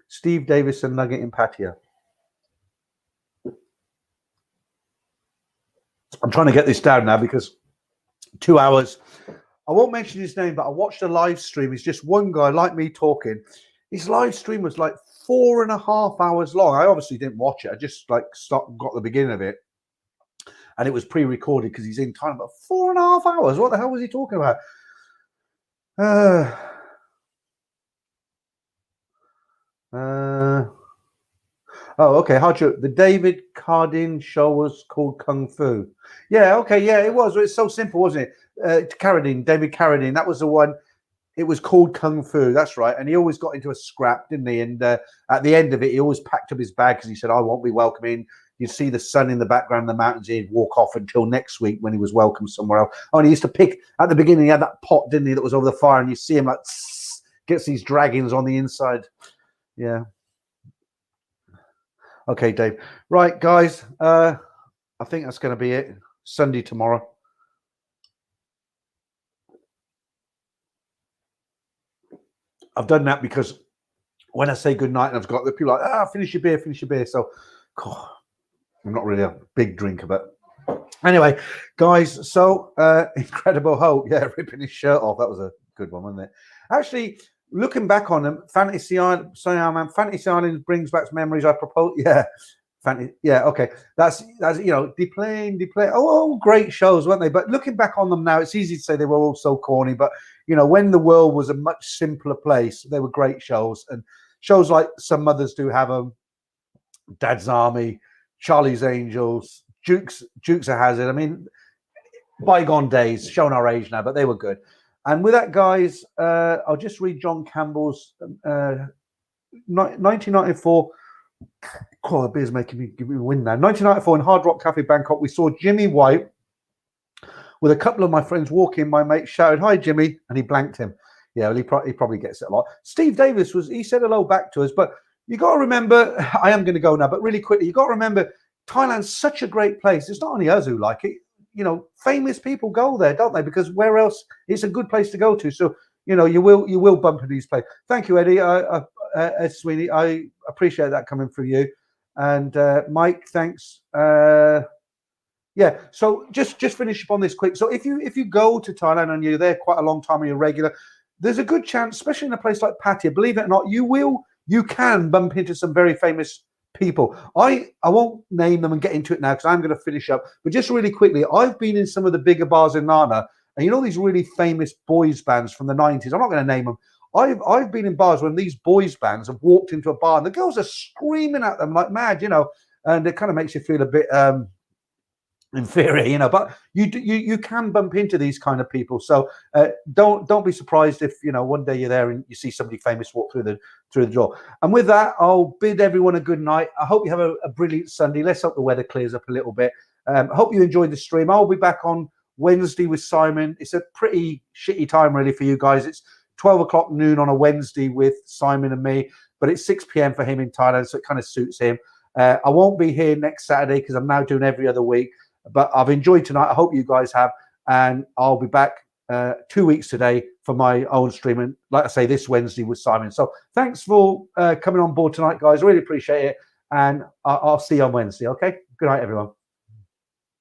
Speaker 1: Steve Davis and Nugget in Pattaya. I'm trying to get this down now because 2 hours. I won't mention his name, but I watched a live stream. It's just one guy like me talking. His live stream was like 4.5 hours long. I obviously didn't watch it. I just got the beginning of it. And it was pre-recorded because he's in time about 4.5 hours. What the hell was he talking about? Oh, okay. The David Carradine show was called Kung Fu. Yeah, okay. Yeah, it was. It's so simple, wasn't it? David Carradine. That was the one. It was called Kung Fu. That's right. And he always got into a scrap, didn't he? And at the end of it, he always packed up his bag because he said, I won't be welcoming. You'd see the sun in the background in the mountains. He'd walk off until next week when he was welcome somewhere else. Oh, and he used to pick, at the beginning, he had that pot, didn't he, that was over the fire. And you see him like, gets these dragons on the inside. Yeah. Okay, Dave. Right, guys. I think that's going to be it. Sunday tomorrow. I've done that because when I say good night, and I've got the people like, finish your beer. So, God, I'm not really a big drinker, but anyway, guys. So, Incredible Hulk, yeah, ripping his shirt off. That was a good one, wasn't it? Actually, looking back on them, Fantasy Island brings back memories. I propose, yeah. Yeah, okay. That's you know, Deplane. Oh, great shows, weren't they? But looking back on them now, it's easy to say they were all so corny. But you know, when the world was a much simpler place, they were great shows. And shows like Some Mothers Do Have Them, Dad's Army, Charlie's Angels, Dukes of Hazzard. I mean, bygone days, showing our age now, but they were good. And with that, guys, I'll just read John Campbell's 1994. Oh, the beer's making me give me a win now. 1994 in Hard Rock Cafe, Bangkok, we saw Jimmy White with a couple of my friends walking. My mate shouted, "Hi, Jimmy," and he blanked him. Yeah, well, he probably gets it a lot. Steve Davis he said hello back to us, but you got to remember, I am going to go now, but really quickly, you got to remember, Thailand's such a great place. It's not only us who like it. You know, famous people go there, don't they? Because where else? It's a good place to go to. So, you know, you will bump into these places. Thank you, Eddie. Ed Sweeney, I appreciate that coming from you. And Mike, thanks. Yeah, so just finish up on this quick. So if you go to Thailand and you're there quite a long time and you're regular, there's a good chance, especially in a place like Pattaya, believe it or not, you can bump into some very famous people. I won't name them and get into it now because I'm going to finish up. But just really quickly, I've been in some of the bigger bars in Nana, and you know these really famous boys bands from the 90s. I'm not going to name them. I've been in bars when these boys bands have walked into a bar and the girls are screaming at them like mad, you know, and it kind of makes you feel a bit inferior, you know. But you can bump into these kind of people, so don't be surprised if, you know, one day you're there and you see somebody famous walk through the door. And with that, I'll bid everyone a good night. I hope you have a brilliant Sunday. Let's hope the weather clears up a little bit. I hope you enjoyed the stream. I'll be back on Wednesday with Simon. It's a pretty shitty time really for you guys. It's 12 o'clock noon on a Wednesday with Simon and me, but it's 6 p.m. for him in Thailand, so it kind of suits him. I won't be here next Saturday because I'm now doing every other week. But I've enjoyed tonight. I hope you guys have. And I'll be back 2 weeks today for my own stream. And like I say, this Wednesday with Simon. So thanks for coming on board tonight, guys. Really appreciate it. And I'll see you on Wednesday. Okay. Good night, everyone.